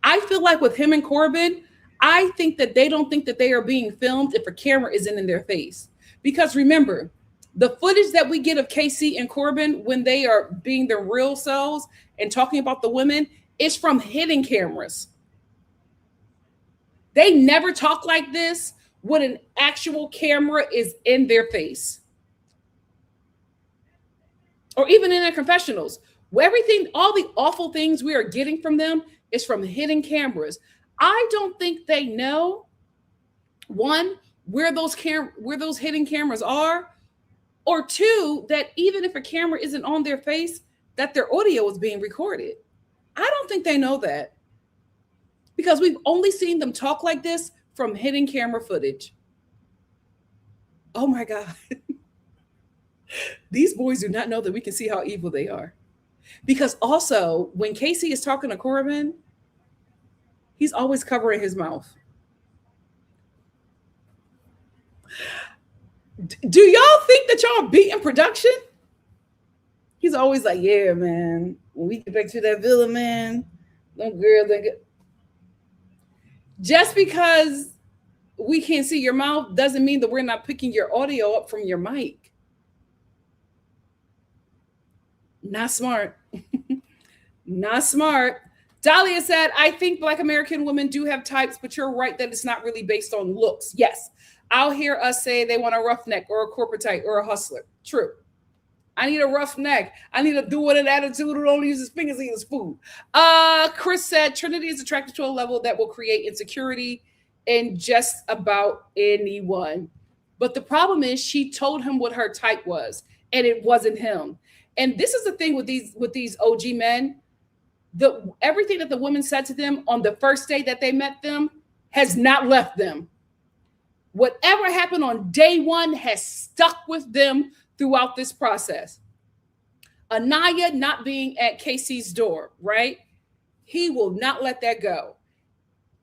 I feel like with him and Corbin, I think that they don't think that they are being filmed if a camera isn't in their face. Because remember, the footage that we get of KC and Corbin when they are being their real selves and talking about the women is from hidden cameras. They never talk like this when an actual camera is in their face. Or even in their confessionals. Everything, all the awful things we are getting from them is from hidden cameras. I don't think they know, one, where those hidden cameras are, or two, that even if a camera isn't on their face, that their audio is being recorded. I don't think they know that, because we've only seen them talk like this from hidden camera footage. Oh my God. These boys do not know that we can see how evil they are. Because also, when Casey is talking to Corbin, he's always covering his mouth. Do y'all think that y'all beating production? He's always like, yeah, man, when we get back to that villa, man, them girls, just because we can't see your mouth doesn't mean that we're not picking your audio up from your mic. Not smart. Not smart. Dahlia said, I think Black American women do have types, but you're right that it's not really based on looks. Yes. I'll hear us say they want a roughneck or a corporate type or a hustler. True. I need a roughneck. I need a do with an attitude who don't use his fingers to eat his food. Chris said, Trinity is attracted to a level that will create insecurity in just about anyone. But the problem is she told him what her type was, and it wasn't him. And this is the thing with these OG men. Everything that the woman said to them on the first day that they met them has not left them. Whatever happened on day one has stuck with them throughout this process. Anaya not being at Casey's door, right? He will not let that go.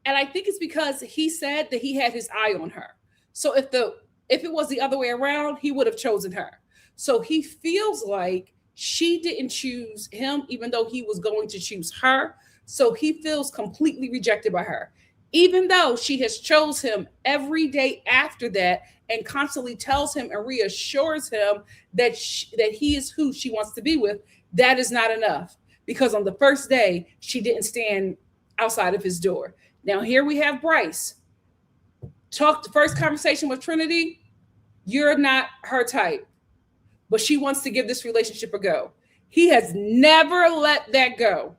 And I think it's because he said that he had his eye on her. So if it was the other way around, he would have chosen her. So he feels like she didn't choose him, even though he was going to choose her. So he feels completely rejected by her, even though she has chose him every day after that and constantly tells him and reassures him that he is who she wants to be with. That is not enough, because on the first day, she didn't stand outside of his door. Now here we have Bryce. The first conversation with Trinity, you're not her type, but she wants to give this relationship a go. He has never let that go.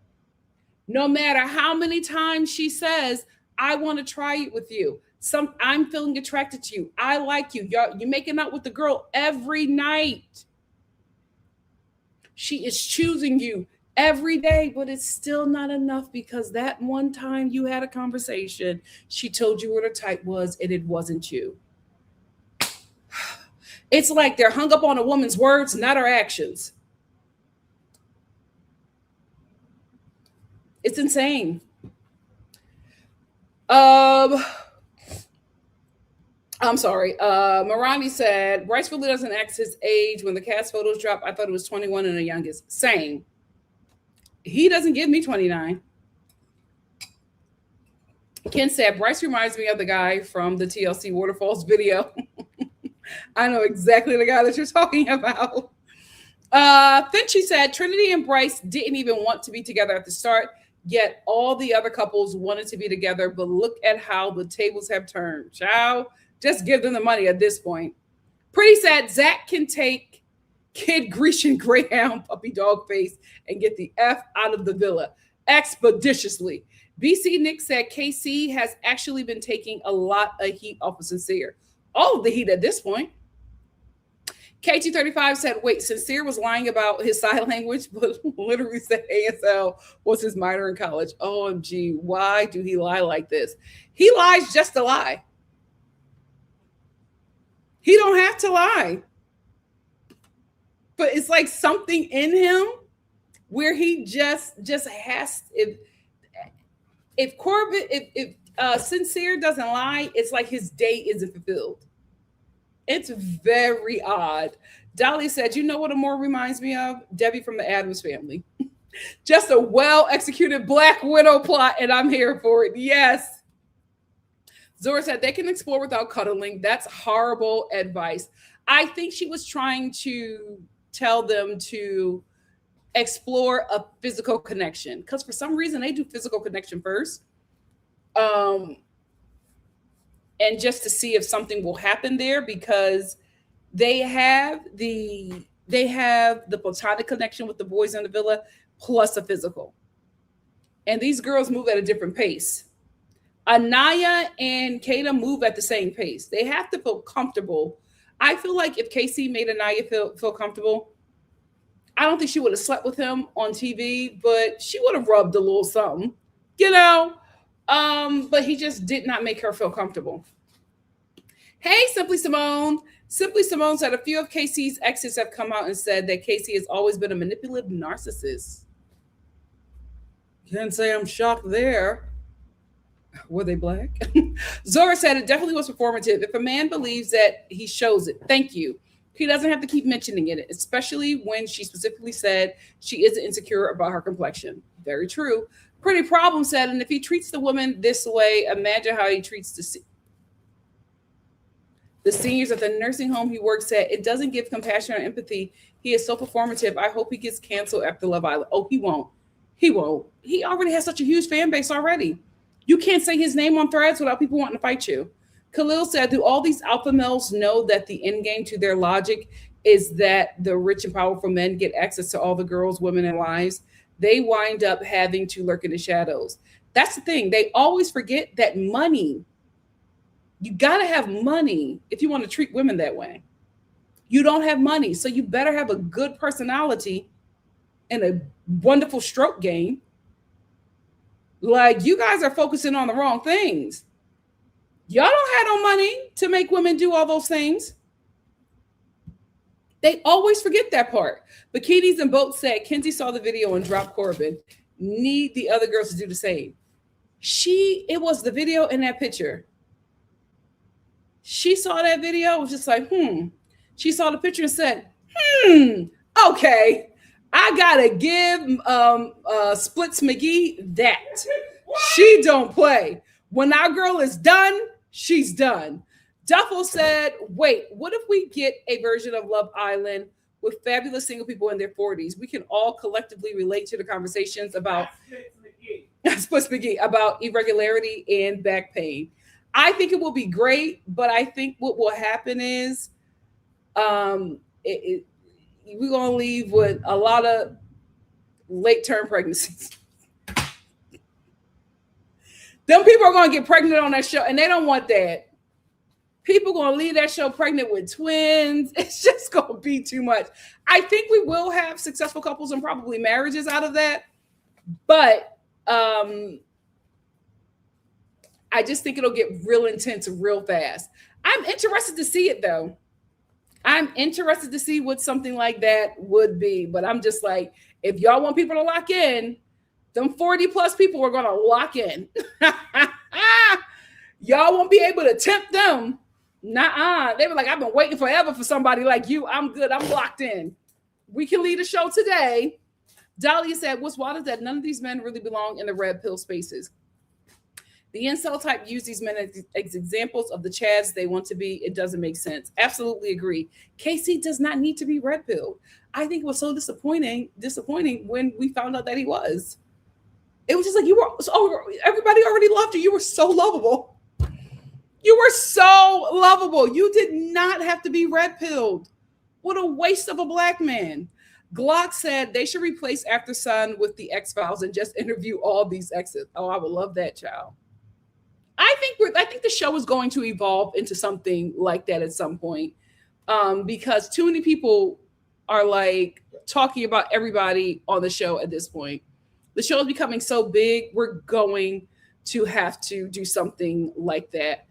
No matter how many times she says, I want to try it with you. I'm feeling attracted to you. I like you. You're making out with the girl every night. She is choosing you every day, but it's still not enough, because that one time you had a conversation, she told you what her type was, and it wasn't you. It's like they're hung up on a woman's words, not her actions. It's insane. I'm sorry. Marami said, Bryce really doesn't act his age. When the cast photos dropped, I thought it was 21 and the youngest. Same. He doesn't give me 29. Ken said, Bryce reminds me of the guy from the TLC Waterfalls video. I know exactly the guy that you're talking about. Finchy said, Trinity and Bryce didn't even want to be together at the start, yet all the other couples wanted to be together, but look at how the tables have turned. Child, just give them the money at this point. Pretty said, Zach can take Kid Grecian Greyhound puppy dog face and get the F out of the villa expeditiously. BC Nick said, KC has actually been taking a lot of heat off of Sincere. All of the heat at this point. KT35 said, wait, Sincere was lying about his sign language, but literally said ASL was his minor in college. OMG, why do he lie like this? He lies just to lie. He don't have to lie. But it's like something in him where he just has, if Corbin, if Sincere doesn't lie, it's like his day isn't fulfilled. It's very odd. Dolly said, you know what Amore reminds me of? Debbie from the Addams Family. Just a well-executed Black Widow plot, and I'm here for it. Yes. Zora said, they can explore without cuddling. That's horrible advice. I think she was trying to tell them to explore a physical connection, because for some reason they do physical connection first. And just to see if something will happen there, because they have the platonic connection with the boys in the villa plus a physical. And these girls move at a different pace. Anaya and Kata move at the same pace. They have to feel comfortable. I feel like if Casey made Anaya feel comfortable, I don't think she would have slept with him on TV, but she would have rubbed a little something, you know? But he just did not make her feel comfortable. Hey, Simply Simone. Simply Simone said a few of Casey's exes have come out and said that Casey has always been a manipulative narcissist. Can't say I'm shocked there. Were they Black? Zora said it definitely was performative. If a man believes that, he shows it. Thank you. He doesn't have to keep mentioning it, especially when she specifically said she isn't insecure about her complexion. Very true. Pretty Problem said, and if he treats the woman this way, imagine how he treats the seniors at the nursing home he works at. It doesn't give compassion or empathy. He is so performative. I hope he gets canceled after Love Island. Oh, he won't. He won't. He already has such a huge fan base already. You can't say his name on Threads without people wanting to fight you. Khalil said, do all these alpha males know that the end game to their logic is that the rich and powerful men get access to all the girls, women, and wives? They wind up having to lurk in the shadows. That's the thing. They always forget that money, you got to have money if you want to treat women that way. You don't have money, so you better have a good personality and a wonderful stroke game. Like, you guys are focusing on the wrong things. Y'all don't have no money to make women do all those things. They always forget that part. Bikinis and Boats said Kenzie saw the video and dropped Corbin. Need the other girls to do the same. It was the video in that picture. She saw that video, was just like, She saw the picture and said, okay, I gotta give Splits McGee that. She don't play. When our girl is done, she's done. Duffel said, wait, what if we get a version of Love Island with fabulous single people in their 40s? We can all collectively relate to the conversations about Splits McGee, about irregularity and back pain. I think it will be great, but I think what will happen is we're going to leave with a lot of late-term pregnancies. Them people are going to get pregnant on that show, and they don't want that. People going to leave that show pregnant with twins. It's just going to be too much. I think we will have successful couples and probably marriages out of that. But I just think it'll get real intense real fast. I'm interested to see it, though. I'm interested to see what something like that would be. But I'm just like, if y'all want people to lock in, them 40 plus people are going to lock in. Y'all won't be able to tempt them. Nuh-uh. They were like, I've been waiting forever for somebody like you. I'm good. I'm locked in. We can lead a show today. Dahlia said, what's wild is that none of these men really belong in the red pill spaces. The incel type use these men as examples of the chads they want to be. It doesn't make sense. Absolutely agree. Casey does not need to be red pilled. I think it was so disappointing when we found out that he was. It was just like, everybody already loved you. You were so lovable. You were so lovable. You did not have to be red pilled. What a waste of a black man. Glock said they should replace After Sun with the X-Files and just interview all these exes. Oh, I would love that, child. I think the show is going to evolve into something like that at some point. because too many people are like talking about everybody on the show at this point. The show is becoming so big, we're going to have to do something like that.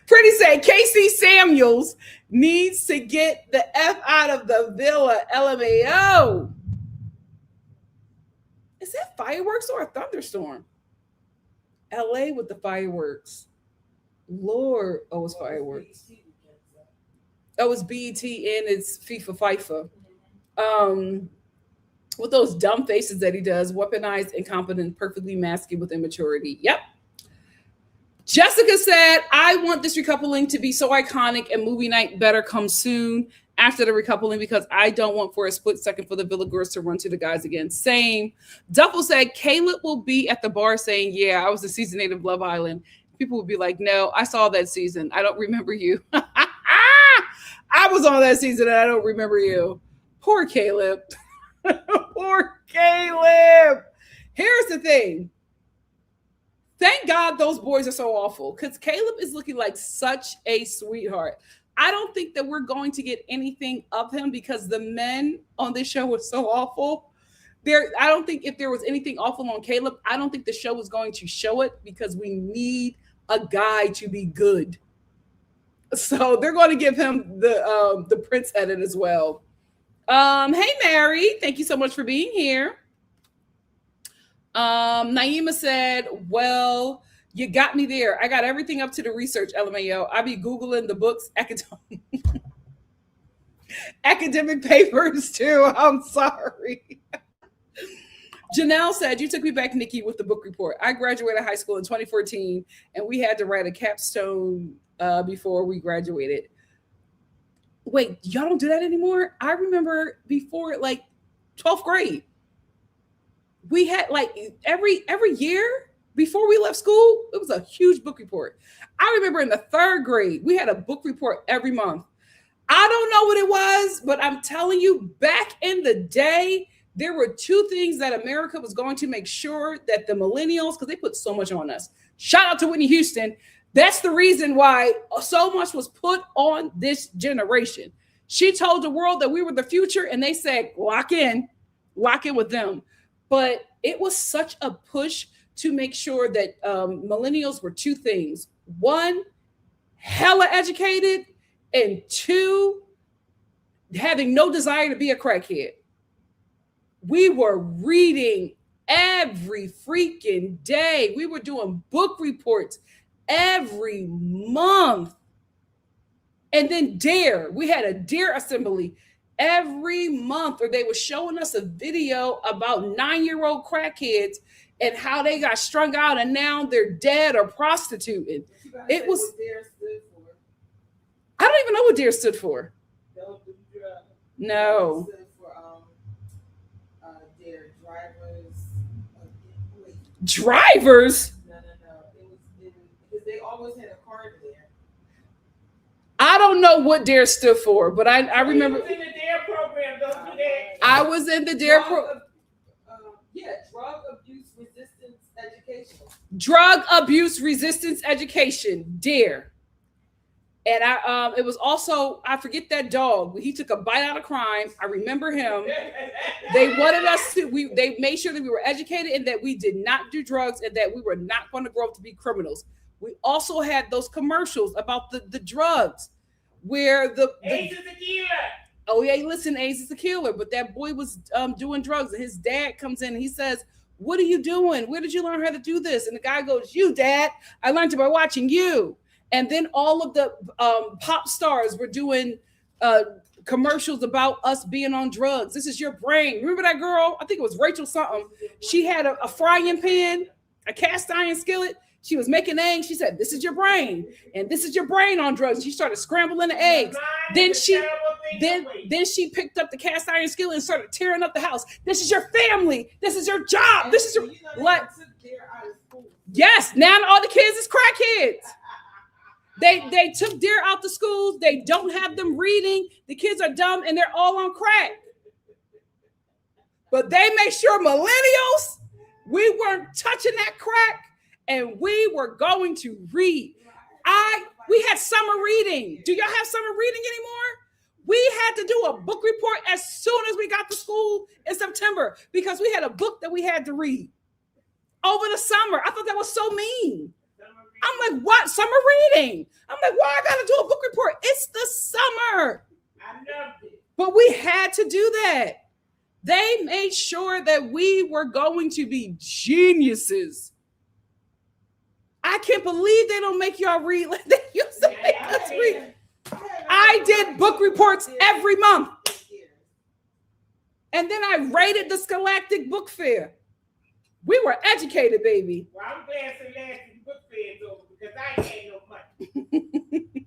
Pretty say Casey Samuels needs to get the F out of the villa. LMAO. Is that fireworks or a thunderstorm? LA with the fireworks. Lord, oh, it's fireworks. Oh, it's BET and it's FIFA. With those dumb faces that he does, weaponized, incompetent, perfectly masking with immaturity. Yep. Jessica said, I want this recoupling to be so iconic and movie night better come soon after the recoupling because I don't want for a split second for the Villa girls to run to the guys again. Same. Duffel said, Caleb will be at the bar saying, yeah, I was the season 8 of Love Island. People will be like, no, I saw that season. I don't remember you. I was on that season and I don't remember you. Poor Caleb. Poor Caleb. Here's the thing. Thank God those boys are so awful because Caleb is looking like such a sweetheart. I don't think that we're going to get anything of him because the men on this show were so awful. I don't think if there was anything awful on Caleb, I don't think the show was going to show it because we need a guy to be good. So they're going to give him the Prince edit as well. Hey, Mary. Thank you so much for being here. Naima said, well, you got me there. I got everything up to the research, LMAO. I be Googling the books, academic papers too. I'm sorry. Janelle said, you took me back, Nikki, with the book report. I graduated high school in 2014 and we had to write a capstone before we graduated. Wait, y'all don't do that anymore? I remember before like 12th grade. We had like every year before we left school, it was a huge book report. I remember in the 3rd grade, we had a book report every month. I don't know what it was, but I'm telling you, back in the day, there were 2 things that America was going to make sure that the millennials, because they put so much on us. Shout out to Whitney Houston. That's the reason why so much was put on this generation. She told the world that we were the future, and they said, lock in with them. But it was such a push to make sure that millennials were 2 things. 1, hella educated, and 2, having no desire to be a crackhead. We were reading every freaking day. We were doing book reports every month. And then DARE. We had a DARE assembly every month, or they were showing us a video about 9-year-old crackheads and how they got strung out and now they're dead or prostituted. It was. I don't even know what DARE stood for. No. Drivers? No. It was because they always had a card there. I don't know what DARE stood for, but I remember. You was in the DARE program, don't do that. I was in the DARE program. Drug abuse resistance education. Drug abuse resistance education, DARE. And it was also, I forget that dog. He took a bite out of crime. I remember him. They wanted us to, they made sure that we were educated and that we did not do drugs and that we were not going to grow up to be criminals. We also had those commercials about the drugs where AIDS is a killer. Oh yeah, listen, AIDS is a killer. But that boy was doing drugs and his dad comes in and he says, what are you doing? Where did you learn how to do this? And the guy goes, you, Dad, I learned it by watching you. And then all of the pop stars were doing commercials about us being on drugs. This is your brain. Remember that girl? I think it was Rachel something. She had a frying pan, a cast iron skillet. She was making eggs. She said, this is your brain. And this is your brain on drugs. And she started scrambling the eggs. Then she picked up the cast iron skillet and started tearing up the house. This is your family. This is your job. This is your like. Yes, now all the kids is crackheads. They took DARE out the schools. They don't have them reading. The kids are dumb and they're all on crack. But they make sure millennials, we weren't touching that crack and we were going to read. We had summer reading. Do y'all have summer reading anymore? We had to do a book report as soon as we got to school in September because we had a book that we had to read over the summer. I thought that was so mean. I'm like, what? Summer reading? I'm like, why I got to do a book report? It's the summer. I loved it. But we had to do that. They made sure that we were going to be geniuses. I can't believe they don't make y'all read like they used to make us read. I did book reports every month. And then I rated the Scholastic Book Fair. We were educated, baby. Well, I'm glad Scholastic Book Fair is over because I ain't had no money.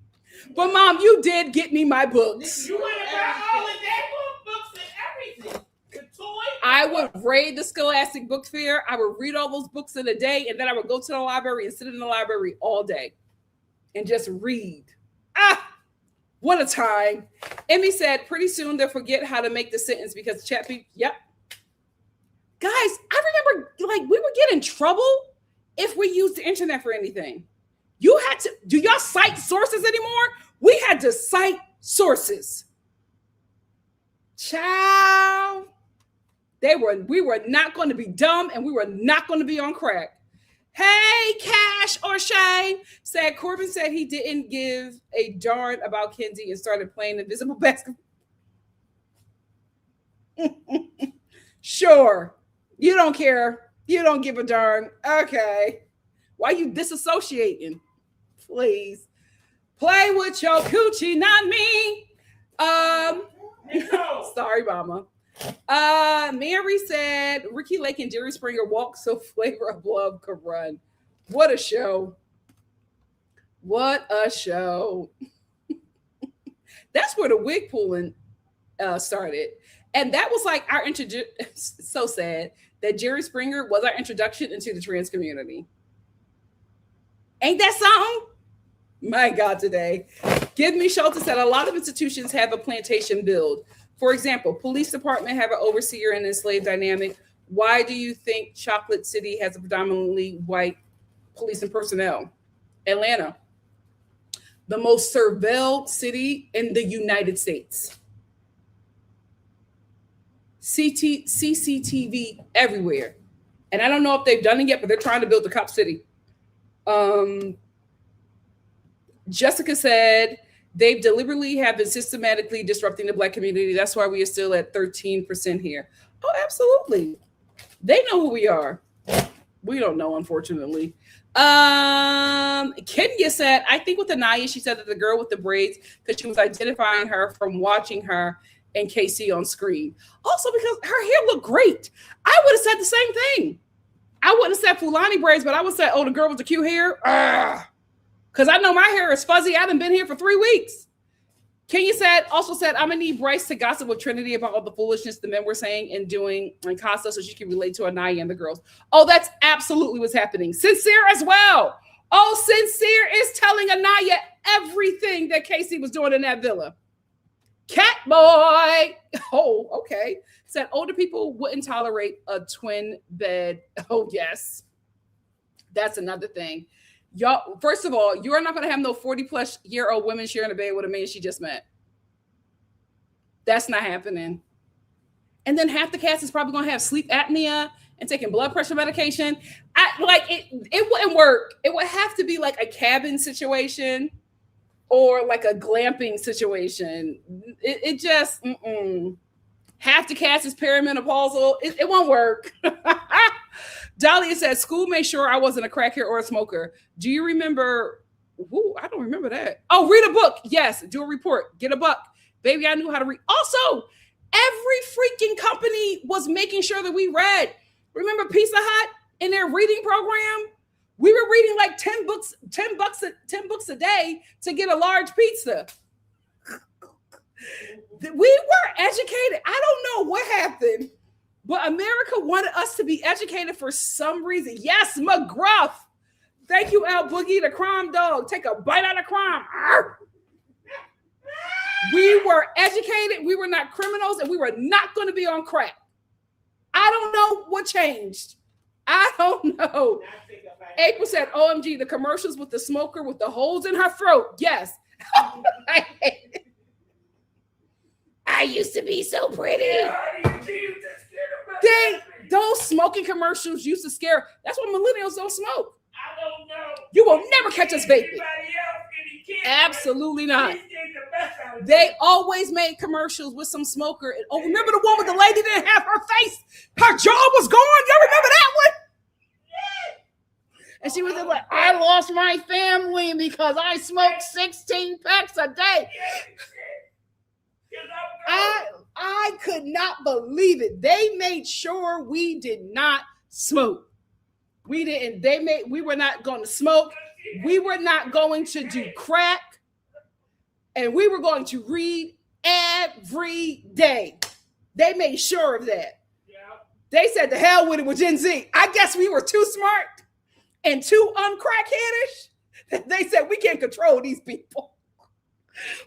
But Mom, you did get me my books. You want to buy all of that books and everything. The toy. I would raid the Scholastic Book Fair. I would read all those books in a day, and then I would go to the library and sit in the library all day and just read. What a time. Emmy said, pretty soon they'll forget how to make the sentence because chat people, yep. Guys, I remember like we would get in trouble if we used the internet for anything. You had to, do y'all cite sources anymore? We had to cite sources. Child. We were not going to be dumb and we were not going to be on crack. Hey, Cash or Shay said Corbin said he didn't give a darn about Kenzie and started playing invisible basketball. Sure. You don't care. You don't give a darn. Okay. Why you disassociating? Please. Play with your coochie, not me. Sorry, mama. Mary said Ricky Lake and Jerry Springer walk so Flavor of Love could run. What a show. What a show. That's where the wig pulling started. And that was like our introduction. So sad that Jerry Springer was our introduction into the trans community. Ain't that something? My God, today. Give Me Shelter said a lot of institutions have a plantation build. For example, police department have an overseer and enslaved dynamic. Why do you think Chocolate City has a predominantly white police and personnel? Atlanta, the most surveilled city in the United States. CCTV everywhere. And I don't know if they've done it yet, but they're trying to build the cop city. Jessica said, they deliberately have been systematically disrupting the Black community. That's why we are still at 13% here. Oh, absolutely. They know who we are. We don't know, unfortunately. Kenya said, I think with Anaya, she said that the girl with the braids, because she was identifying her from watching her and Casey on screen. Also, because her hair looked great. I would have said the same thing. I wouldn't have said Fulani braids, but I would say, oh, the girl with the cute hair. Because I know my hair is fuzzy. I haven't been here for 3 weeks. Kenya also said, I'm going to need Bryce to gossip with Trinity about all the foolishness the men were saying and doing in Casa so she can relate to Anaya and the girls. Oh, that's absolutely what's happening. Sincere as well. Oh, Sincere is telling Anaya everything that Casey was doing in that villa. Cat boy. Oh, okay. Said older people wouldn't tolerate a twin bed. Oh, yes. That's another thing. Y'all, first of all, you're not going to have no 40-plus-year-old women sharing a bed with a man she just met. That's not happening. And then half the cast is probably going to have sleep apnea and taking blood pressure medication. It wouldn't work. It would have to be like a cabin situation or like a glamping situation. It just, half the cast is perimenopausal. It won't work. Dahlia said, school made sure I wasn't a crackhead or a smoker. Do you remember? Ooh, I don't remember that. Oh, read a book. Yes. Do a report. Get a buck. Baby, I knew how to read. Also, every freaking company was making sure that we read. Remember Pizza Hut in their reading program? We were reading like 10 books a day to get a large pizza. We were educated. I don't know what happened. But America wanted us to be educated for some reason. Yes, McGruff. Thank you, Al Boogie, the crime dog. Take a bite out of crime. Arr! We were educated. We were not criminals, and we were not going to be on crack. I don't know what changed. I don't know. April said, OMG, the commercials with the smoker with the holes in her throat. Yes. I used to be so pretty. Those smoking commercials used to scare. That's why millennials don't smoke. I don't know. You will never catch us vaping. Absolutely not. They always made commercials with some smoker. Oh, remember the one with the lady didn't have her face? Her jaw was gone. You remember that one? And she was like, I lost my family because I smoked 16 packs a day. I could not believe it. They made sure we did not smoke. We didn't. We were not going to smoke. We were not going to do crack. And we were going to read every day. They made sure of that. They said the hell with it with Gen Z. I guess we were too smart and too uncrackheadish. They said we can't control these people.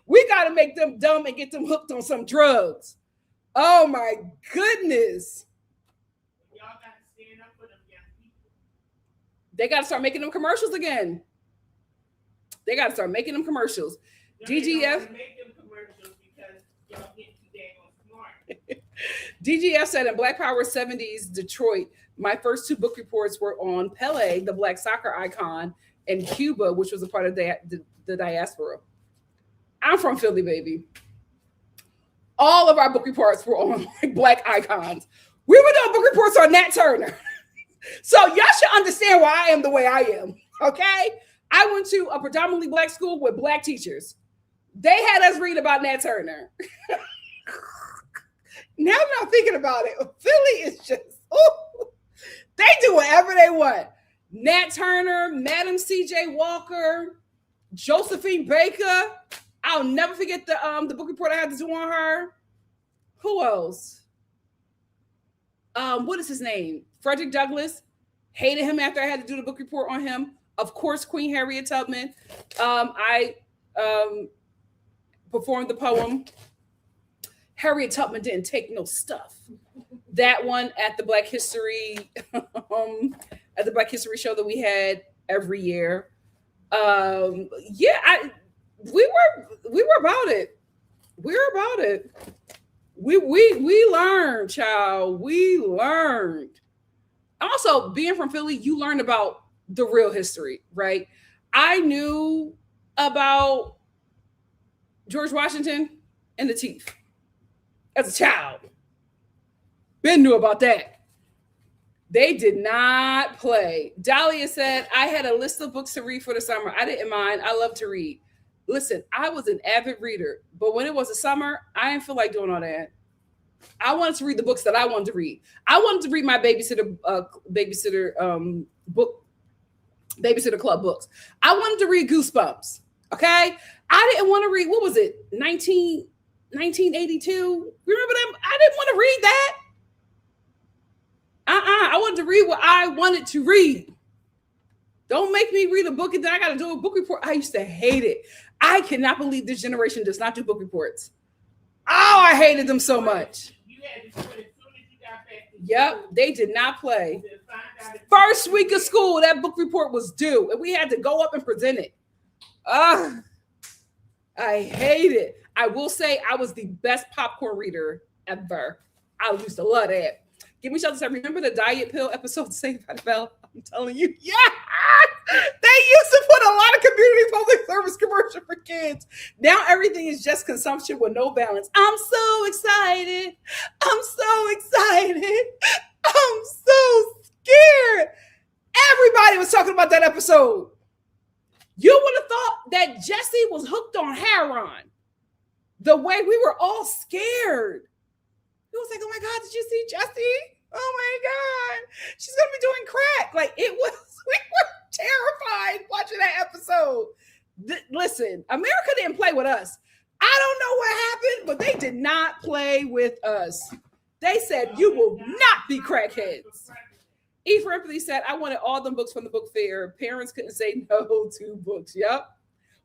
We got to make them dumb and get them hooked on some drugs. Oh my goodness. Y'all got to stand up for them young people. They got to start making them commercials again. They got to start making them commercials. No, DGF. Make them commercials because y'all get too damn smart. DGF said in Black Power 70s Detroit, my first two book reports were on Pele, the black soccer icon, and Cuba, which was a part of the diaspora. I'm from Philly, baby. All of our book reports were on black icons. We were doing book reports on Nat Turner. So y'all should understand why I am the way I am, okay? I went to a predominantly black school with black teachers. They had us read about Nat Turner. Now I'm not thinking about it. Philly is just, ooh, they do whatever they want. Nat Turner, Madam C.J. Walker, Josephine Baker. I'll never forget the book report I had to do on her. Who else? What is his name? Frederick Douglass. Hated him after I had to do the book report on him. Of course, Queen Harriet Tubman. I performed the poem. Harriet Tubman didn't take no stuff. That one at the Black History show that we had every year. We were about it. We were about it. We learned, child. We learned. Also, being from Philly, you learned about the real history, right? I knew about George Washington and the teeth as a child. Ben knew about that. They did not play. Dahlia said, I had a list of books to read for the summer. I didn't mind. I love to read. Listen, I was an avid reader, but when it was the summer, I didn't feel like doing all that. I wanted to read the books that I wanted to read. I wanted to read my babysitter club books. I wanted to read Goosebumps. Okay. I didn't want to read, what was it? 1982. Remember that? I didn't want to read that. I wanted to read what I wanted to read. Don't make me read a book and then I got to do a book report. I used to hate it. I cannot believe this generation does not do book reports. Oh, I hated them so much. You had to do it as soon as you got back to Yep, they did not play. First week of school, that book report was due, and we had to go up and present it. I hate it. I will say I was the best popcorn reader ever. I used to love that. Give me shelter. Remember the diet pill episode Saved by the Bell? I'm telling you, yeah. They used to put a lot of community public service commercial for kids. Now everything is just consumption with no balance. I'm so excited. I'm so excited. I'm so scared. Everybody was talking about that episode. You would have thought that Jesse was hooked on heroin. The way we were all scared. It was like, oh my God, did you see Jessie? Oh my God, she's gonna be doing crack. Like it was, we were terrified watching that episode. Listen, America didn't play with us. I don't know what happened, but they did not play with us. They said, you will not be crackheads. E. for Empathy said, I wanted all them books from the book fair. Parents couldn't say no to books. Yep.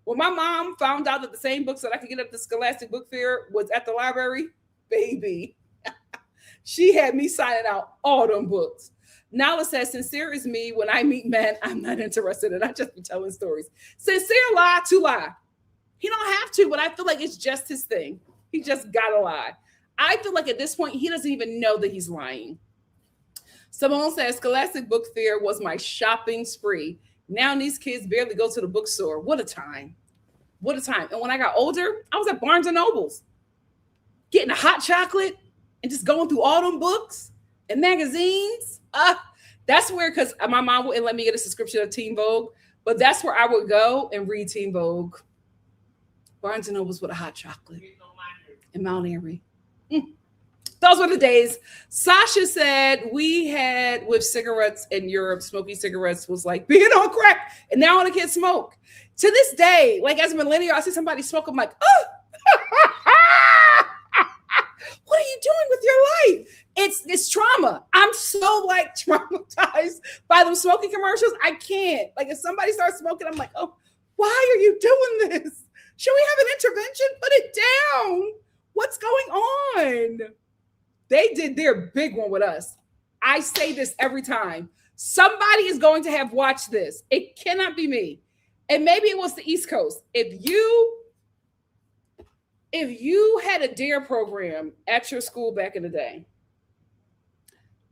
When my mom found out that the same books that I could get at the Scholastic Book Fair was at the library, baby, she had me signing out all them books. Nala says, sincere is me. When I meet men, I'm not interested in. I just be telling stories. Sincere lie to lie. He don't have to, but I feel like it's just his thing. He just gotta lie. I feel like at this point, he doesn't even know that he's lying. Simone says, Scholastic Book Fair was my shopping spree. Now these kids barely go to the bookstore. What a time. What a time. And when I got older, I was at Barnes and Nobles, getting a hot chocolate and just going through all them books and magazines. That's where, because my mom wouldn't let me get a subscription of Teen Vogue, but that's where I would go and read Teen Vogue. Barnes and Nobles with a hot chocolate in Mount Airy. Those were the days. Sasha said we had with cigarettes in Europe, smoking cigarettes was like being on crack, and now all the kids smoke. To this day, like as a millennial, I see somebody smoke, I'm like, oh, what are you doing with your life? It's trauma. I'm so like traumatized by them smoking commercials. I can't. Like if somebody starts smoking, I'm like, oh, why are you doing this? Should we have an intervention? Put it down. What's going on? They did their big one with us. I say this every time. Somebody is going to have watched this. It cannot be me. And maybe it was the East Coast. If you had a DARE program at your school back in the day,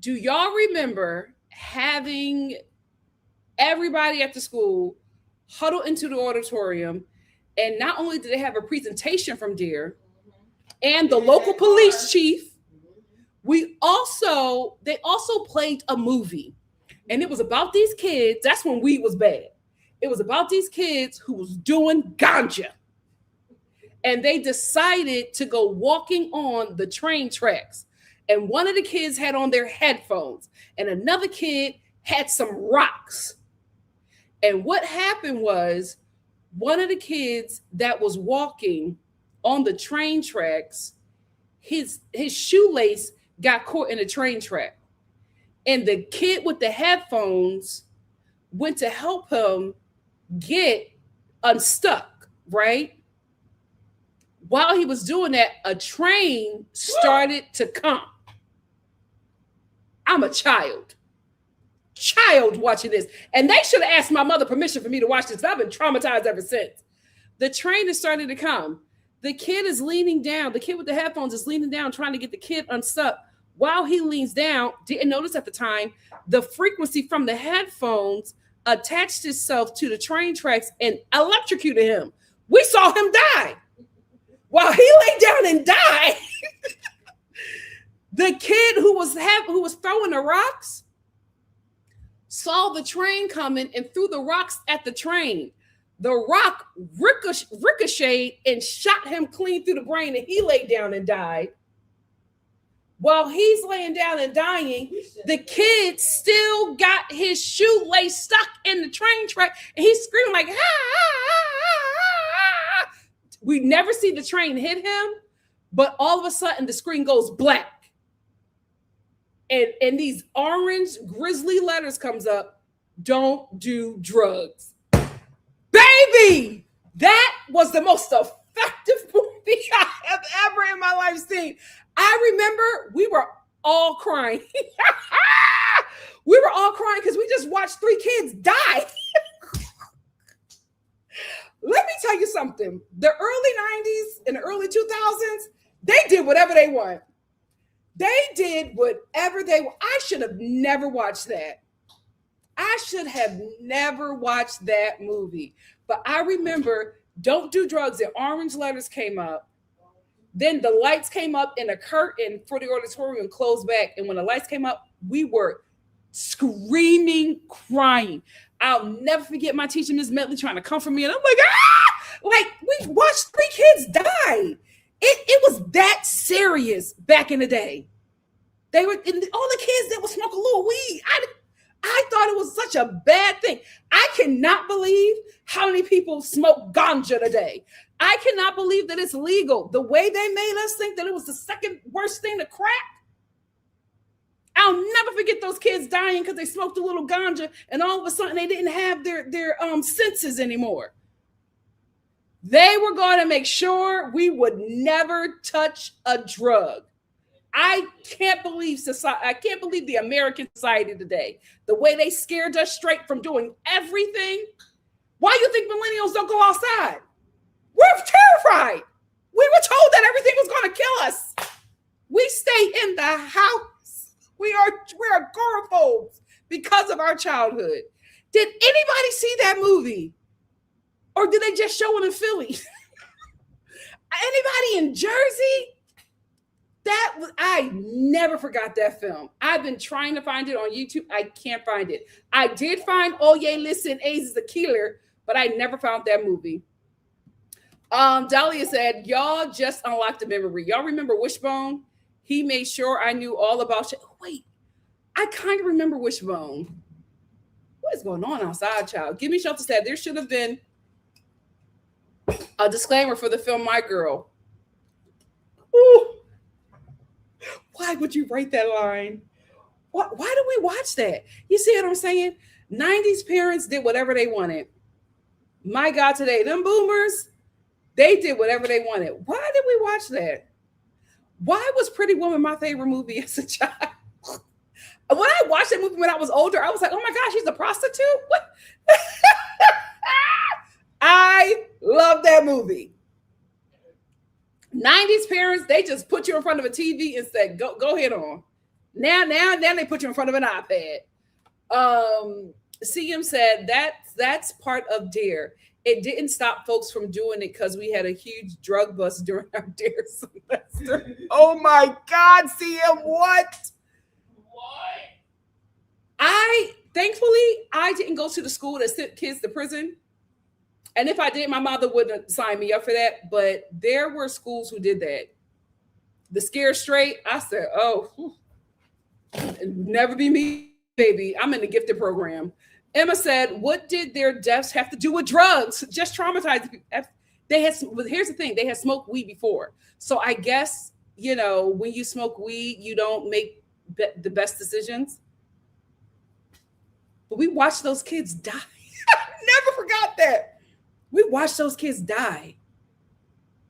do y'all remember having everybody at the school huddle into the auditorium? And not only did they have a presentation from DARE and the local police chief, they also played a movie. And it was about these kids. That's when weed was bad. It was about these kids who was doing ganja. And they decided to go walking on the train tracks. And one of the kids had on their headphones. And another kid had some rocks. And what happened was one of the kids that was walking on the train tracks, his shoelace got caught in a train track. And the kid with the headphones went to help him get unstuck, right? While he was doing that, a train started to come. I'm a child watching this. And they should have asked my mother permission for me to watch this. I've been traumatized ever since. The train is starting to come. The kid is leaning down. The kid with the headphones is leaning down, trying to get the kid unstuck. While he leans down, didn't notice at the time, the frequency from the headphones attached itself to the train tracks and electrocuted him. We saw him die. While he lay down and died, the kid who was throwing the rocks saw the train coming and threw the rocks at the train. The rock ricocheted and shot him clean through the brain, and he lay down and died. While he's laying down and dying, the kid still got his shoelace stuck in the train track, and he's screaming like, ah, ah, ah, ah. We never see the train hit him, but all of a sudden the screen goes black. And these orange grizzly letters comes up, don't do drugs. Baby, that was the most effective movie I have ever in my life seen. I remember we were all crying. We were all crying because we just watched 3 kids die. Let me tell you something. The early 90s and the early 2000s, they did whatever they want. They did whatever they want. I should have never watched that. I should have never watched that movie. But I remember don't do drugs and orange letters came up. Then the lights came up and a curtain for the auditorium closed back. And when the lights came up, we were screaming, crying. I'll never forget my teacher, Ms. Medley, trying to comfort me. And I'm like, ah! Like, we watched 3 kids die. It was that serious back in the day. They were, all the kids that would smoke a little weed. I thought it was such a bad thing. I cannot believe how many people smoke ganja today. I cannot believe that it's legal. The way they made us think that it was the second worst thing to crack. I'll never forget those kids dying because they smoked a little ganja and all of a sudden they didn't have their senses anymore. They were going to make sure we would never touch a drug. I can't believe society. I can't believe the American society today. The way they scared us straight from doing everything. Why do you think millennials don't go outside? We're terrified. We were told that everything was going to kill us. We stay in the house. We are agoraphobes because of our childhood. Did anybody see that movie? Or did they just show it in Philly? Anybody in Jersey? I never forgot that film. I've been trying to find it on YouTube. I can't find it. I did find Oh Yeah, Listen, AIDS is the Killer, but I never found that movie. Dahlia said, y'all just unlocked a memory. Y'all remember Wishbone? He made sure I knew all about you. Wait, I kind of remember Wishbone. What is going on outside, child? Give Me Shelter said there should have been a disclaimer for the film My Girl. Ooh. Why would you write that line? Why do we watch that? You see what I'm saying? 90s parents did whatever they wanted. My God, today, them boomers, they did whatever they wanted. Why did we watch that? Why was Pretty Woman my favorite movie as a child? When I watched that movie when I was older, I was like, oh my gosh, she's a prostitute? What? I love that movie. 90s parents, they just put you in front of a TV and said, go ahead on. Now they put you in front of an iPad. CM said that's part of DARE. It didn't stop folks from doing it because we had a huge drug bust during our DARE semester. Oh my God, CM, what? Thankfully, I didn't go to the school that sent kids to prison. And if I did, my mother wouldn't have signed me up for that. But there were schools who did that. The Scare Straight, I said, oh, never be me, baby. I'm in the gifted program. Emma said, what did their deaths have to do with drugs? Just traumatized. Here's the thing. They had smoked weed before. So I guess, when you smoke weed, you don't make the best decisions. But we watched those kids die. Never forgot that. We watched those kids die.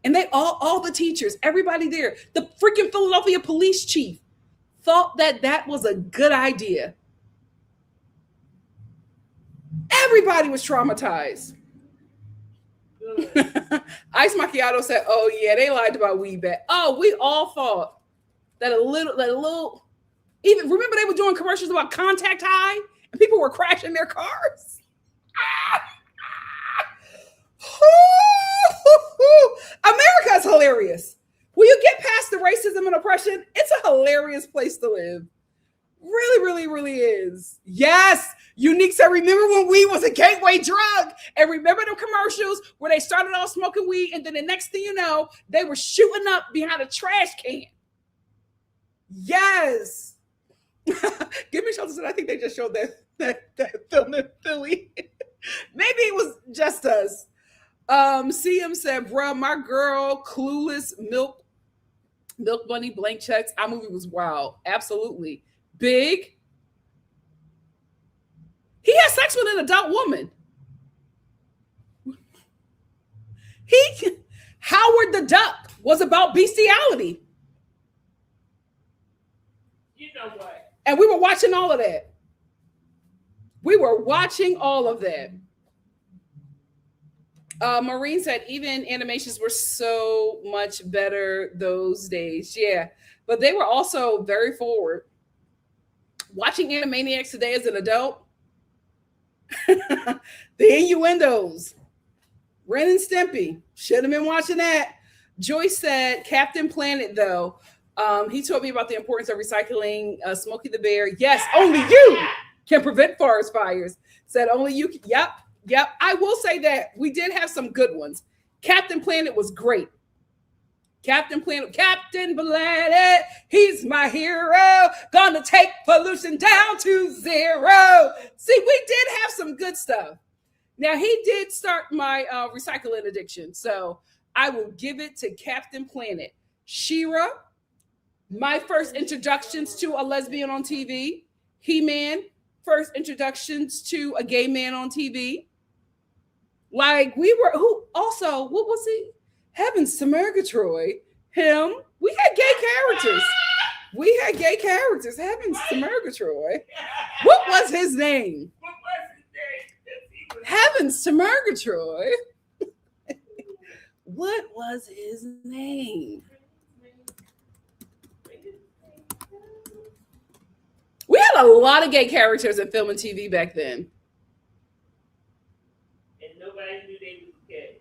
And they all the teachers, everybody there, the freaking Philadelphia police chief thought that was a good idea. Everybody was traumatized. Ice Macchiato said, oh yeah, they lied about weed back. Oh, we all thought that a little, even remember they were doing commercials about contact high and people were crashing their cars. America is hilarious. When you get past the racism and oppression, it's a hilarious place to live. Really, really, really is. Yes, Unique said, remember when weed was a gateway drug? And remember the commercials where they started off smoking weed and then the next thing you know, they were shooting up behind a trash can. Yes. Give Me Shelter said, I think they just showed that film in Philly. Maybe it was just us. CM said, bruh, my girl, Clueless, Milk Bunny, Blank Checks. Our movie was wild. Absolutely. Big. He had sex with an adult woman. Howard the Duck was about bestiality. You know what? And we were watching all of that. Maureen said even animations were so much better those days. Yeah, but they were also very forward. Watching Animaniacs today as an adult, the innuendos, Ren and Stimpy, should have been watching that. Joyce said Captain Planet, though, he told me about the importance of recycling. Smokey the Bear, yes, only you can prevent forest fires. Said only you can. Yep. I will say that we did have some good ones. Captain Planet was great. Captain Planet, he's my hero. Gonna take pollution down to zero. See, we did have some good stuff. Now, he did start my recycling addiction. So I will give it to Captain Planet. She-Ra, my first introductions to a lesbian on TV. He-Man, first introductions to a gay man on TV. Like what was he? Heavens to Murgatroyd. Him. We had gay characters. We had gay characters. Heavens to Murgatroyd. What was his name? Heavens to Murgatroyd. What was his name? We had a lot of gay characters in film and TV back then. And nobody knew they was gay.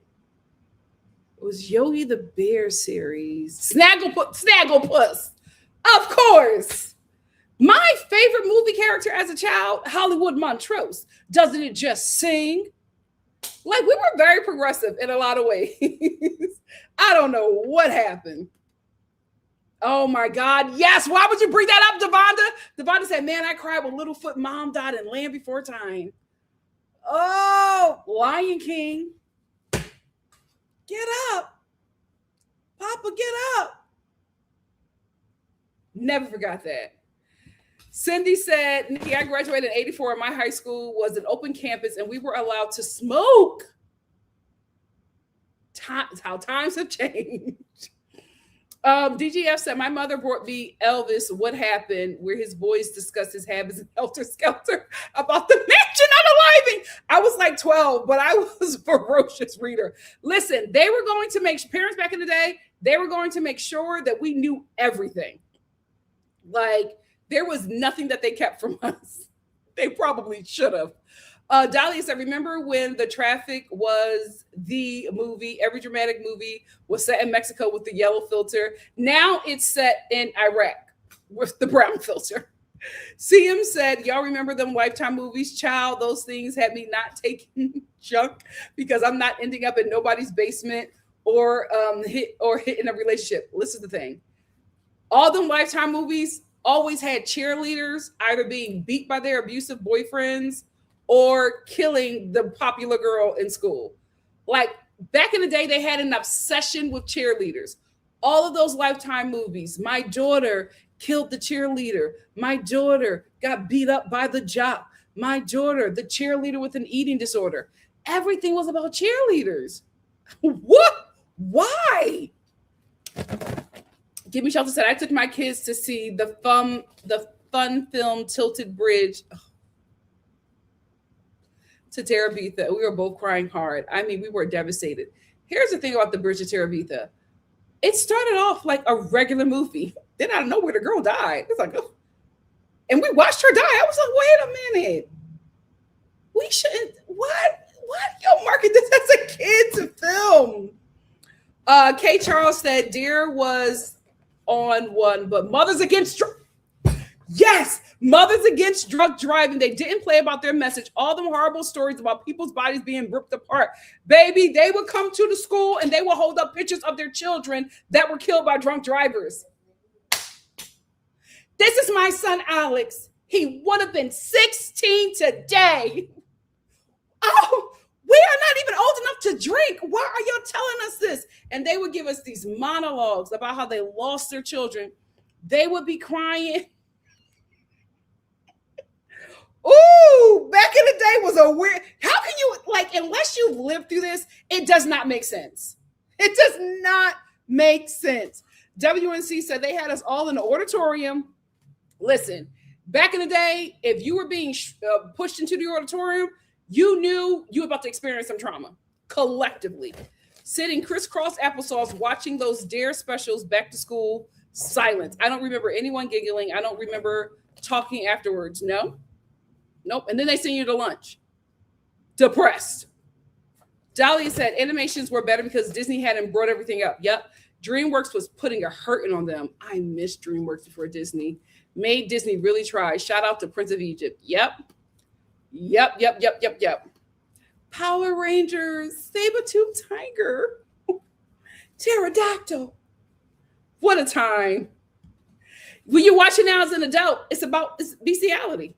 It was Yogi the Bear series. Snagglepuss. Of course. My favorite movie character as a child, Hollywood Montrose. Doesn't it just sing? Like, we were very progressive in a lot of ways. I don't know what happened. Oh my God. Yes. Why would you bring that up, Devonda? Devonda said, man, I cried when Littlefoot mom died in Land Before Time. Oh, Lion King. Get up. Papa, get up. Never forgot that. Cindy said, Nikki, I graduated in 84 and my high school was an open campus and we were allowed to smoke. How times have changed. DGF said, my mother brought me Elvis, What Happened, where his boys discussed his habits in Helter Skelter about the mansion unaliving. I was like 12, but I was a ferocious reader. Listen, they were going to make, parents back in the day, they were going to make sure that we knew everything. Like, there was nothing that they kept from us. They probably should have. Dahlia said, remember when The Traffic was the movie, every dramatic movie was set in Mexico with the yellow filter. Now it's set in Iraq with the brown filter. CM said, y'all remember them Lifetime movies? Child, those things had me not taking junk because I'm not ending up in nobody's basement or hitting a relationship. Listen to the thing. All them Lifetime movies always had cheerleaders either being beat by their abusive boyfriends or killing the popular girl in school. Like, back in the day, they had an obsession with cheerleaders. All of those Lifetime movies, my daughter killed the cheerleader. My daughter got beat up by the jock. My daughter, the cheerleader with an eating disorder. Everything was about cheerleaders. What? Why? Give Me Shelter said, I took my kids to see the fun film Tilted Bridge to Terabitha. We were both crying hard. I mean, we were devastated. Here's the thing about the Bridge to Terabitha. It started off like a regular movie. Then out of nowhere, the girl died. It's like, oh. And we watched her die. I was like, wait a minute. We shouldn't, what? Yo, market this as a kid's film. Kay Charles said, Dear was on one, but Mothers Against Yes, Mothers Against Drug Driving. They didn't play about their message. All them horrible stories about people's bodies being ripped apart. Baby, they would come to the school and they would hold up pictures of their children that were killed by drunk drivers. This is my son, Alex. He would have been 16 today. Oh, we are not even old enough to drink. Why are y'all telling us this? And they would give us these monologues about how they lost their children. They would be crying. Ooh, back in the day was a weird. How can you, like, unless you've lived through this, it does not make sense. It does not make sense. WNC said they had us all in the auditorium. Listen, back in the day, if you were being pushed into the auditorium, you knew you were about to experience some trauma collectively. Sitting crisscross applesauce, watching those Dare specials back to school, silence. I don't remember anyone giggling. I don't remember talking afterwards. No. Nope. And then they send you to lunch. Depressed. Dahlia said animations were better because Disney hadn't brought everything up. Yep. DreamWorks was putting a hurting on them. I miss DreamWorks before Disney. Made Disney really try. Shout out to Prince of Egypt. Yep. Power Rangers, Saber-Tooth Tiger, Pterodactyl. What a time. When you watch it now as an adult, it's bestiality.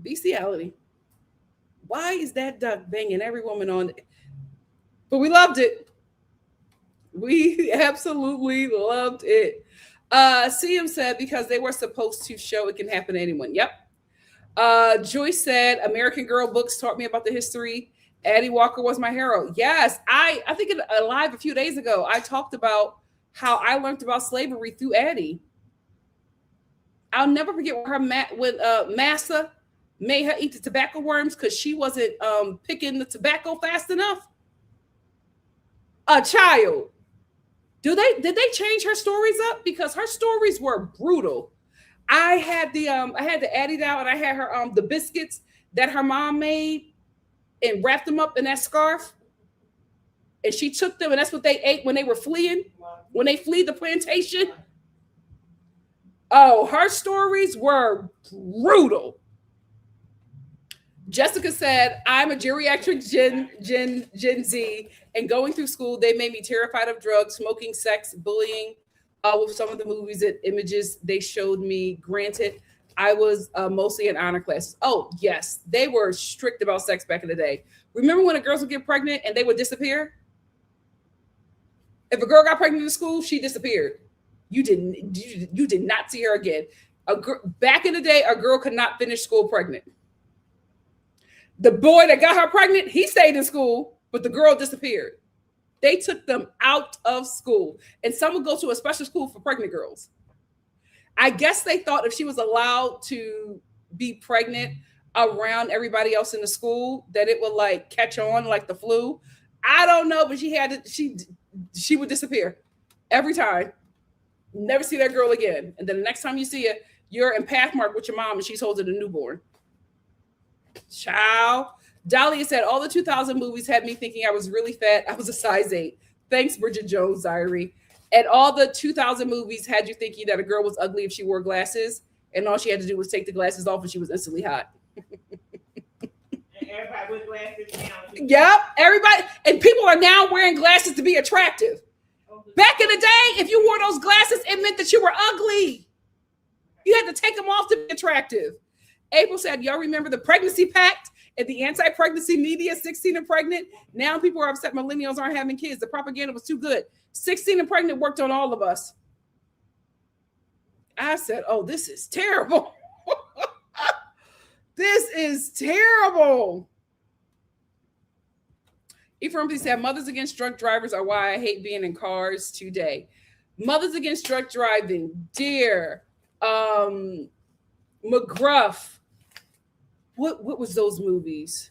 Bestiality. Why is that duck banging every woman on it? But we loved it. We absolutely loved it. CM said because they were supposed to show it can happen to anyone. Yep. Joyce said American Girl books taught me about the history. Addie Walker was my hero. Yes, I think in a live a few days ago, I talked about how I learned about slavery through Addie. I'll never forget when Massa made her eat the tobacco worms because she wasn't picking the tobacco fast enough. A child. Did they change her stories up? Because her stories were brutal. I had the Addie down, and I had her the biscuits that her mom made and wrapped them up in that scarf. And she took them, and that's what they ate when they were fleeing, when they fled the plantation. Oh, her stories were brutal. Jessica said, I'm a geriatric Gen Z, and going through school, they made me terrified of drugs, smoking, sex, bullying. With some of the movies and images they showed me. Granted, I was mostly in honor classes. Oh, yes, they were strict about sex back in the day. Remember when the girls would get pregnant and they would disappear? If a girl got pregnant in school, she disappeared. You did not see her again. Back in the day, a girl could not finish school pregnant. The boy that got her pregnant, he stayed in school, but the girl disappeared. They took them out of school, and some would go to a special school for pregnant girls. I guess they thought if she was allowed to be pregnant around everybody else in the school, that it would like catch on like the flu. I don't know, but she would disappear every time. Never see that girl again. And then the next time you see her, you're in Pathmark with your mom and she's holding a newborn. Child. Dahlia said, all the 2000 movies had me thinking I was really fat. I was a size 8. Thanks, Bridget Jones' Diary. And all the 2000 movies had you thinking that a girl was ugly if she wore glasses, and all she had to do was take the glasses off and she was instantly hot. Everybody with glasses now. Yep, everybody. And people are now wearing glasses to be attractive. Back in the day, if you wore those glasses, it meant that you were ugly. You had to take them off to be attractive. April said, y'all remember the pregnancy pact and the anti-pregnancy media, 16 and pregnant? Now people are upset millennials aren't having kids. The propaganda was too good. 16 and pregnant worked on all of us. I said, oh, this is terrible. This is terrible. Ephraim said, Mothers Against Drunk Drivers are why I hate being in cars today. Mothers Against Drunk Driving, Dear, McGruff. What was those movies?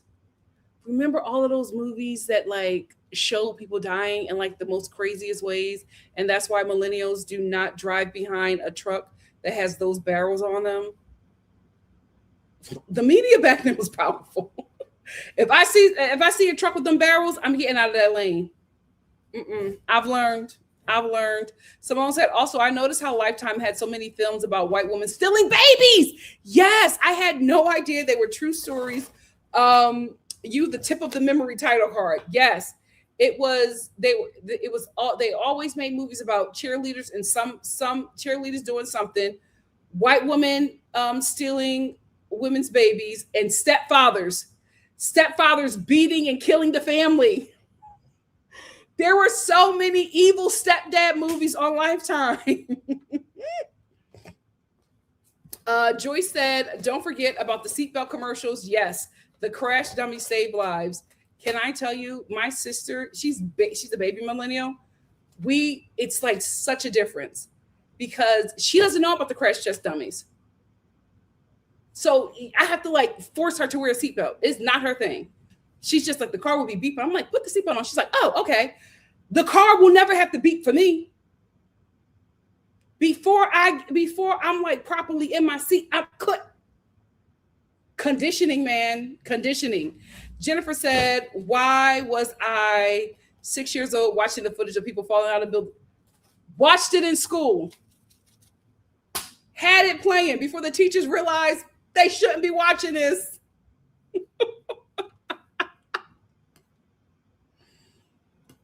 Remember all of those movies that like show people dying in like the most craziest ways? And that's why millennials do not drive behind a truck that has those barrels on them. The media back then was powerful. If I see a truck with them barrels, I'm getting out of that lane. I've learned. Simone said, also, I noticed how Lifetime had so many films about white women stealing babies. Yes, I had no idea they were true stories. The tip of the memory title card. Yes, it was. They always made movies about cheerleaders and some cheerleaders doing something. White women stealing women's babies and stepfathers beating and killing the family. There were so many evil stepdad movies on Lifetime. Joyce said, don't forget about the seatbelt commercials. Yes, the crash dummies save lives. Can I tell you, my sister, she's a baby millennial. It's like such a difference because she doesn't know about the crash test dummies. So I have to like force her to wear a seatbelt. It's not her thing. She's just like, the car will be beeping. I'm like, put the seatbelt on. She's like, oh, okay. The car will never have to beep for me. Before I'm like properly in my seat, I'm conditioning, man. Conditioning. Jennifer said, why was I 6 years old watching the footage of people falling out of the building? Watched it in school. Had it playing before the teachers realized they shouldn't be watching this.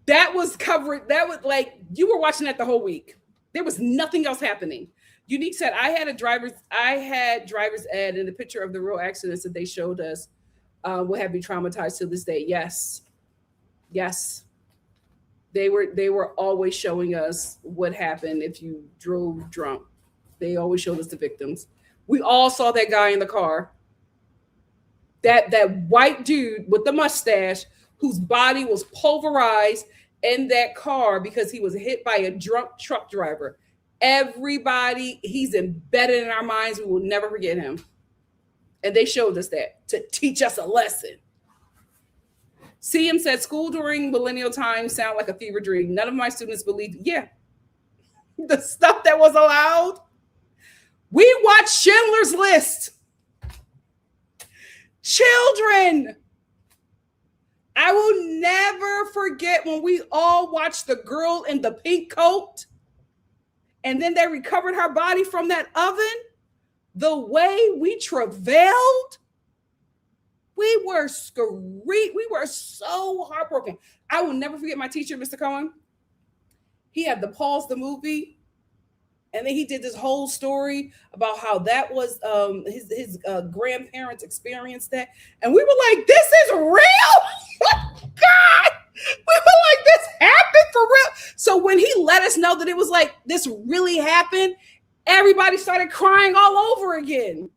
That was covered. That was like, you were watching that the whole week. There was nothing else happening. Unique said, I had driver's ed, and the picture of the real accidents that they showed us will have me traumatized to this day. Yes. They were always showing us what happened if you drove drunk. They always showed us the victims. We all saw that guy in the car. That white dude with the mustache whose body was pulverized in that car because he was hit by a drunk truck driver. Everybody, he's embedded in our minds. We will never forget him. And they showed us that to teach us a lesson. CM said, school during millennial times sound like a fever dream. None of my students believed. Yeah. The stuff that was allowed. We watched Schindler's List. Children. I will never forget when we all watched the girl in the pink coat and then they recovered her body from that oven. The way we travailed. We were we were so heartbroken. I will never forget my teacher, Mr. Cohen. He had to pause the movie, and then he did this whole story about how that was his grandparents experienced that, and we were like, "This is real, God!" We were like, "This happened for real." So when he let us know that it was like this really happened, everybody started crying all over again.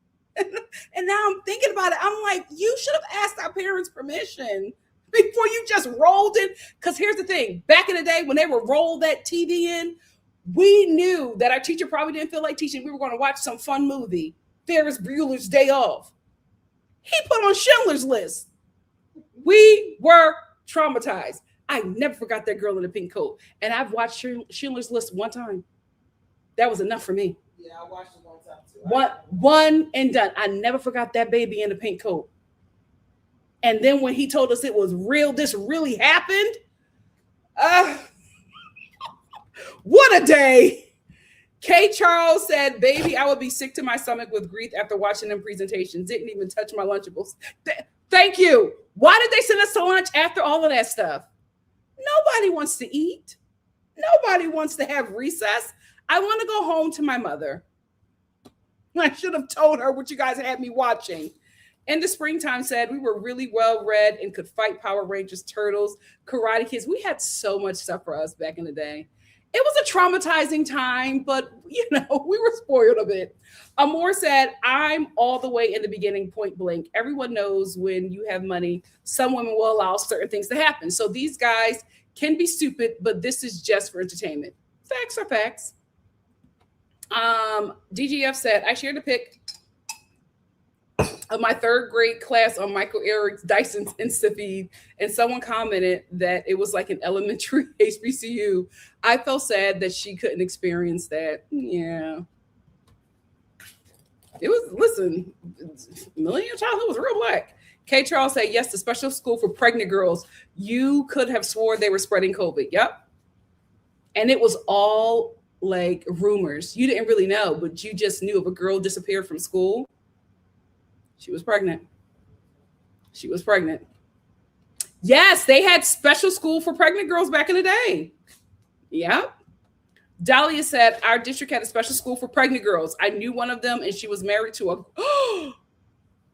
And now I'm thinking about it. I'm like, you should have asked our parents permission before you just rolled in. Because here's the thing. Back in the day when they would roll that TV in, we knew that our teacher probably didn't feel like teaching. We were going to watch some fun movie, Ferris Bueller's Day Off. He put on Schindler's List. We were traumatized. I never forgot that girl in the pink coat. And I've watched Schindler's List one time. That was enough for me. Yeah, I watched it one time too. One and done. I never forgot that baby in the pink coat. And then when he told us it was real, this really happened. What a day. K. Charles said, baby, I would be sick to my stomach with grief after watching them presentations. Didn't even touch my Lunchables. Thank you. Why did they send us to lunch after all of that stuff? Nobody wants to eat. Nobody wants to have recess. I want to go home to my mother. I should have told her what you guys had me watching. In the springtime said we were really well read and could fight Power Rangers, Turtles, Karate Kids. We had so much stuff for us back in the day. It was a traumatizing time, but we were spoiled a bit. Amor said, I'm all the way in the beginning, point blank. Everyone knows when you have money, some women will allow certain things to happen. So these guys can be stupid, but this is just for entertainment. Facts are facts. DGF said, I shared a pic of my third grade class on Michael Eric Dyson's Insta feed, and someone commented that it was like an elementary HBCU. I felt sad that she couldn't experience that. Yeah. It was, listen, millennial childhood was real black. K. Charles said, yes, the special school for pregnant girls. You could have swore they were spreading COVID. Yep. And it was all like rumors. You didn't really know, but you just knew if a girl disappeared from school, she was pregnant. She was pregnant. Yes, they had special school for pregnant girls back in the day. Yep. Dahlia said, our district had a special school for pregnant girls. I knew one of them and she was married to a...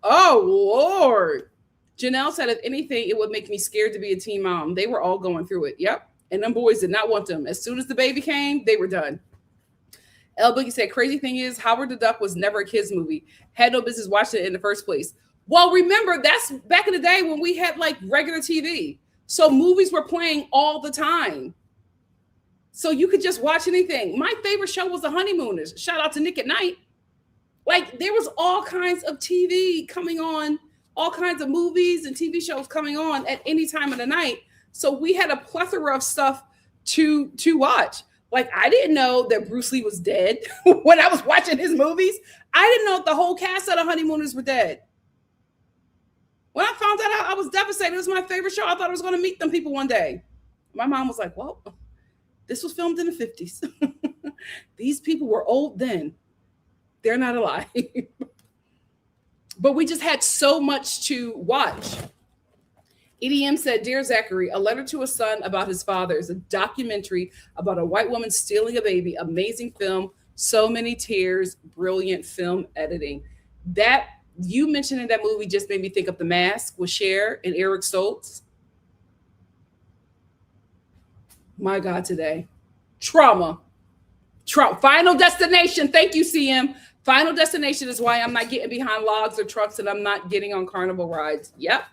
Oh, Lord. Janelle said, if anything, it would make me scared to be a teen mom. They were all going through it. Yep. And them boys did not want them. As soon as the baby came, they were done. El Boogie said, crazy thing is, Howard the Duck was never a kid's movie. Had no business watching it in the first place. Well, remember, that's back in the day when we had like regular TV. So movies were playing all the time. So you could just watch anything. My favorite show was The Honeymooners. Shout out to Nick at Night. Like there was all kinds of TV coming on, all kinds of movies and TV shows coming on at any time of the night. So we had a plethora of stuff to watch. Like I didn't know that Bruce Lee was dead when I was watching his movies. I didn't know the whole cast of The Honeymooners were dead. When I found that out, I was devastated. It was my favorite show. I thought I was going to meet them people one day. My mom was like, well, this was filmed in the 50s. These people were old then. They're not alive. But we just had so much to watch. EDM said, Dear Zachary, a letter to a son about his father is a documentary about a white woman stealing a baby. Amazing film. So many tears. Brilliant film editing. That you mentioning that movie just made me think of The Mask with Cher and Eric Stoltz. My God, today. Trauma. Final Destination. Thank you, CM. Final Destination is why I'm not getting behind logs or trucks and I'm not getting on carnival rides. Yep.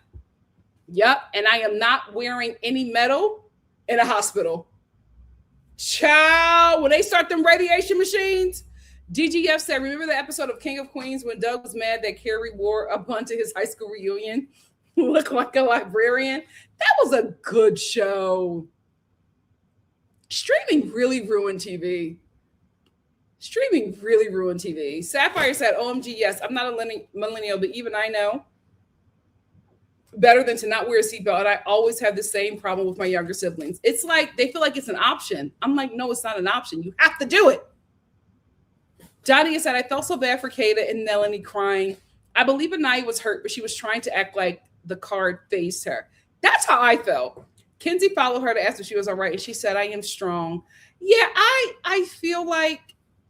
And I am not wearing any metal in a hospital. Child, when they start them radiation machines, DGF said, remember the episode of King of Queens when Doug was mad that Carrie wore a bun to his high school reunion? Looked like a librarian. That was a good show. Streaming really ruined TV. Streaming really ruined TV. Sapphire said, OMG, yes, I'm not a millennial, but even I know better than to not wear a seatbelt. And I always have the same problem with my younger siblings. It's like they feel like it's an option. I'm like, no, it's not an option. You have to do it. Johnny said, I felt so bad for Kata and Melanie crying. I believe Anaya was hurt, but she was trying to act like the card faced her. That's how I felt. Kenzie followed her to ask if she was all right, and she said, I am strong. Yeah, I feel like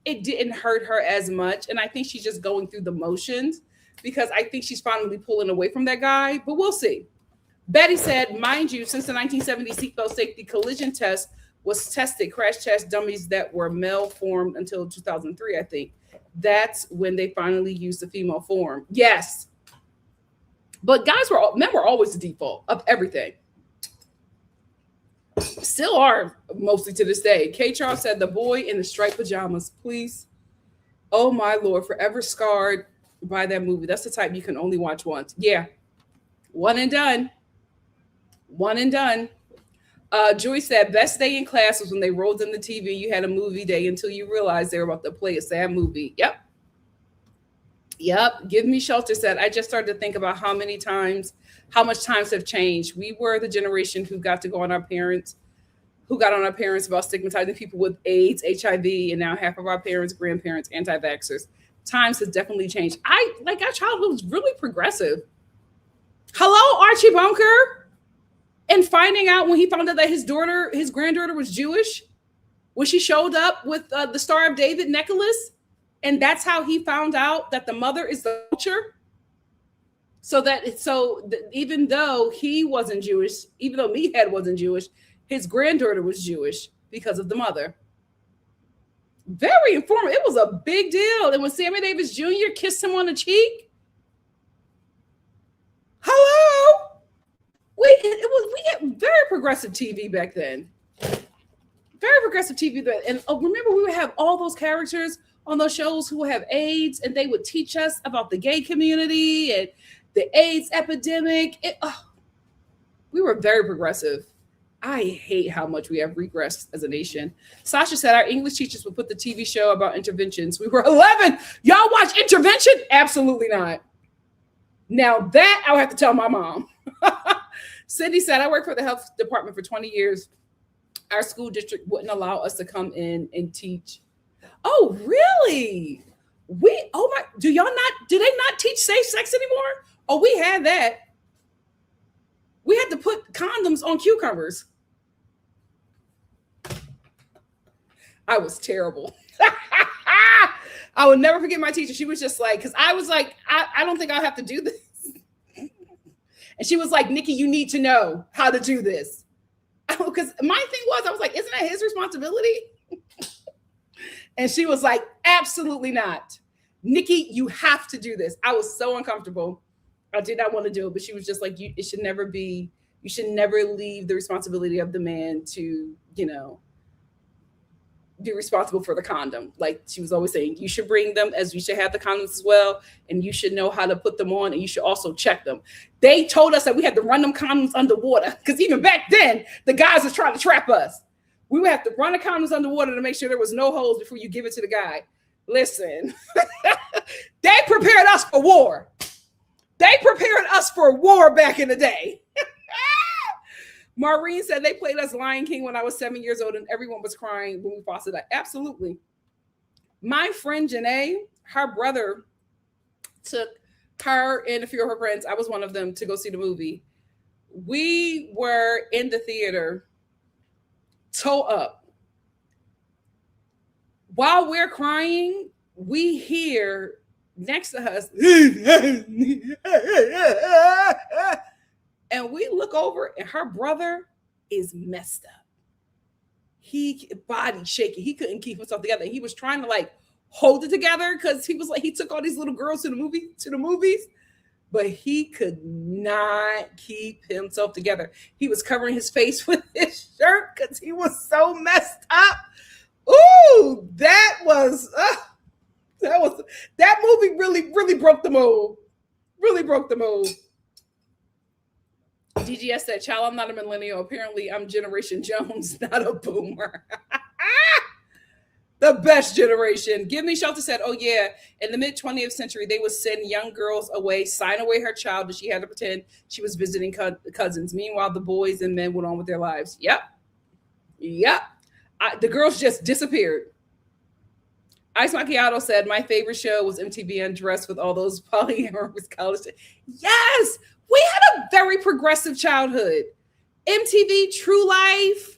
it didn't hurt her as much, and I think she's just going through the motions because I think she's finally pulling away from that guy, but we'll see. Betty said, mind you, since the 1970 seatbelt safety collision test was tested, crash test dummies that were male formed until 2003, I think. That's when they finally used the female form. Yes. But men were always the default of everything. Still are, mostly to this day. K. Charles said, the boy in the striped pajamas, please. Oh my Lord, forever scarred by that movie. That's the type you can only watch once. Yeah. One and done. One and done. Joyce said, best day in class was when they rolled in the TV. You had a movie day until you realized they were about to play a sad movie. Yep. Give Me Shelter said, I just started to think about how much times have changed. We were the generation who got on our parents about stigmatizing people with AIDS, HIV, and now half of our parents, grandparents, anti-vaxxers. Times has definitely changed. Our childhood was really progressive. Hello, Archie Bunker. And finding out when he found out that his granddaughter was Jewish, when she showed up with the Star of David necklace, and that's how he found out that the mother is the vulture. Even though he wasn't Jewish, even though Meathead wasn't Jewish, his granddaughter was Jewish because of the mother. Very informative. It was a big deal. And when Sammy Davis Jr. kissed him on the cheek, hello. We had very progressive TV back then. Very progressive TV then. And remember, we would have all those characters on those shows who would have AIDS, and they would teach us about the gay community and the AIDS epidemic. We were very progressive. I hate how much we have regressed as a nation. Sasha said our English teachers would put the TV show about interventions. We were 11. Y'all watch Intervention? Absolutely not. Now that I would have to tell my mom. Cindy said, I worked for the health department for 20 years. Our school district wouldn't allow us to come in and teach. Oh, really? Do they not teach safe sex anymore? Oh, we had that. We had to put condoms on cucumbers. I was terrible. I would never forget my teacher. She was just like, because I was like, I don't think I'll have to do this. And she was like, Nikki, you need to know how to do this. Because my thing was, I was like, isn't that his responsibility? And she was like, absolutely not. Nikki, you have to do this. I was so uncomfortable. I did not want to do it, but she was just like, you should never leave the responsibility of the man to, be responsible for the condom. Like she was always saying, you should bring them, as you should have the condoms as well. And you should know how to put them on, and you should also check them. They told us that we had to run them condoms underwater, because even back then, the guys was trying to trap us. We would have to run the condoms underwater to make sure there was no holes before you give it to the guy. Listen, they prepared us for war. They prepared us for war back in the day. Maureen said they played us Lion King when I was 7 years old and everyone was crying when we fostered that. Absolutely. My friend Janae, her brother took her and a few of her friends, I was one of them, to go see the movie. We were in the theater, toe up. While we're crying, we hear next to us, and we look over and her brother is messed up. He body shaking. He couldn't keep himself together. He was trying to hold it together because he was like, he took all these little girls to the movies. but he could not keep himself together. He was covering his face with his shirt because he was so messed up. Ooh, that movie really broke the mold. Really broke the mold. DGS said, "Child, I'm not a millennial. Apparently, I'm Generation Jones, not a boomer." The best generation. Give Me Shelter said, "Oh yeah, in the mid 20th century, they would send young girls away, sign away her child, and she had to pretend she was visiting cousins. Meanwhile, the boys and men went on with their lives." Yep. The girls just disappeared. Ice Macchiato said, "My favorite show was MTV Undressed with all those polyamorous college." Yes, we had a very progressive childhood. MTV, True Life.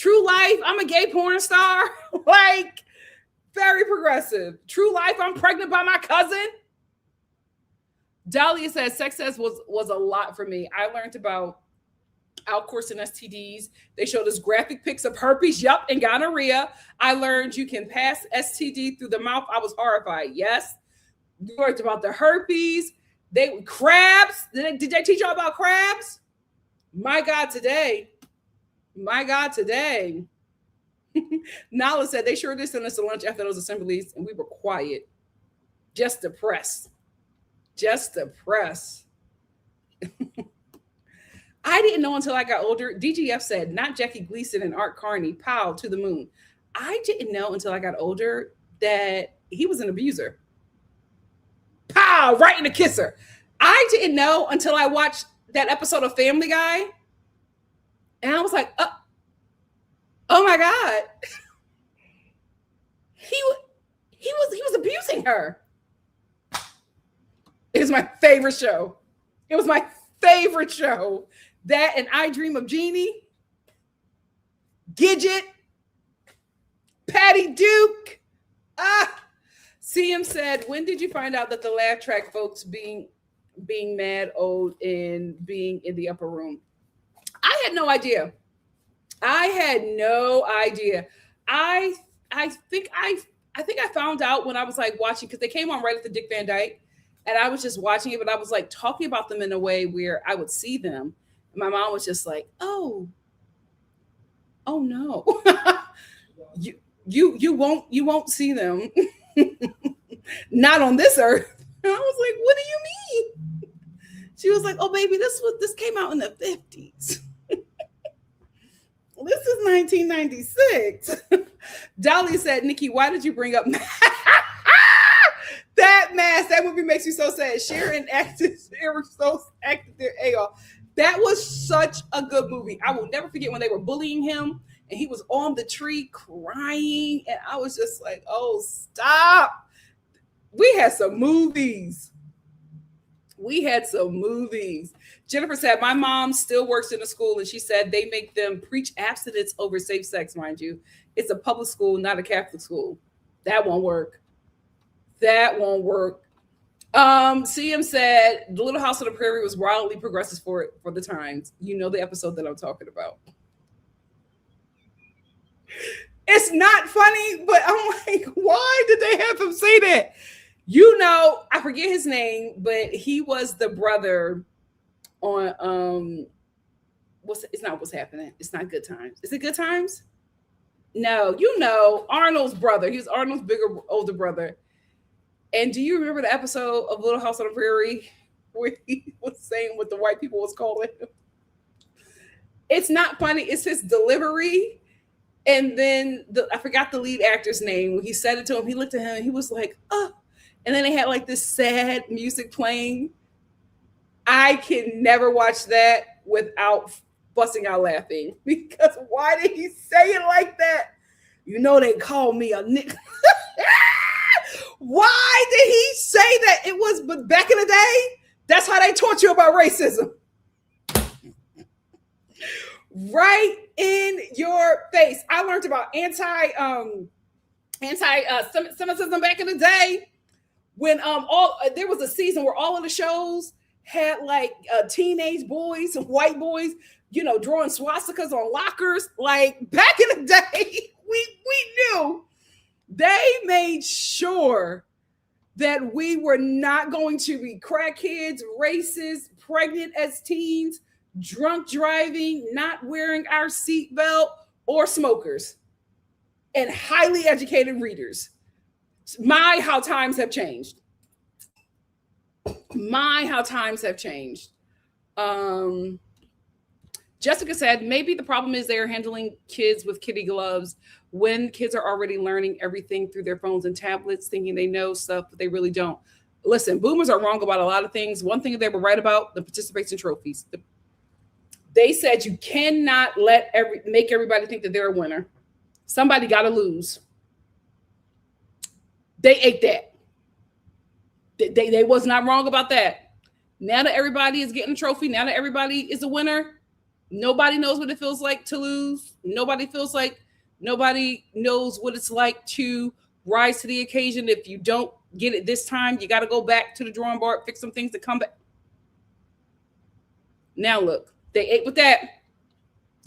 I'm a gay porn star. Like, very progressive. True Life, I'm pregnant by my cousin. Dahlia says, "Sex ed was a lot for me. I learned about outcourse and STDs. They showed us graphic pics of herpes, and gonorrhea. I learned you can pass STD through the mouth. I was horrified." Yes. You learned about the herpes. Crabs. Did they teach y'all about crabs? My God, today. Nala said, "They sure did send us to lunch after those assemblies, and we were quiet. Just depressed. I didn't know until I got older." DGF said, "Not Jackie Gleason and Art Carney. Pow, to the moon." I didn't know until I got older that he was an abuser. Pow, right in the kisser. I didn't know until I watched that episode of Family Guy. And I was like, oh my God. He was abusing her. It was my favorite show. That and I Dream of Jeannie, Gidget, Patty Duke. CM said, "When did you find out that the laugh track folks being mad old and being in the upper room?" I had no idea. I think I found out when I was like watching, because they came on right after Dick Van Dyke, and I was just watching it, but I was like talking about them in a way where I would see them. And my mom was just like, oh no. you won't see them. Not on this earth. And I was like, what do you mean? She was like, oh baby, this came out in the 50s. This is 1996. Dolly said, "Nikki, why did you bring up that mask? That movie makes you so sad." Sharon acted there AR. That was such a good movie. I will never forget when they were bullying him and he was on the tree crying. And I was just like, oh, stop. We had some movies. Jennifer said, "My mom still works in a school, and she said they make them preach abstinence over safe sex, mind you. It's a public school, not a Catholic school." That won't work. CM said, "The Little House on the Prairie was wildly progressive for the times." You know the episode that I'm talking about. It's not funny, but I'm like, why did they have him say that? You know, I forget his name, but he was the brother on it's not What's Happening. It's not Good Times. Is it Good Times? No, you know, Arnold's brother. He was Arnold's older brother. And do you remember the episode of Little House on the Prairie where he was saying what the white people was calling him? It's not funny. It's his delivery. And then I forgot the lead actor's name. When he said it to him, he looked at him and he was like, oh. And then they had like this sad music playing. I can never watch that without busting out laughing, because why did he say it like that? You know, they call me a Nick. Why did he say that? It was, but back in the day, that's how they taught you about racism. Right in your face. I learned about anti-Semitism back in the day when there was a season where all of the shows had like teenage boys and white boys, you know, drawing swastikas on lockers. Like back in the day, we knew. They made sure that we were not going to be crackheads, racist, pregnant as teens, drunk driving, not wearing our seatbelt, or smokers, and highly educated readers. My, how times have changed. My, how times have changed. Um, Jessica said maybe the problem is they're handling kids with kitty gloves when kids are already learning everything through their phones and tablets, thinking they know stuff, but they really don't. Listen, boomers are wrong about a lot of things. One thing they were right about, the participation trophies. They said you cannot make everybody think that they're a winner. Somebody got to lose. They ate that. They was not wrong about that. Now that everybody is getting a trophy, now that everybody is a winner, nobody knows what it feels like to lose. Nobody knows what it's like to rise to the occasion. If you don't get it this time, you got to go back to the drawing board, fix some things to come back. Now look, they ate with that.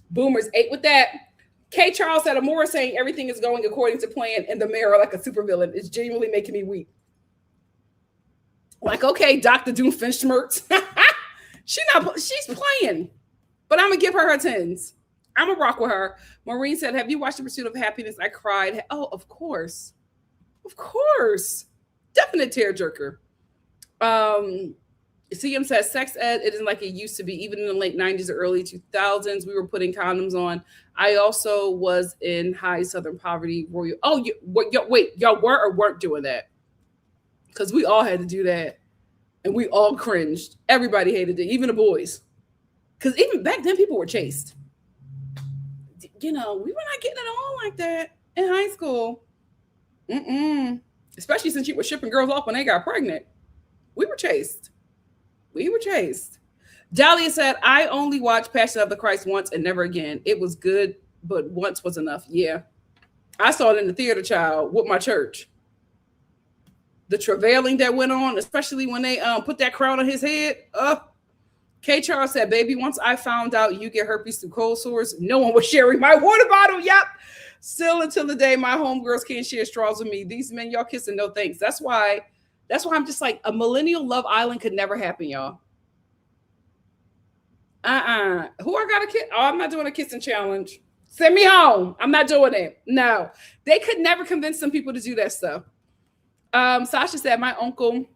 Boomers ate with that. K. Charles said, Amora saying everything is going according to plan in the mirror like a supervillain. It's genuinely making me weep. Like, okay, Dr. Doomfenshmirtz. She's playing. But I'm going to give her 10s. I'm going to rock with her. Maureen said, have you watched The Pursuit of Happiness? I cried. Oh, of course. Of course. Definite tearjerker. CM says, sex ed, it isn't like it used to be. Even in the late 90s or early 2000s, we were putting condoms on. I also was in high Southern poverty. Wait, y'all were or weren't doing that? Because we all had to do that. And we all cringed. Everybody hated it, even the boys. Because even back then, people were chaste. We were not getting it on like that in high school. Especially since you were shipping girls off when they got pregnant. We were chaste. Dahlia said, I only watched Passion of the Christ once and never again. It was good, but once was enough. Yeah. I saw it in the theater, child, with my church. The travailing that went on, especially when they put that crown on his head. K. Charles said, baby, once I found out you get herpes through cold sores, no one was sharing my water bottle. Yep. Still until the day my homegirls can't share straws with me. These men, y'all kissing, no thanks. That's why I'm just like, a millennial Love Island could never happen, y'all. Who I got to kiss? Oh, I'm not doing a kissing challenge. Send me home. I'm not doing it. No. They could never convince some people to do that stuff. Sasha said, my uncle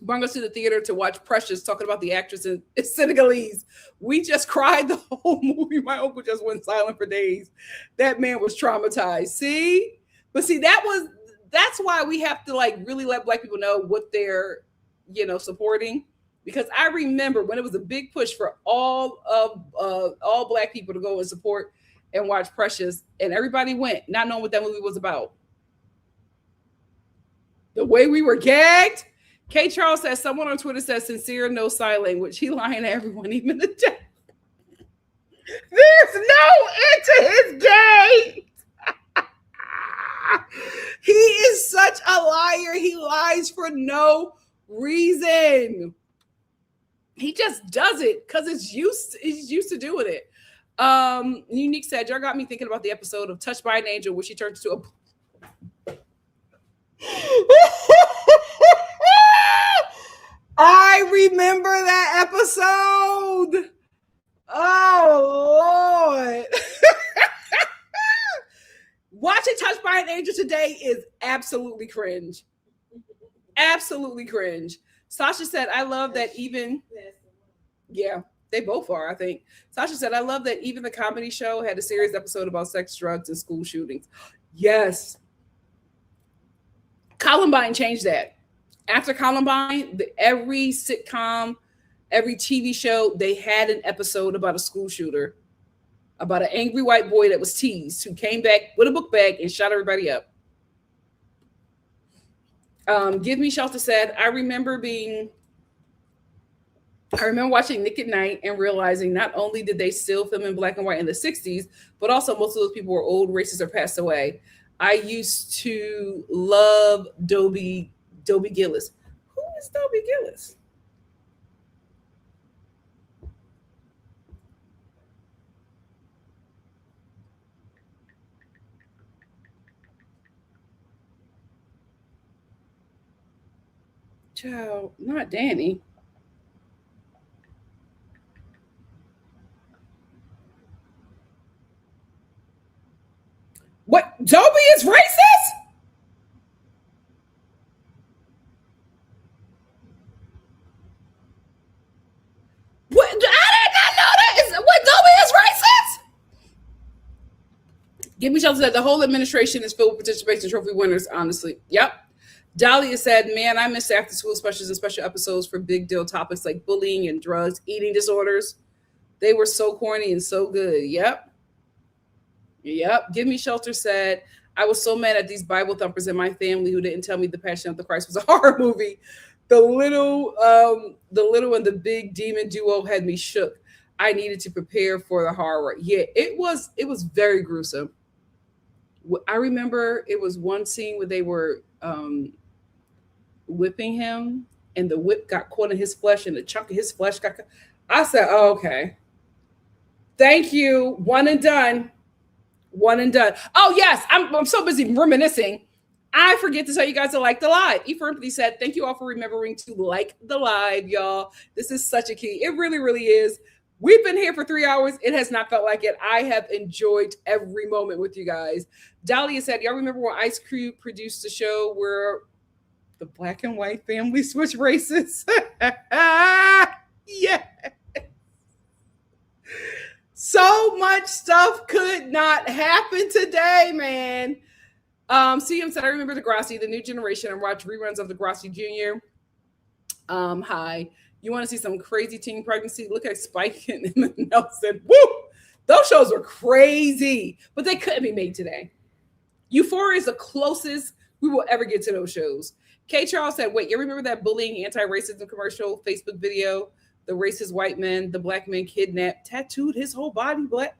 brought us to the theater to watch Precious talking about the actress in Senegalese. We just cried the whole movie. My uncle just went silent for days. That man was traumatized. See? But see, that's why we have to like really let Black people know what they're, supporting. Because I remember when it was a big push for all Black people to go and support and watch Precious, and everybody went, not knowing what that movie was about. The way we were gagged. K. Charles says, someone on Twitter says, sincere, no sign language. He lying to everyone, even the dead. There's no end to his game. He is such a liar. He lies for no reason. He just does it because he's used to doing it. Unique said, y'all got me thinking about the episode of Touched by an Angel where she turns into a I remember that episode. Oh, Lord. Watching Touched by an Angel today is absolutely cringe. Absolutely cringe. Sasha said, I love that even... Yeah, they both are, I think. Sasha said, I love that even the comedy show had a serious episode about sex, drugs, and school shootings. Yes. Columbine changed that. After Columbine, every sitcom, every TV show, they had an episode about a school shooter, about an angry white boy that was teased, who came back with a book bag and shot everybody up. Give Me Shelter said, I remember watching Nick at Night and realizing not only did they still film in black and white in the 60s, but also most of those people were old, racist, or passed away. I used to love Dobie Gillis. Who is Dobie Gillis? Child, not Danny. What? Dobie is racist? What? I did not know that. What? Dobie is racist? Give me shelter that the whole administration is filled with participation trophy winners, honestly. Yep. Dahlia said, man, I miss after school specials and special episodes for big deal topics like bullying and drugs, eating disorders. They were so corny and so good. Yep. Yep. Give Me Shelter said, I was so mad at these Bible thumpers in my family who didn't tell me The Passion of the Christ was a horror movie. The little and the big demon duo had me shook. I needed to prepare for the horror. Yeah, it was very gruesome. I remember it was one scene where they were whipping him, and the whip got caught in his flesh, and the chunk of his flesh got. I said, oh, "Okay, thank you, one and done, one and done." Oh yes, I'm so busy reminiscing. I forget to tell you guys to like the live. Efernity said, "Thank you all for remembering to like the live, y'all. This is such a key. It really, really is." We've been here for 3 hours. It has not felt like it. I have enjoyed every moment with you guys. Dahlia said, y'all remember when Ice Cube produced a show where the black and white family switch races? Yeah. So much stuff could not happen today, man. CM said, I remember Degrassi, the new generation, and watch reruns of Degrassi Jr. Hi. You want to see some crazy teen pregnancy? Look at Spike and Nelson. Woo! Those shows were crazy, but they couldn't be made today. Euphoria is the closest we will ever get to those shows. K. Charles said, wait, you remember that bullying anti-racism commercial Facebook video? The racist white men, the black men kidnapped, tattooed his whole body black.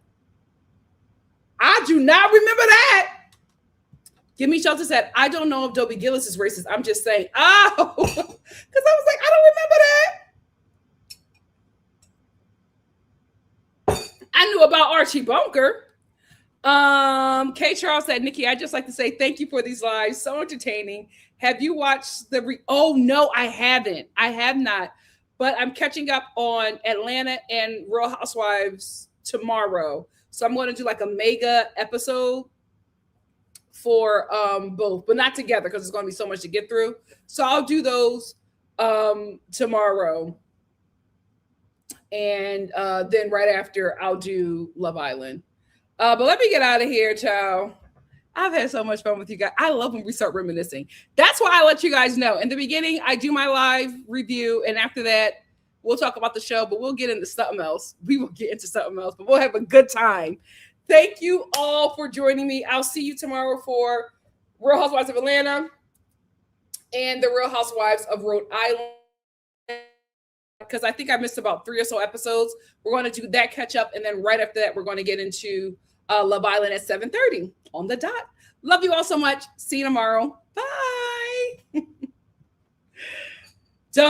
I do not remember that. Give Me Shelter said, I don't know if Dobie Gillis is racist. I'm just saying, oh, because I was like, I don't remember that. I knew about Archie Bunker. K. Charles said, Nikki, I'd just like to say thank you for these lives. So entertaining. Have you watched oh, no, I haven't. I have not. But I'm catching up on Atlanta and Real Housewives tomorrow. So I'm going to do like a mega episode for both, but not together because it's going to be so much to get through. So I'll do those tomorrow. And then right after, I'll do Love Island. But let me get out of here, child. I've had so much fun with you guys. I love when we start reminiscing. That's why I let you guys know. In the beginning, I do my live review. And after that, we'll talk about the show, but we'll get into something else. We will get into something else, but we'll have a good time. Thank you all for joining me. I'll see you tomorrow for Real Housewives of Atlanta and the Real Housewives of Rhode Island, because I think I missed about 3 or so episodes. We're going to do that catch up, and then right after that, we're going to get into Love Island at 7:30 on the dot. Love you all so much. See you tomorrow. Bye. Don't